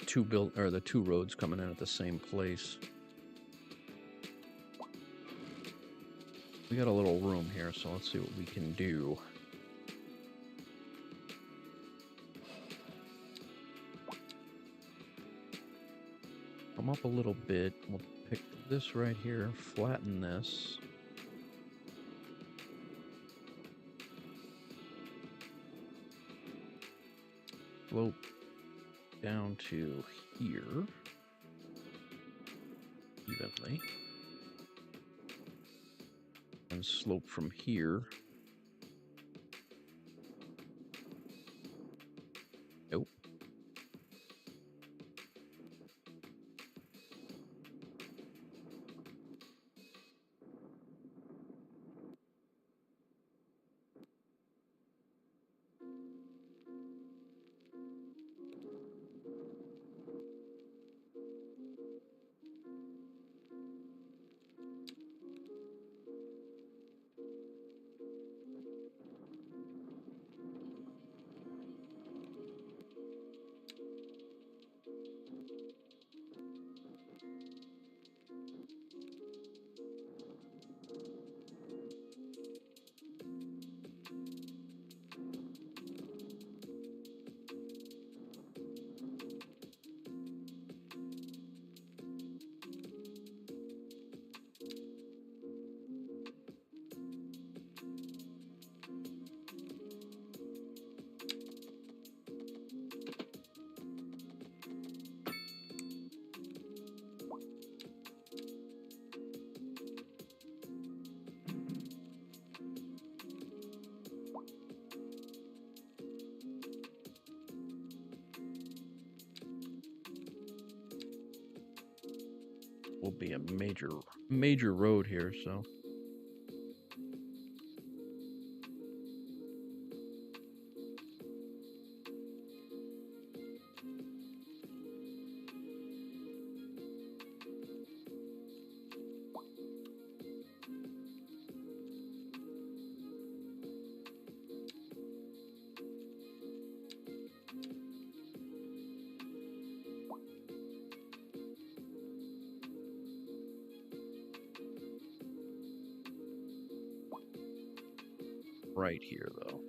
two roads coming in at the same place. We got a little room here, so let's see what we can do. Come up a little bit. We'll pick this right here, flatten this. Slope down to here evenly, and slope from here. Nope. Will be a major road here, so right here, though.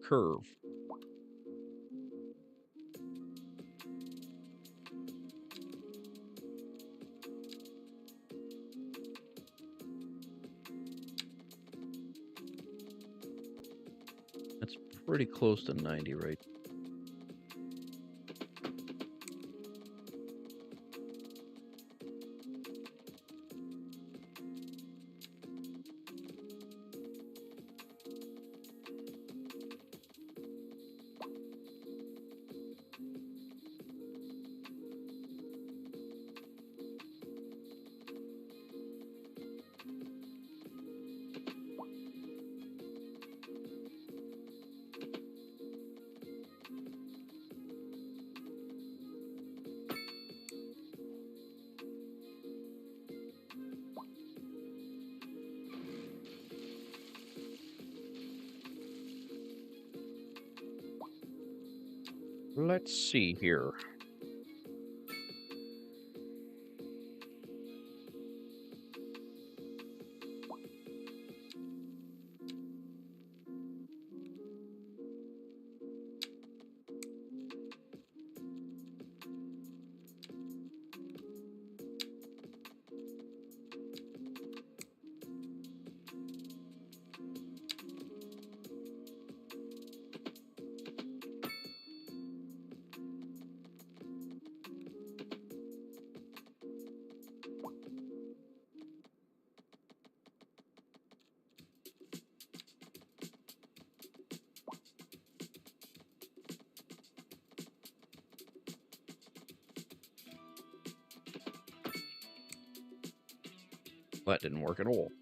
Curve. That's pretty close to 90, right? Let's see here. That didn't work at all.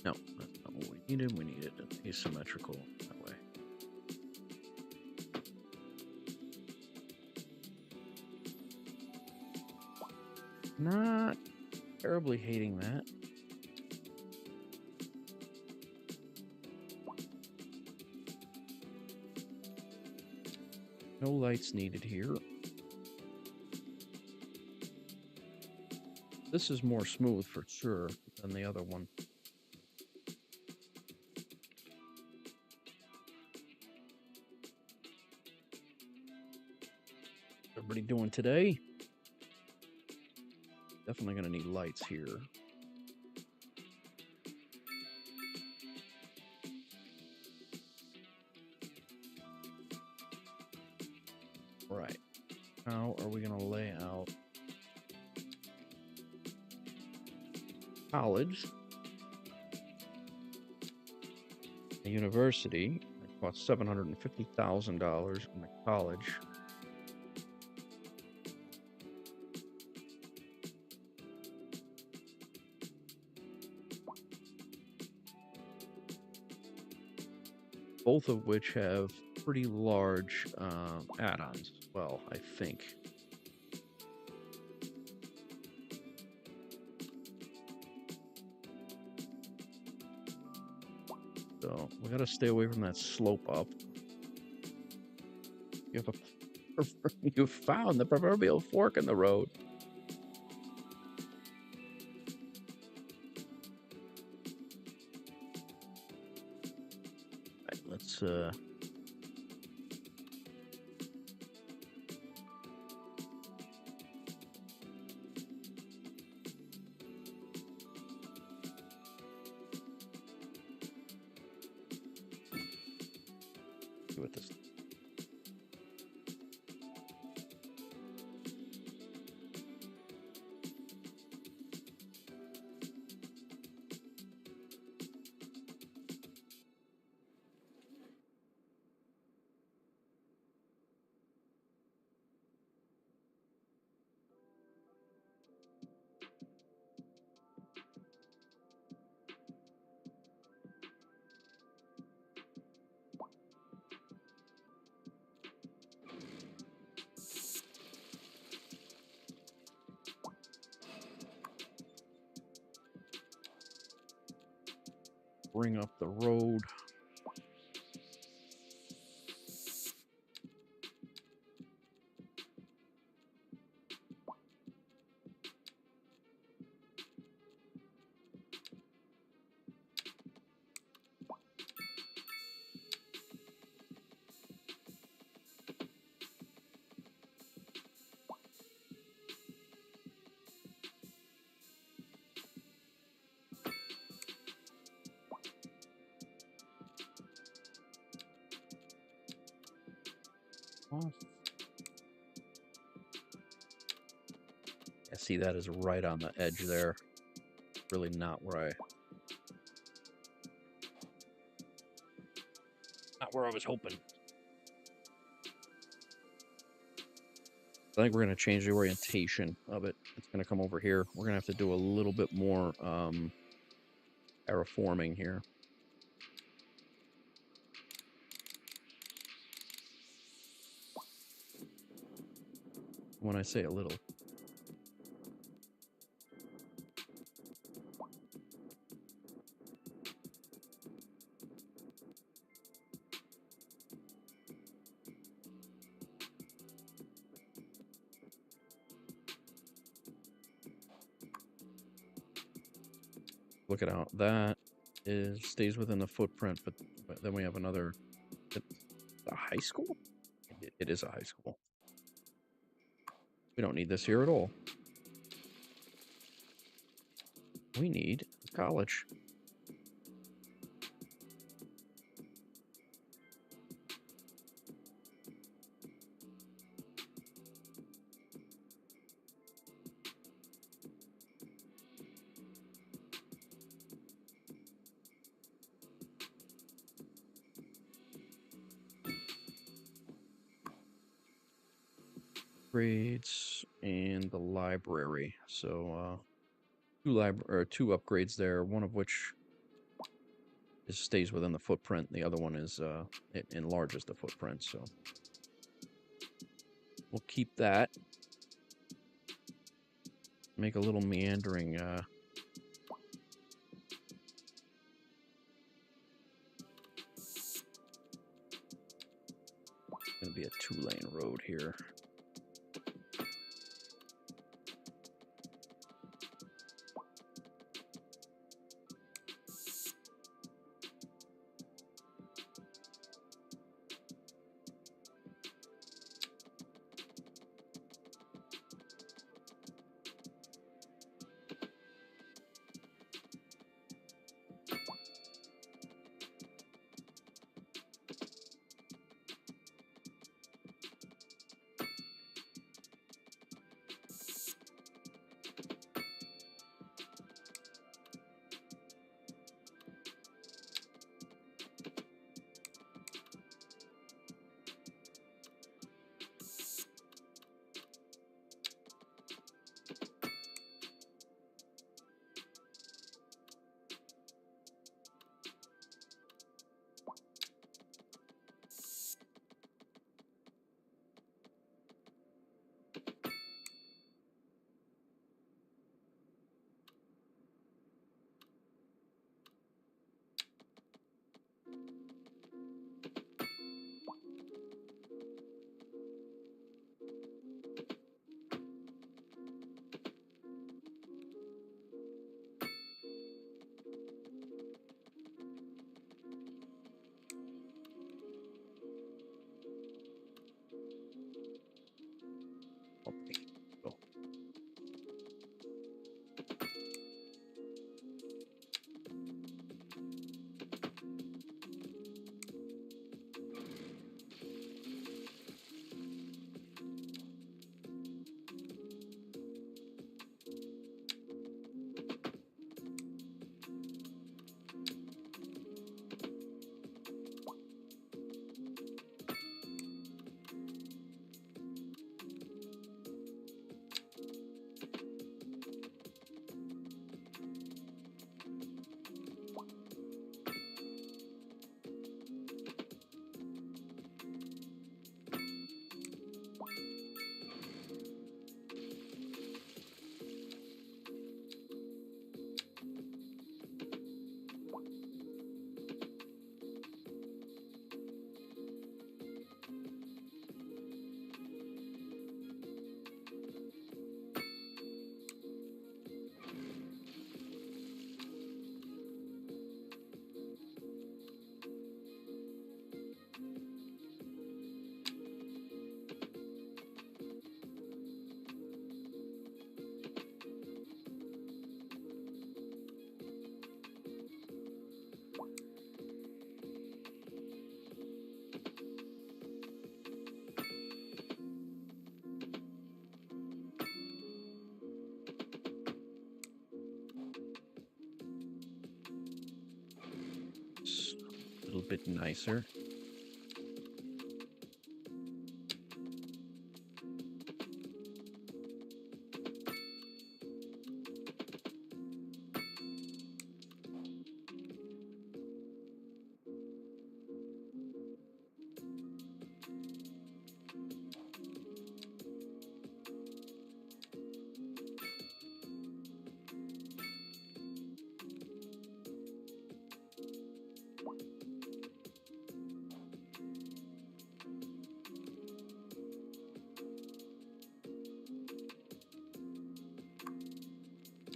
No, that's not what we needed. We needed an asymmetrical that way. Not terribly hating that. No lights needed here. This is more smooth for sure than the other one. Everybody doing today? Definitely gonna need lights here. Right. How are we gonna lay out college? A university that costs $750,000 in the college. Both of which have pretty large add-ons. Well, I think. So we gotta stay away from that slope up. You have you found the proverbial fork in the road. Right, let's see what this. bring up the road. I see that is right on the edge there. Really not where I was hoping. I think we're going to change the orientation of it. It's going to come over here. We're going to have to do a little bit more terraforming here. When I say a little. Look it out. That stays within the footprint, but then we have another. A high school? It is a high school. We don't need this here at all. We need a college. Upgrades and the library. So two upgrades there. One of which stays within the footprint. The other one is it enlarges the footprint. So we'll keep that. Make a little meandering. Gonna be a 2-lane road here. little bit nicer.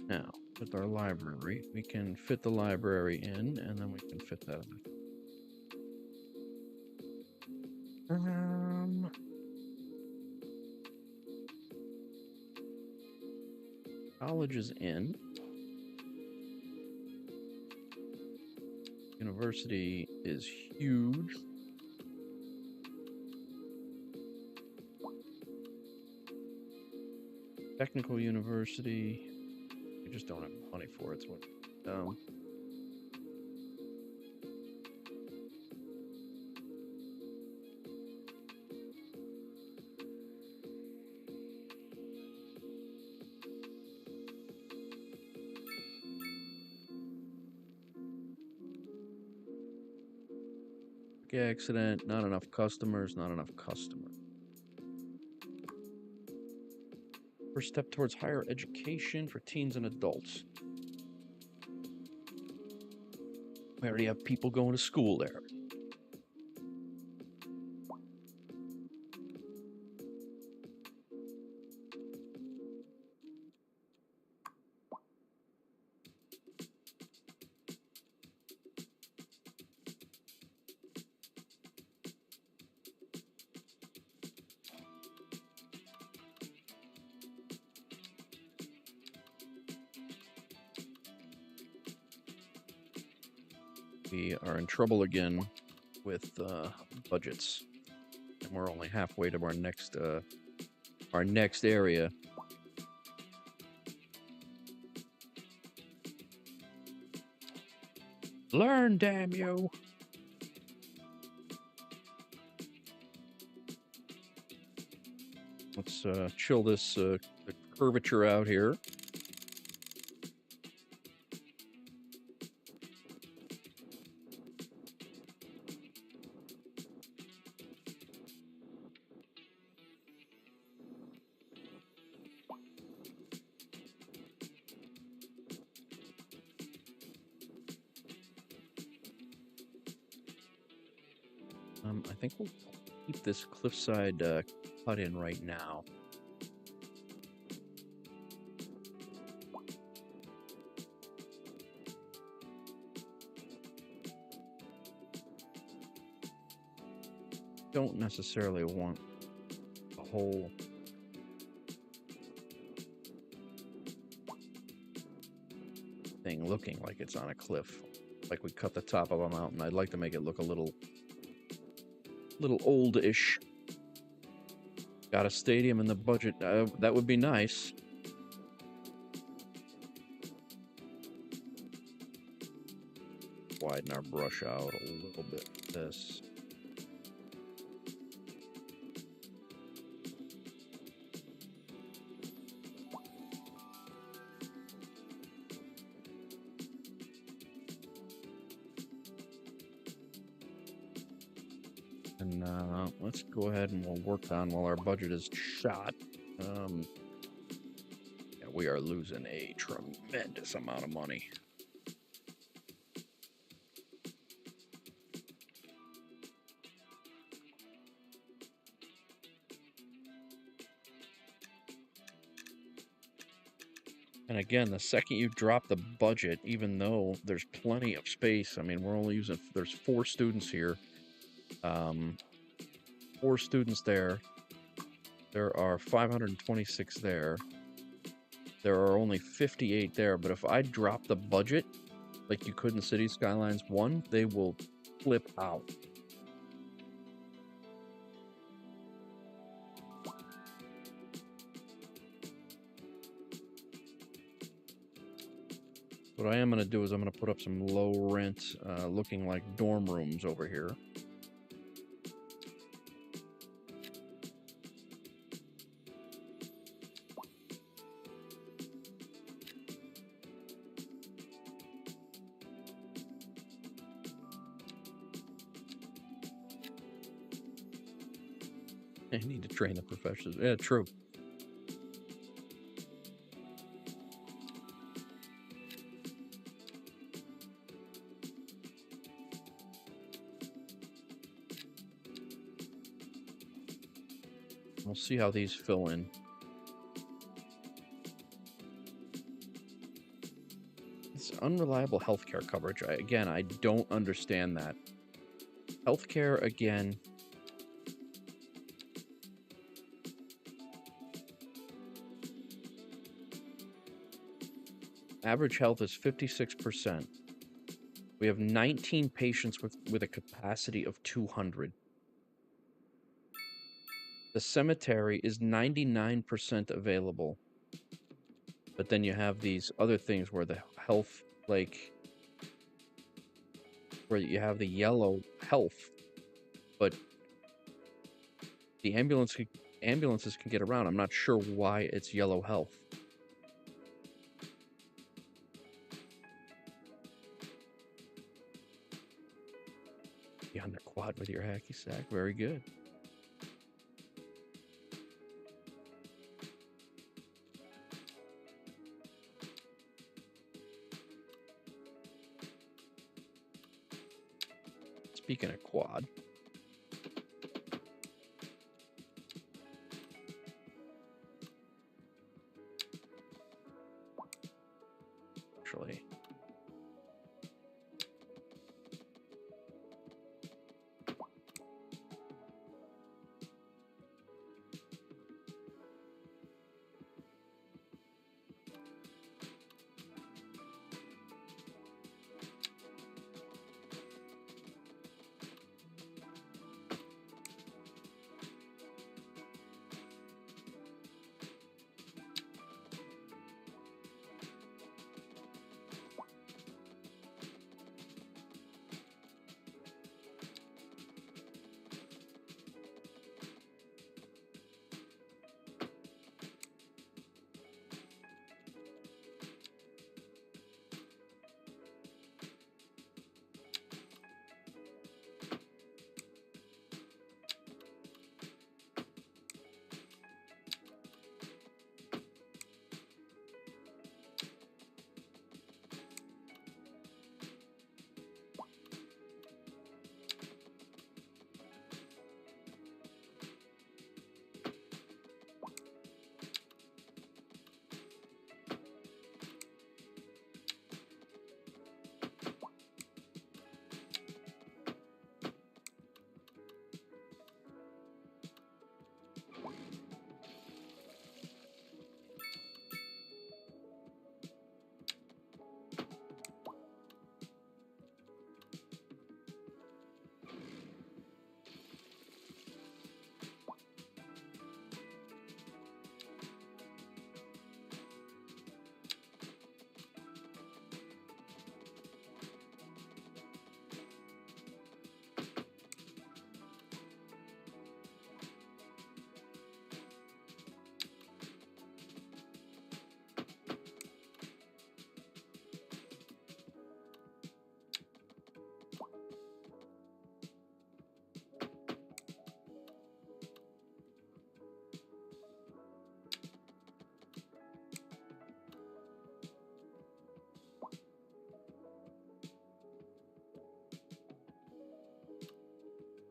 Now, with our library, we can fit the library in, and then we can fit that in. College is in. University is huge. Technical university. We just don't have money for it. It's what. Accident, not enough customers, not enough customers. First step towards higher education for teens and adults. We already have people going to school there. We are in trouble again with budgets, and we're only halfway to our next area. Learn, damn you! Let's chill this the curvature out here. I think we'll keep this cliffside cut in right now. Don't necessarily want the whole thing looking like it's on a cliff, like we cut the top of a mountain. I'd like to make it look a little old-ish. Got a stadium in the budget. That would be nice. Widen our brush out a little bit. This. And let's go ahead and we'll work on while our budget is shot. Yeah, we are losing a tremendous amount of money. And again, the second you drop the budget, even though there's plenty of space, I mean, we're only using, there's 4 students here. 4 students there. There are 526 there. There are only 58 there, but if I drop the budget, like you could in Cities Skylines 1, they will flip out. What I am going to do is I'm going to put up some low rent looking like dorm rooms over here. I need to train the professionals. Yeah, true. We'll see how these fill in. It's unreliable healthcare coverage. Again, I don't understand that. Healthcare, again. Average health is 56%. We have 19 patients with a capacity of 200. The cemetery is 99% available. But then you have these other things where the health, like, where you have the yellow health, but the ambulances can get around. I'm not sure why it's yellow health. Be on the quad with your hacky sack. Very good. Speaking of quad, actually,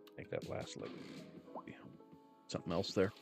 I think that last like something else there.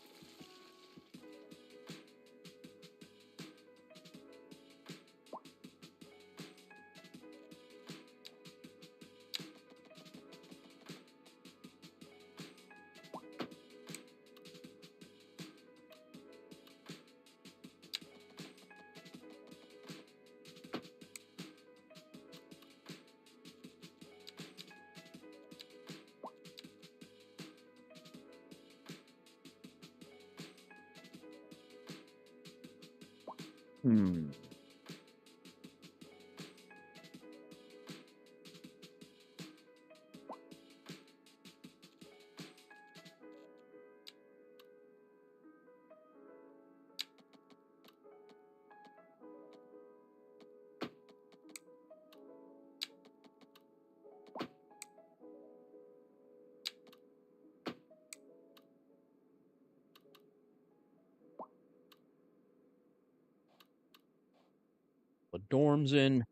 The dorms in.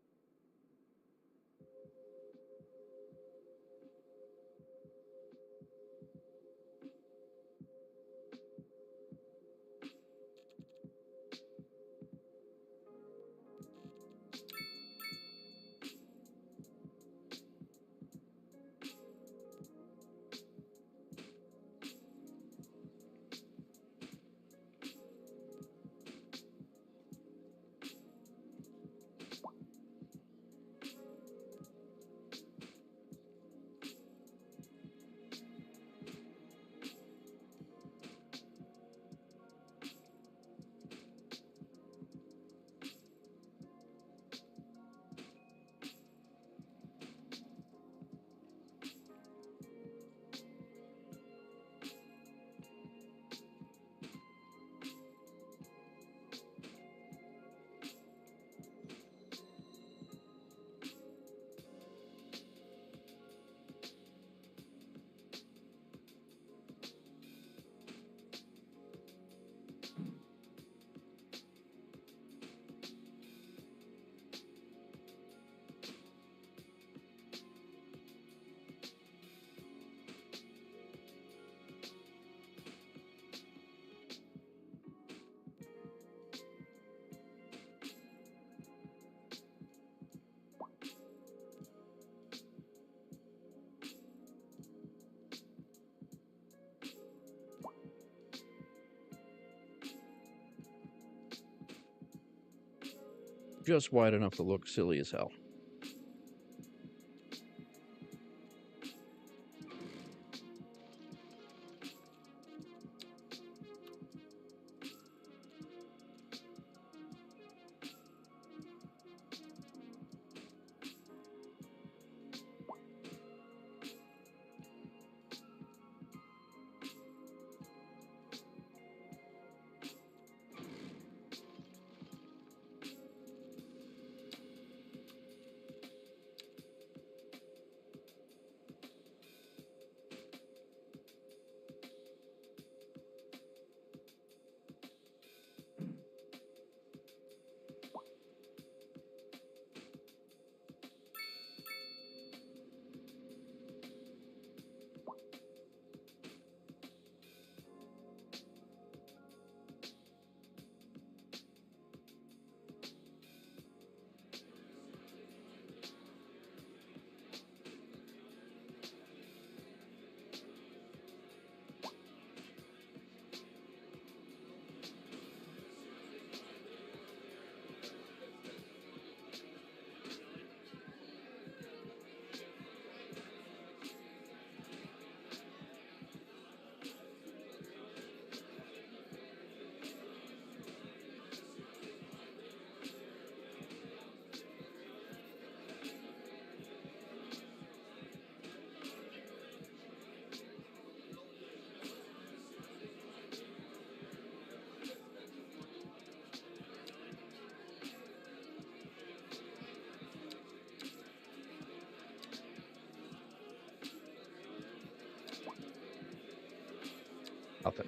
Just wide enough to look silly as hell. Nothing.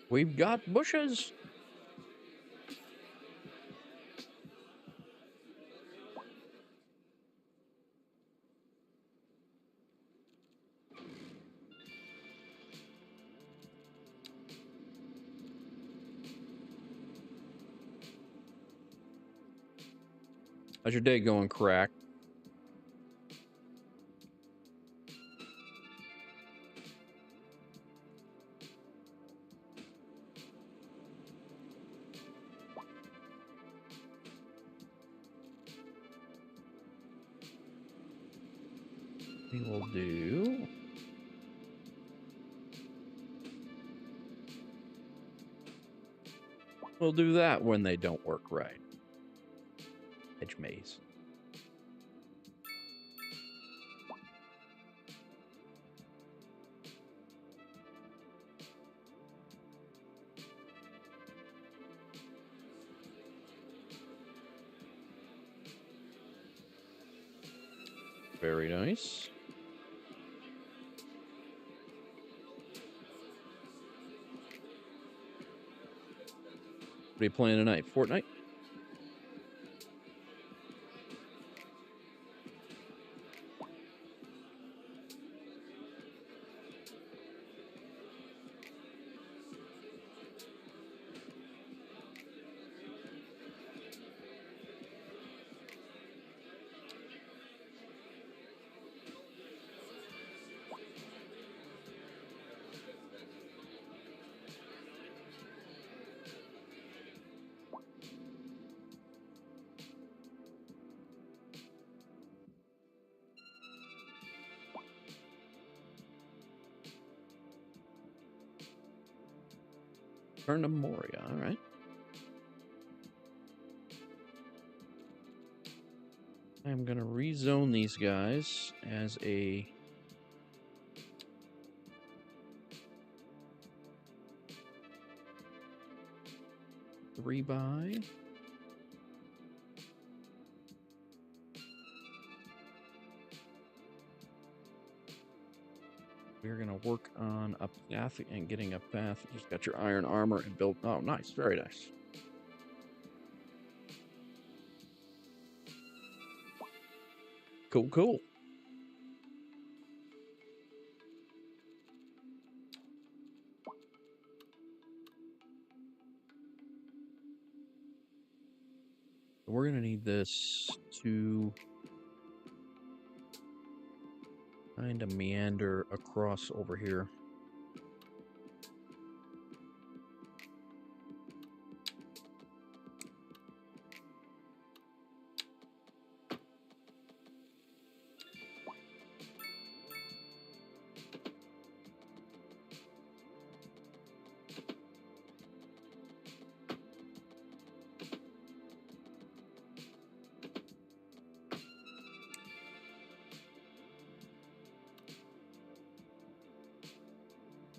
We've got bushes. How's your day going, Crack? We will do... We'll do that when they don't work right. Edge maze. Very nice. What are you playing tonight? Fortnite? Turn to Moria, all right. I'm gonna rezone these guys as a 3x. We're gonna work on a path and getting a path. Just got your iron armor and built. Oh, nice, very nice. Cool, cool. We're gonna need this to kind of meander across over here.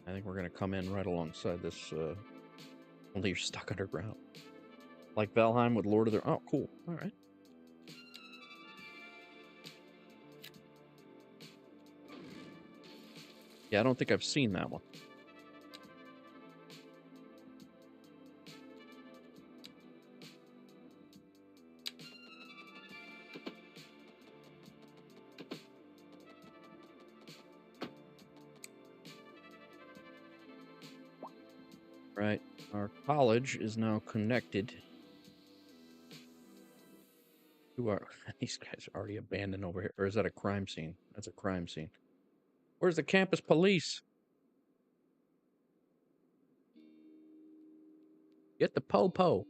I think we're going to come in right alongside this. Only you're stuck underground. Like Valheim with Lord of the... Oh, cool. All right. Yeah, I don't think I've seen that one. Right. Our college is now connected to our... These guys are already abandoned over here. Or is that a crime scene? That's a crime scene. Where's the campus police? Get the po-po.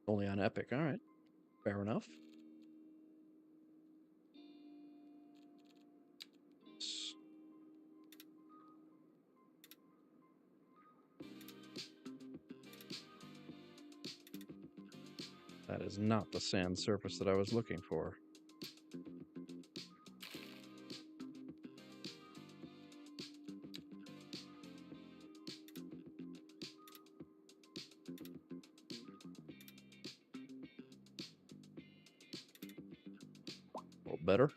Only on Epic. All right. Fair enough. That is not the sand surface that I was looking for. A little better.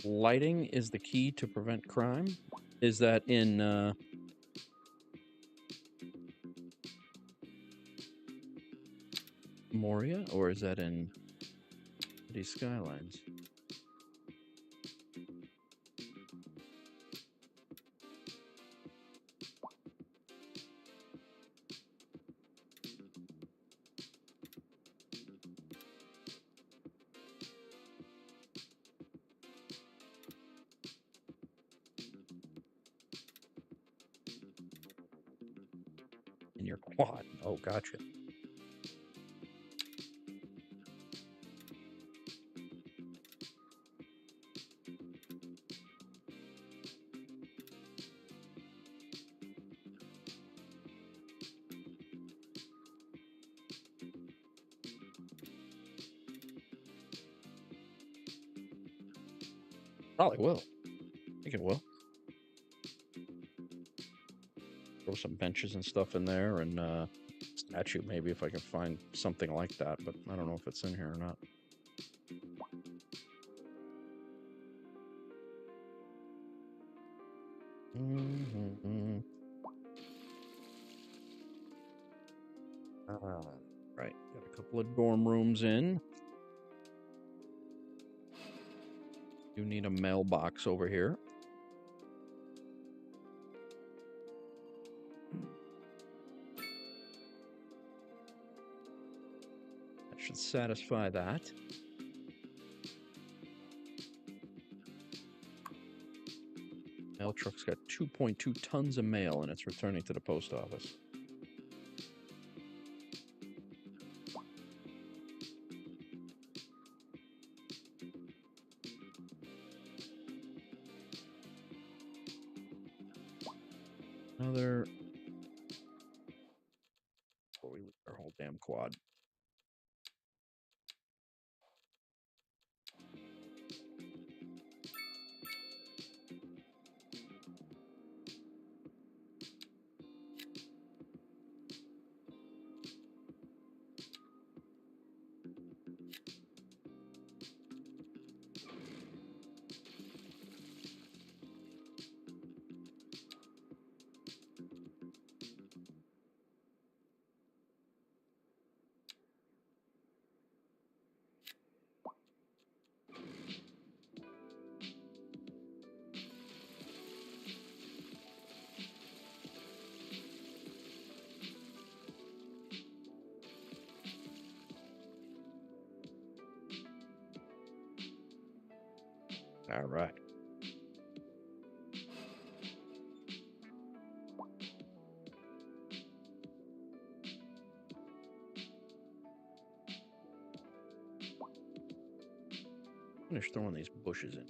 Lighting is the key to prevent crime. Is that in Moria, or is that in Cities Skylines? In your quad. Oh, gotcha. Probably will. I think it will. Throw some benches and stuff in there, and statue maybe if I can find something like that, but I don't know if it's in here or not. Right, got a couple of dorm rooms in. You need a mailbox over here. That should satisfy that. Mail truck's got 2.2 tons of mail, and it's returning to the post office. Another. Before we lose our whole damn quad. All right. Finish throwing these bushes in.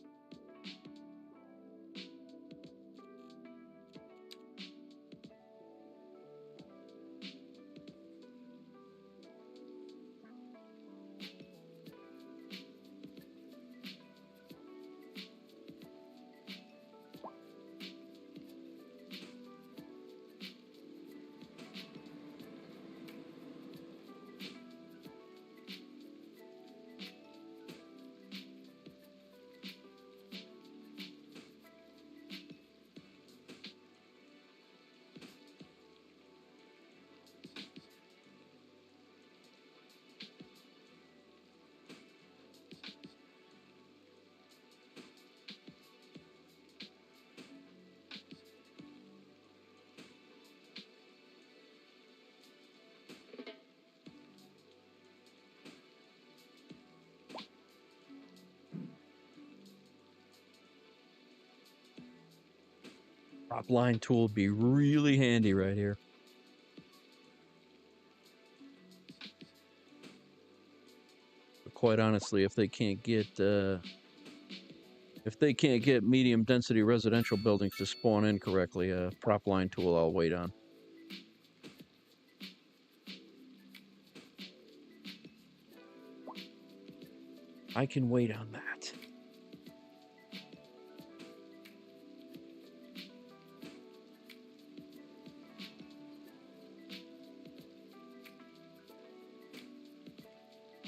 Prop line tool would be really handy right here. But quite honestly, if they can't get medium density residential buildings to spawn in correctly, a prop line tool I'll wait on. I can wait on that.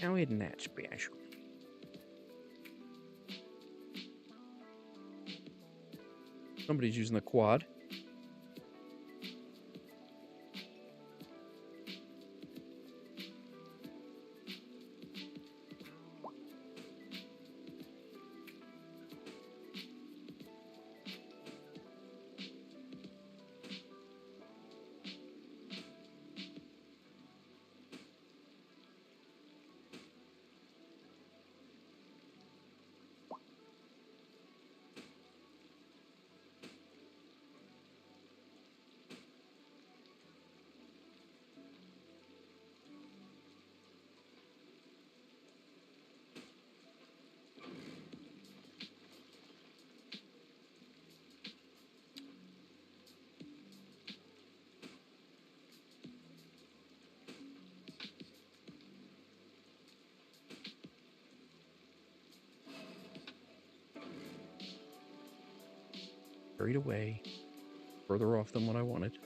Now isn't that special? Somebody's using the quad. Carried away. Further off than what I wanted.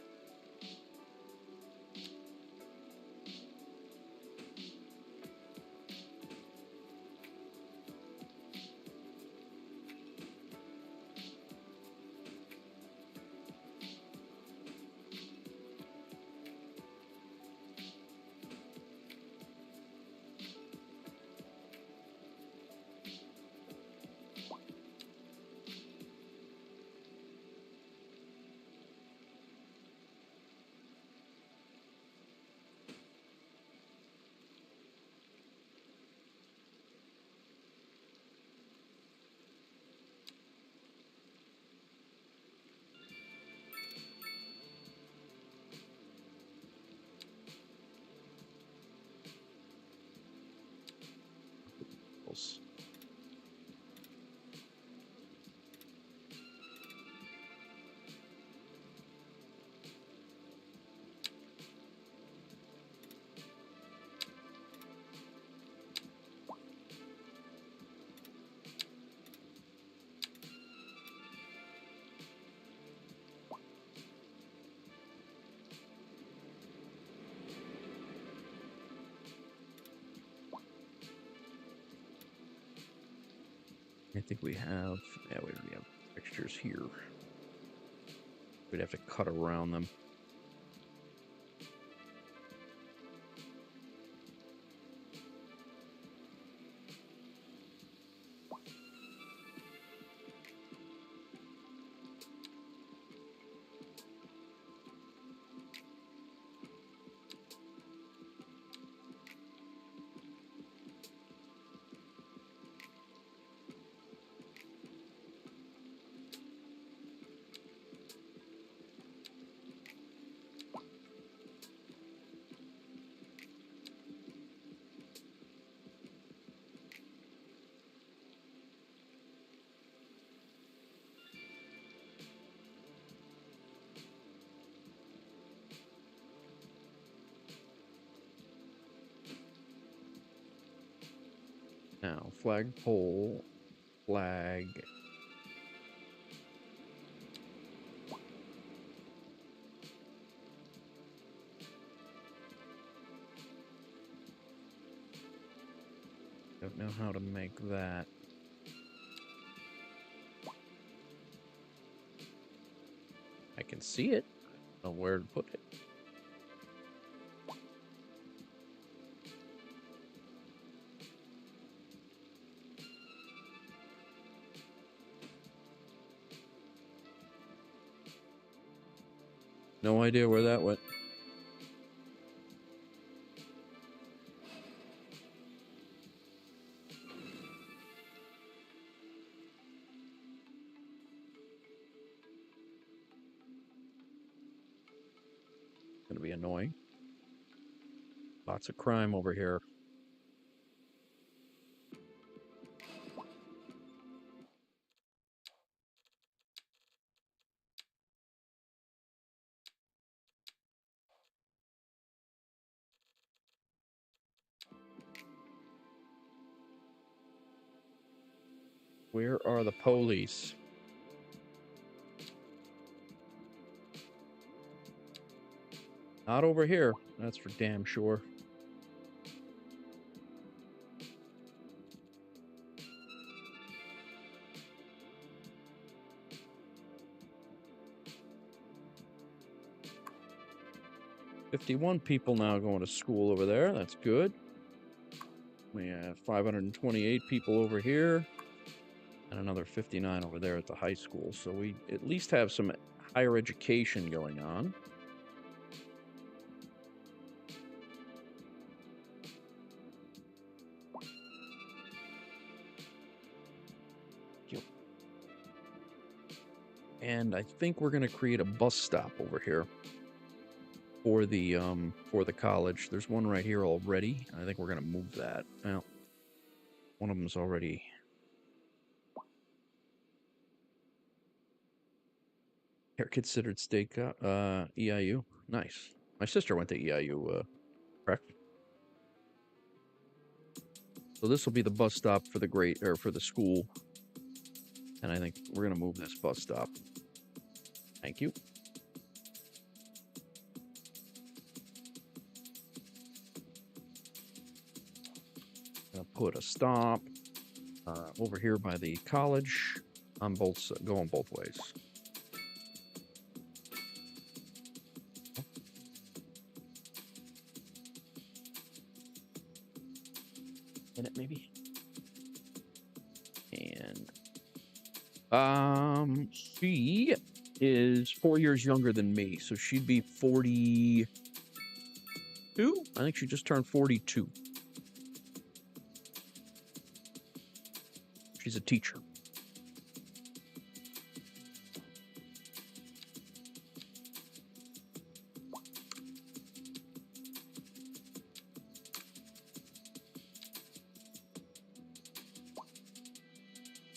I think we have, yeah, we already have textures here. We'd have to cut around them. Now, flagpole, flag. Don't know how to make that. I can see it. I don't know where to put it. No idea where that went. Gonna be annoying. Lots of crime over here. Where are the police? Not over here, that's for damn sure. $51 people now going to school over there. That's good. We have 528 people over here. And another 59 over there at the high school. So we at least have some higher education going on. And I think we're going to create a bus stop over here for the college. There's one right here already. I think we're going to move that. Well, one of them's already. They're considered state EIU. Nice. My sister went to EIU, correct? So this will be the bus stop for the for the school. And I think we're going to move this bus stop. Thank you. Gonna put a stop over here by the college on both going both ways. Minute maybe. And she is 4 years younger than me, so she'd be 42. I think she just turned 42. She's a teacher.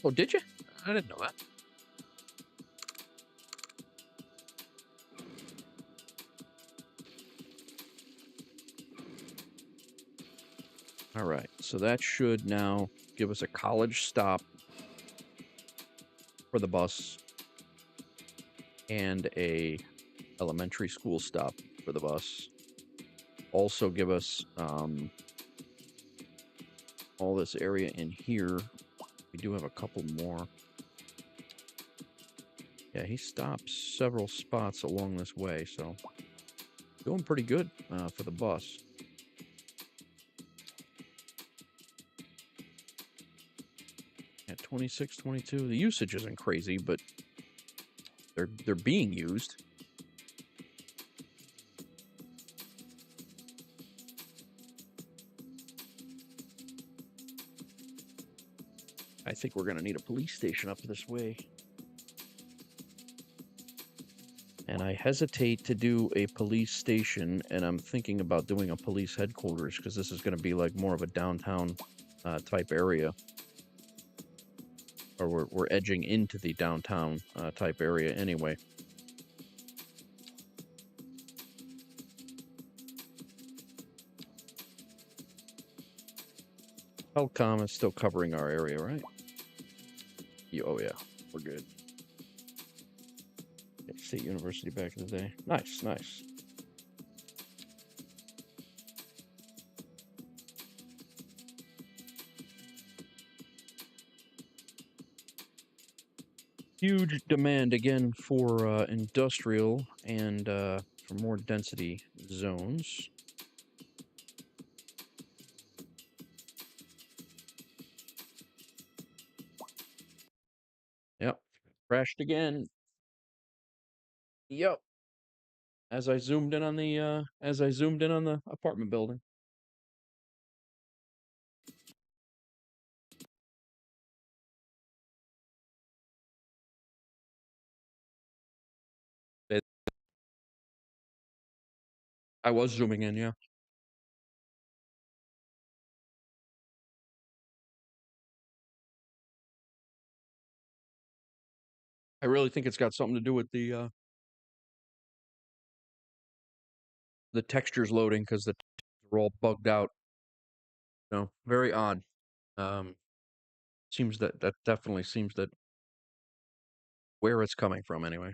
Oh, did you? I didn't know that. All right, so that should now give us a college stop for the bus and a elementary school stop for the bus. Also give us all this area in here. We do have a couple more. Yeah, he stops several spots along this way, so doing pretty good for the bus. At 26, 22, the usage isn't crazy, but they're being used. I think we're gonna need a police station up this way. And I hesitate to do a police station, and I'm thinking about doing a police headquarters, because this is going to be like more of a downtown type area. Or we're edging into the downtown type area anyway. Telcom is still covering our area, right? Oh yeah, we're good. State University back in the day. Nice, nice. Huge demand again for industrial and for more density zones. Yep, crashed again. Yep. As I zoomed in on the apartment building. I was zooming in, yeah. I really think it's got something to do with the textures loading, because the textures are all bugged out. No, very odd. Seems that definitely seems that where it's coming from anyway.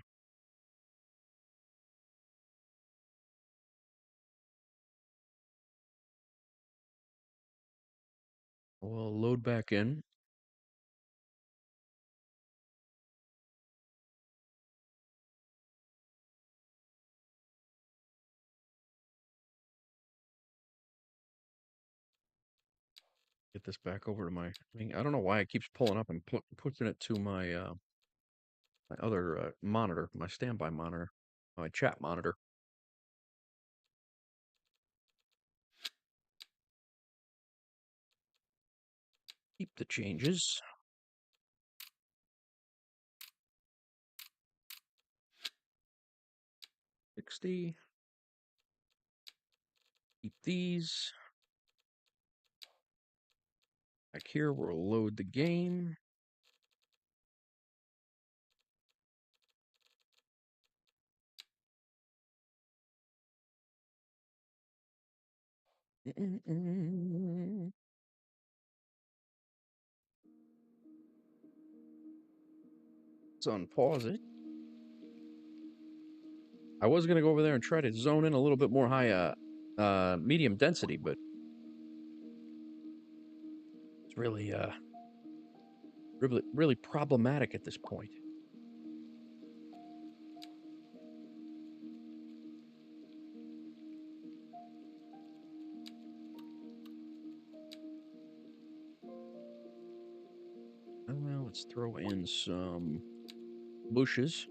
We'll load back in. Get this back over to my. I mean, I don't know why it keeps pulling up and pushing it to my my other monitor, my standby monitor, my chat monitor. Keep the changes. 60. Keep these. Back here, we'll load the game. Let's unpause it. I was gonna go over there and try to zone in a little bit more high, medium density, but it's really, really problematic at this point. Well, let's throw in some bushes.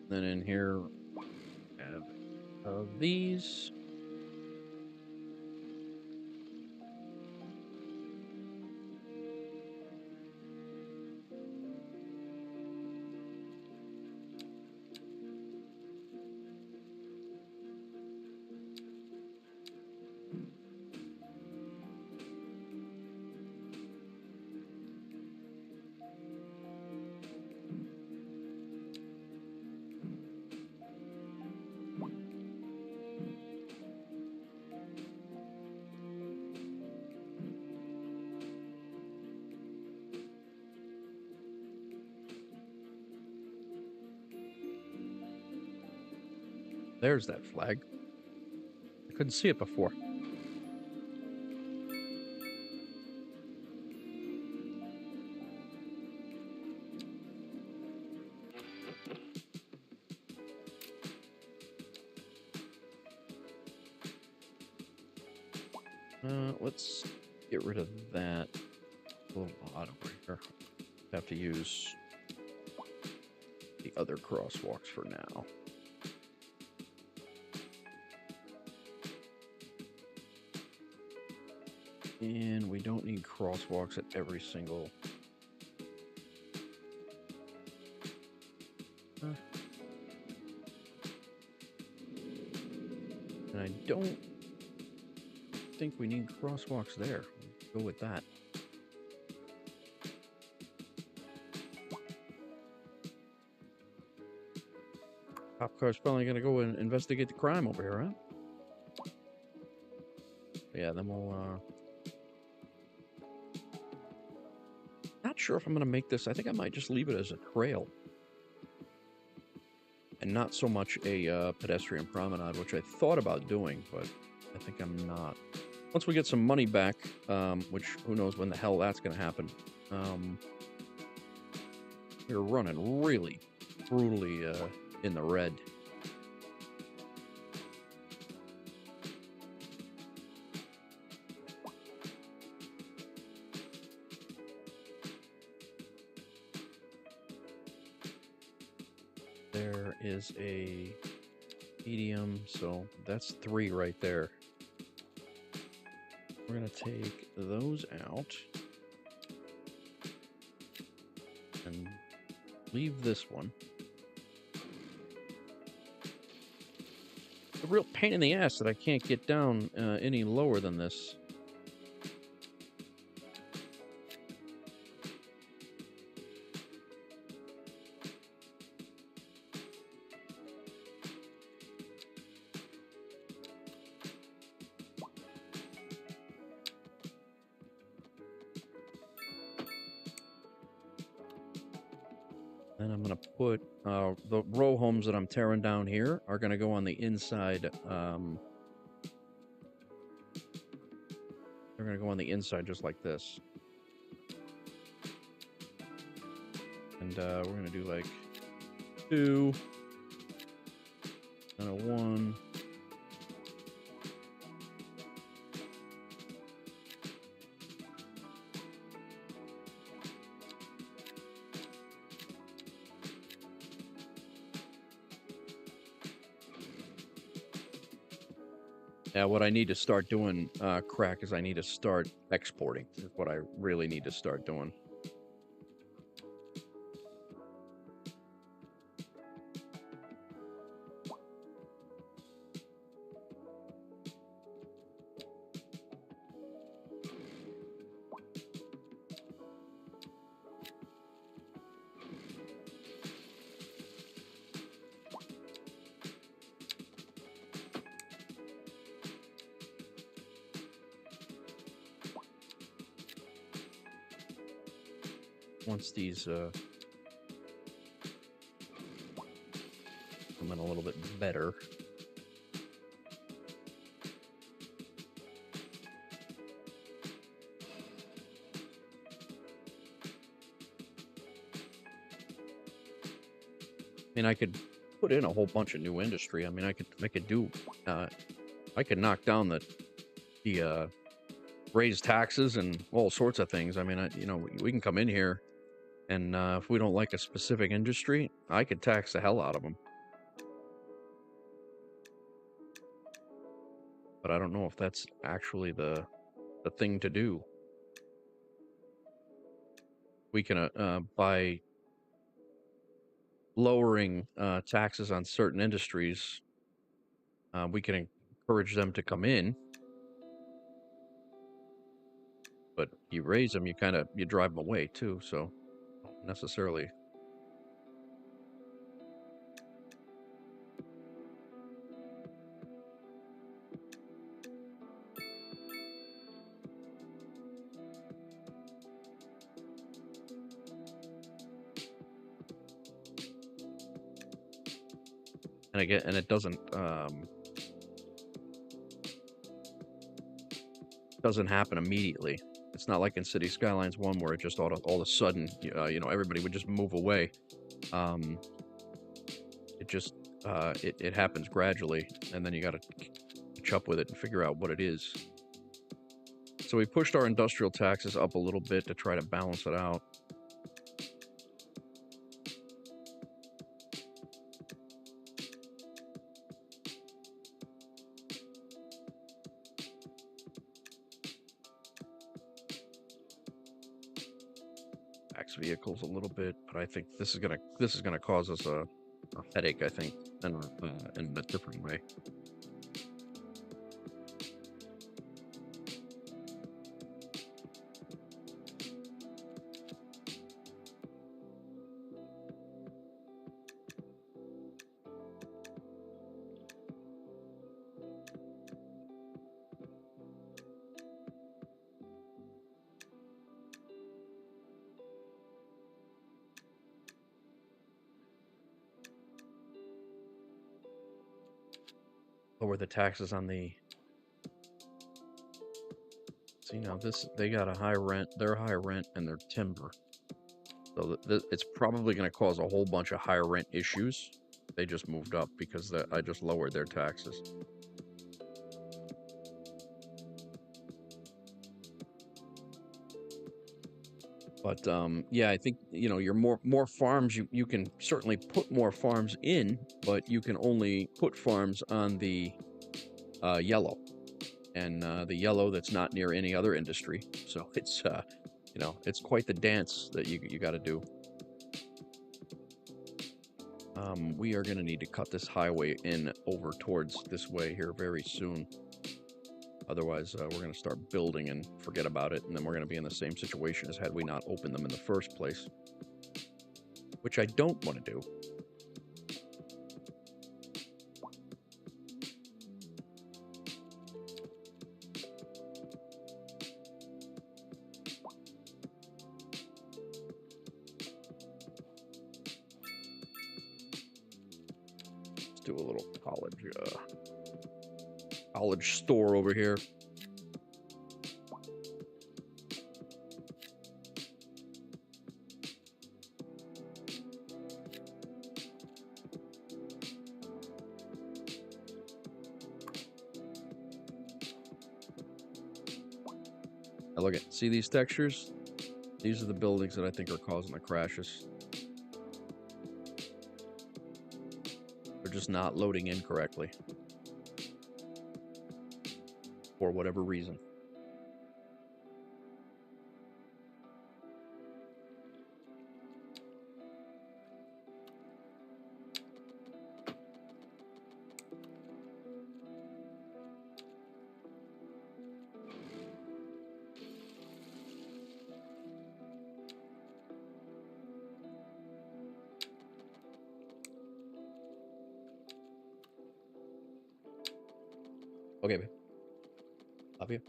Then in here, have these. There's that flag. I couldn't see it before. Let's get rid of that. A little odd over here. Have to use the other crosswalks for now. And we don't need crosswalks at every single... And I don't think we need crosswalks there. We'll go with that. Cop car's finally gonna go and investigate the crime over here, huh? Yeah, then we'll, not sure if I'm gonna make this. I think I might just leave it as a trail. And not so much a pedestrian promenade, which I thought about doing, but I think I'm not. Once we get some money back, which who knows when the hell that's gonna happen. We're running really brutally in the red. There is a medium, so that's 3 right there. We're gonna take those out and leave this one. A real pain in the ass that I can't get down any lower than this. Then I'm going to put the row homes that I'm tearing down here are going to go on the inside. They're going to go on the inside just like this. And we're going to do like 2 and a 1. Yeah, what I need to start doing, Crack, is I need to start exporting. Is what I really need to start doing. once these come in a little bit better. I mean, I could put in a whole bunch of new industry. I mean, I could do, I could knock down the raise taxes and all sorts of things. I mean, you know, we can come in here and if we don't like a specific industry, I could tax the hell out of them. But I don't know if that's actually the thing to do. We can, by lowering taxes on certain industries, we can encourage them to come in. But you raise them, you drive them away too. So not necessarily. And again, and it doesn't happen immediately. It's not like in Cities Skylines 1 where it just all of a sudden, you know, everybody would just move away. It just it happens gradually, and then you got to catch up with it and figure out what it is. So we pushed our industrial taxes up a little bit to try to balance it out. Vehicles a little bit, but I think this is gonna cause us a headache, I think, in a different way. Lower the taxes on the. See now, they got a high rent. They're high rent and they're timber. So it's probably going to cause a whole bunch of higher rent issues. They just moved up because I just lowered their taxes. But yeah, I think, you know, you're more farms. You can certainly put more farms in, but you can only put farms on the yellow, and the yellow that's not near any other industry. So it's you know, it's quite the dance that you got to do. We are going to need to cut this highway in over towards this way here very soon. Otherwise, we're going to start building and forget about it, and then we're going to be in the same situation as had we not opened them in the first place, which I don't want to do. Let's do a little college store over here. Now look at, see these textures? These are the buildings that I think are causing the crashes. They're just not loading in correctly. For whatever reason. Okay, babe. Love you.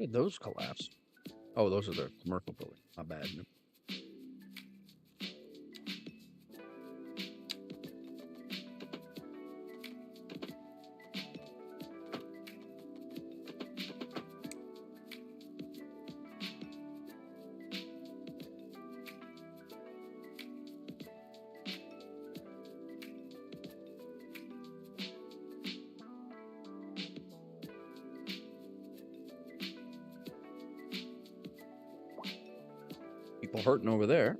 Did those collapse? Oh, those are the commercial buildings. My bad. People hurting over there.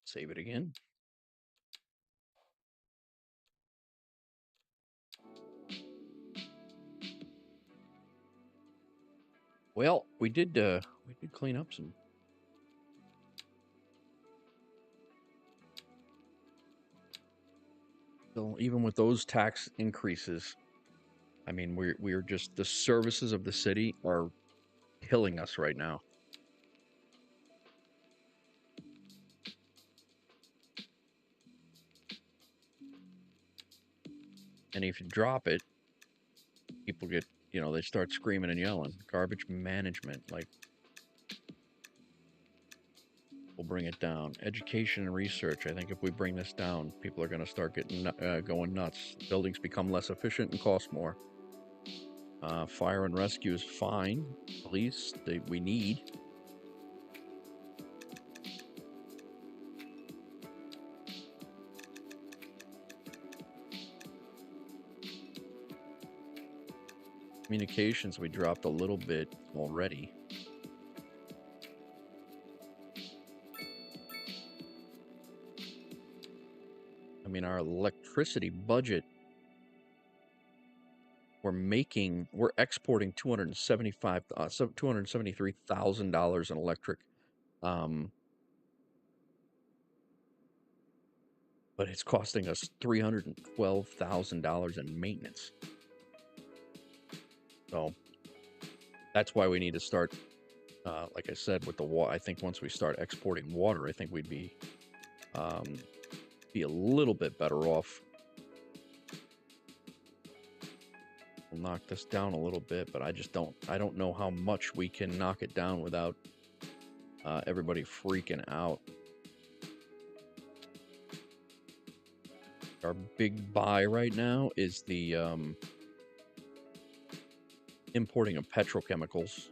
Save it again. Well, we did clean up some. So even with those tax increases, I mean, we're just, the services of the city are killing us right now. And if you drop it, people get, you know, they start screaming and yelling. Garbage management, like, we'll bring it down. Education and research, I think if we bring this down, people are going to start getting going nuts. Buildings become less efficient and cost more. Fire and rescue is fine. Police, we need. Communications, we dropped a little bit already. I mean, our electricity budget, we're exporting $273,000 in electric. But it's costing us $312,000 in maintenance. So that's why we need to start, like I said, with the water. I think once we start exporting water, I think we'd be a little bit better off. We'll knock this down a little bit, but I don't know how much we can knock it down without everybody freaking out. Our big buy right now is the importing of petrochemicals,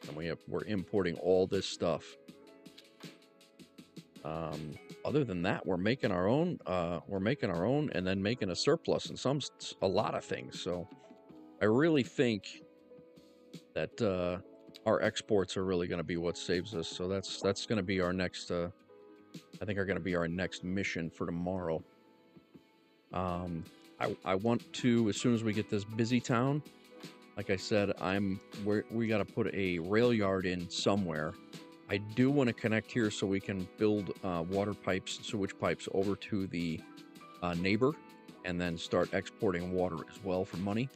and we're importing all this stuff. Other than that, we're making our own. And then making a surplus in a lot of things. So I really think that our exports are really going to be what saves us. So that's going to be our next. I think are going to be our next mission for tomorrow. I want to, as soon as we get this busy town, like I said, we got to put a Railyard in somewhere. I do want to connect here so we can build water pipes, sewage pipes over to the neighbor, and then start exporting water as well for money.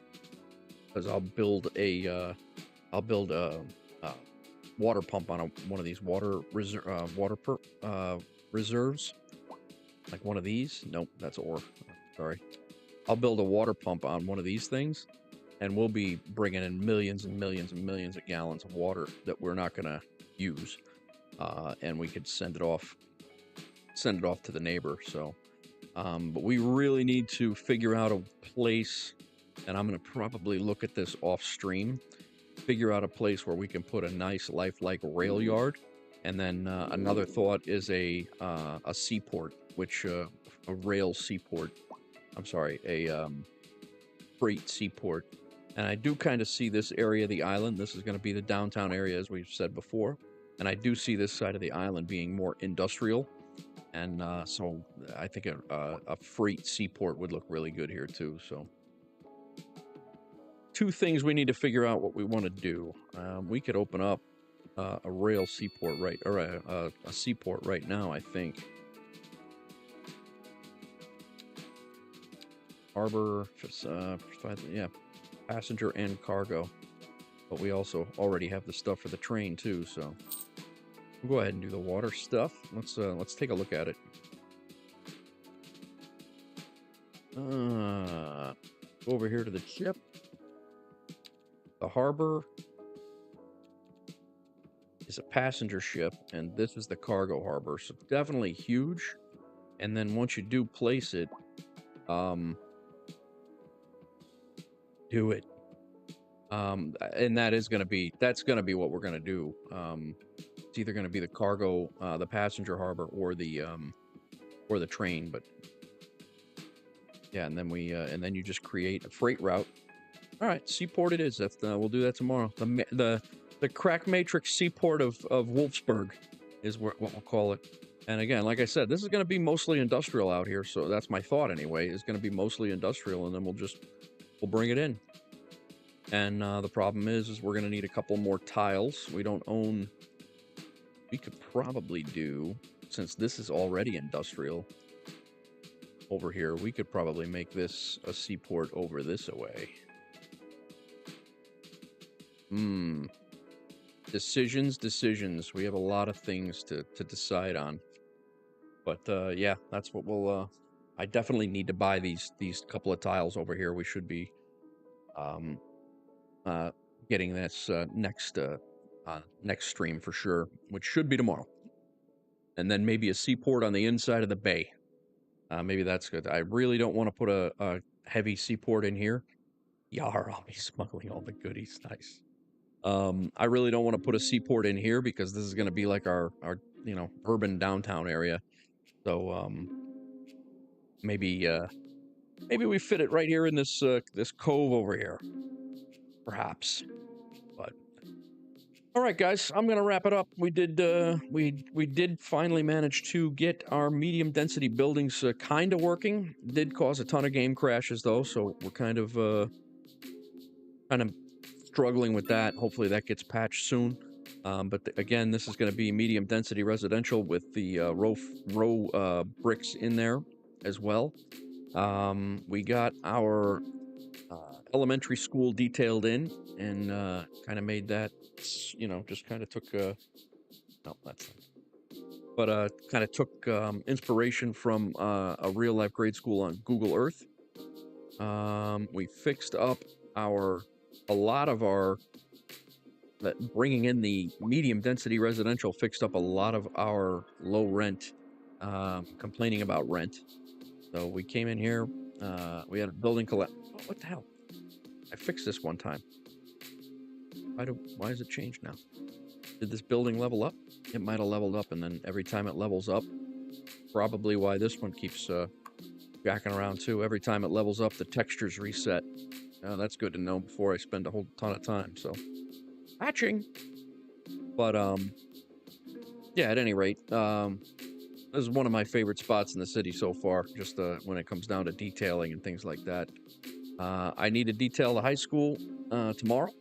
Because I'll build a water pump on one of these water reserves, like one of these. Nope, that's ore. Sorry. I'll build a water pump on one of these things, and we'll be bringing in millions and millions and millions of gallons of water that we're not going to use, and we could send it off to the neighbor. So, but we really need to figure out a place, and I'm going to probably look at this off stream, figure out a place where we can put a nice lifelike Railyard. And then another thought is a seaport, which a rail seaport. I'm sorry, a freight seaport. And I do kind of see this area of the island. This is going to be the downtown area, as we've said before. And I do see this side of the island being more industrial. And so I think a freight seaport would look really good here too. So two things we need to figure out what we want to do. We could open up a rail seaport a seaport right now, I think. Harbor, yeah, passenger and cargo. But we also already have the stuff for the train too, so we'll go ahead and do the water stuff. Let's take a look at it. Go over here to the ship. The harbor is a passenger ship, and this is the cargo harbor. So definitely huge. And then once you do place it, do it. And that's gonna be what we're gonna do. It's either gonna be the cargo, the passenger harbor, or the train. But yeah, and then you just create a freight route. All right, Seaport it is. We'll do that tomorrow. The crack matrix Seaport of Wolfsburg is what we'll call it. And again, like I said, this is going to be mostly industrial out here. So that's my thought anyway. It's going to be mostly industrial, and then we'll bring it in. And the problem is we're going to need a couple more tiles. We don't own. We could probably do, since this is already industrial over here, we could probably make this a seaport over this away. Decisions. We have a lot of things to decide on. But yeah, that's what we'll. I definitely need to buy these couple of tiles over here. We should be getting this next stream for sure, which should be tomorrow. And then maybe a seaport on the inside of the bay. Maybe that's good. I really don't want to put a heavy seaport in here. Yar, I'll be smuggling all the goodies. Nice. I really don't want to put a seaport in here because this is going to be like our urban downtown area. So maybe we fit it right here in this cove over here, perhaps. But all right, guys, I'm gonna wrap it up. We did finally manage to get our medium density buildings kind of working. Did cause a ton of game crashes though, so we're kind of struggling with that. Hopefully that gets patched soon. But again, this is going to be medium density residential with the row bricks in there as well. We got our elementary school detailed in and kind of made that, just kind of took no, that's not. But kind of took inspiration from a real life grade school on Google Earth. We fixed up a lot of our bringing in the medium density residential fixed up a lot of our low rent, complaining about rent. So we came in here, we had a building collapse. Oh, what the hell? I fixed this one time. Why has it changed now? Did this building level up? It might have leveled up, and then every time it levels up, probably why this one keeps jacking around too. Every time it levels up, the textures reset. That's good to know before I spend a whole ton of time. So patching. But yeah, at any rate, this is one of my favorite spots in the city so far, just when it comes down to detailing and things like that. I need to detail the high school tomorrow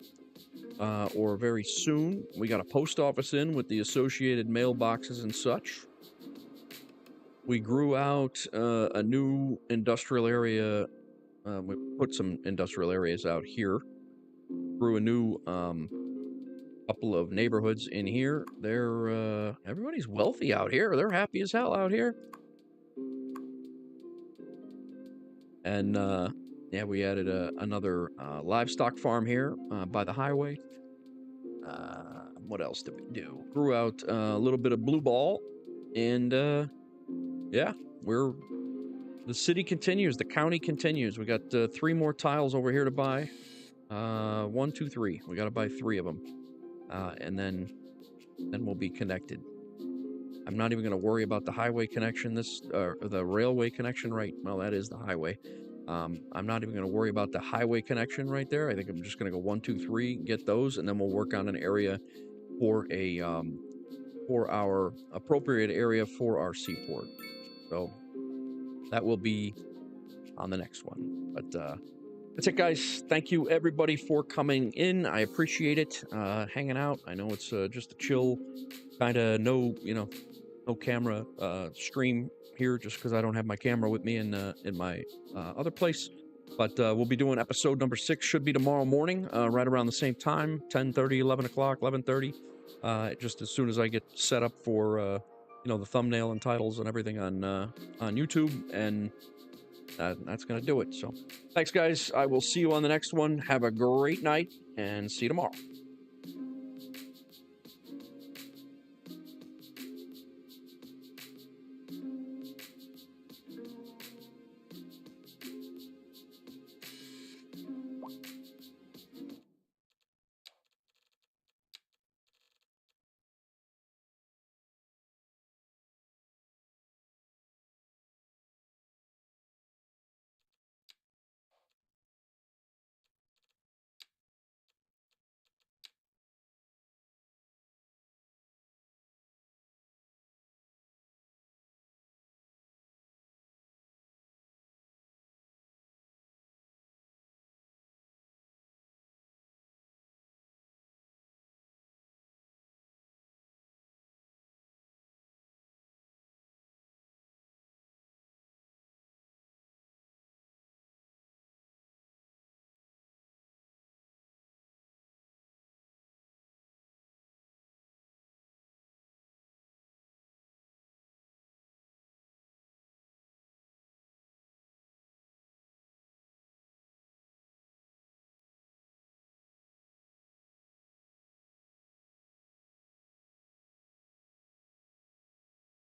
or very soon. We got a post office in with the associated mailboxes and such. We grew out a new industrial area. We put some industrial areas out here. Grew a new couple of neighborhoods in here. They're everybody's wealthy out here. They're happy as hell out here. And yeah, we added another livestock farm here by the highway. What else did we do? Grew out a little bit of blue ball, and yeah, the city continues. The county continues. We got 3 more tiles over here to buy. 1, 2, 3. We got to buy 3 of them, and then we'll be connected. I'm not even going to worry about the highway connection. The railway connection, right? Well, that is the highway. I'm not even going to worry about the highway connection right there. I think I'm just going to go 1, 2, 3, get those, and then we'll work on an area for our appropriate area for our seaport. So that will be on the next one. But that's it, guys. Thank you, everybody, for coming in. I appreciate it. Hanging out. I know it's just a chill, kind of no camera stream here, just because I don't have my camera with me in my other place. But we'll be doing episode number 6. Should be tomorrow morning, right around the same time, 10:30, 11 o'clock, 11:30. Just as soon as I get set up for the thumbnail and titles and everything on YouTube, and that's going to do it. So thanks, guys. I will see you on the next one. Have a great night, and see you tomorrow.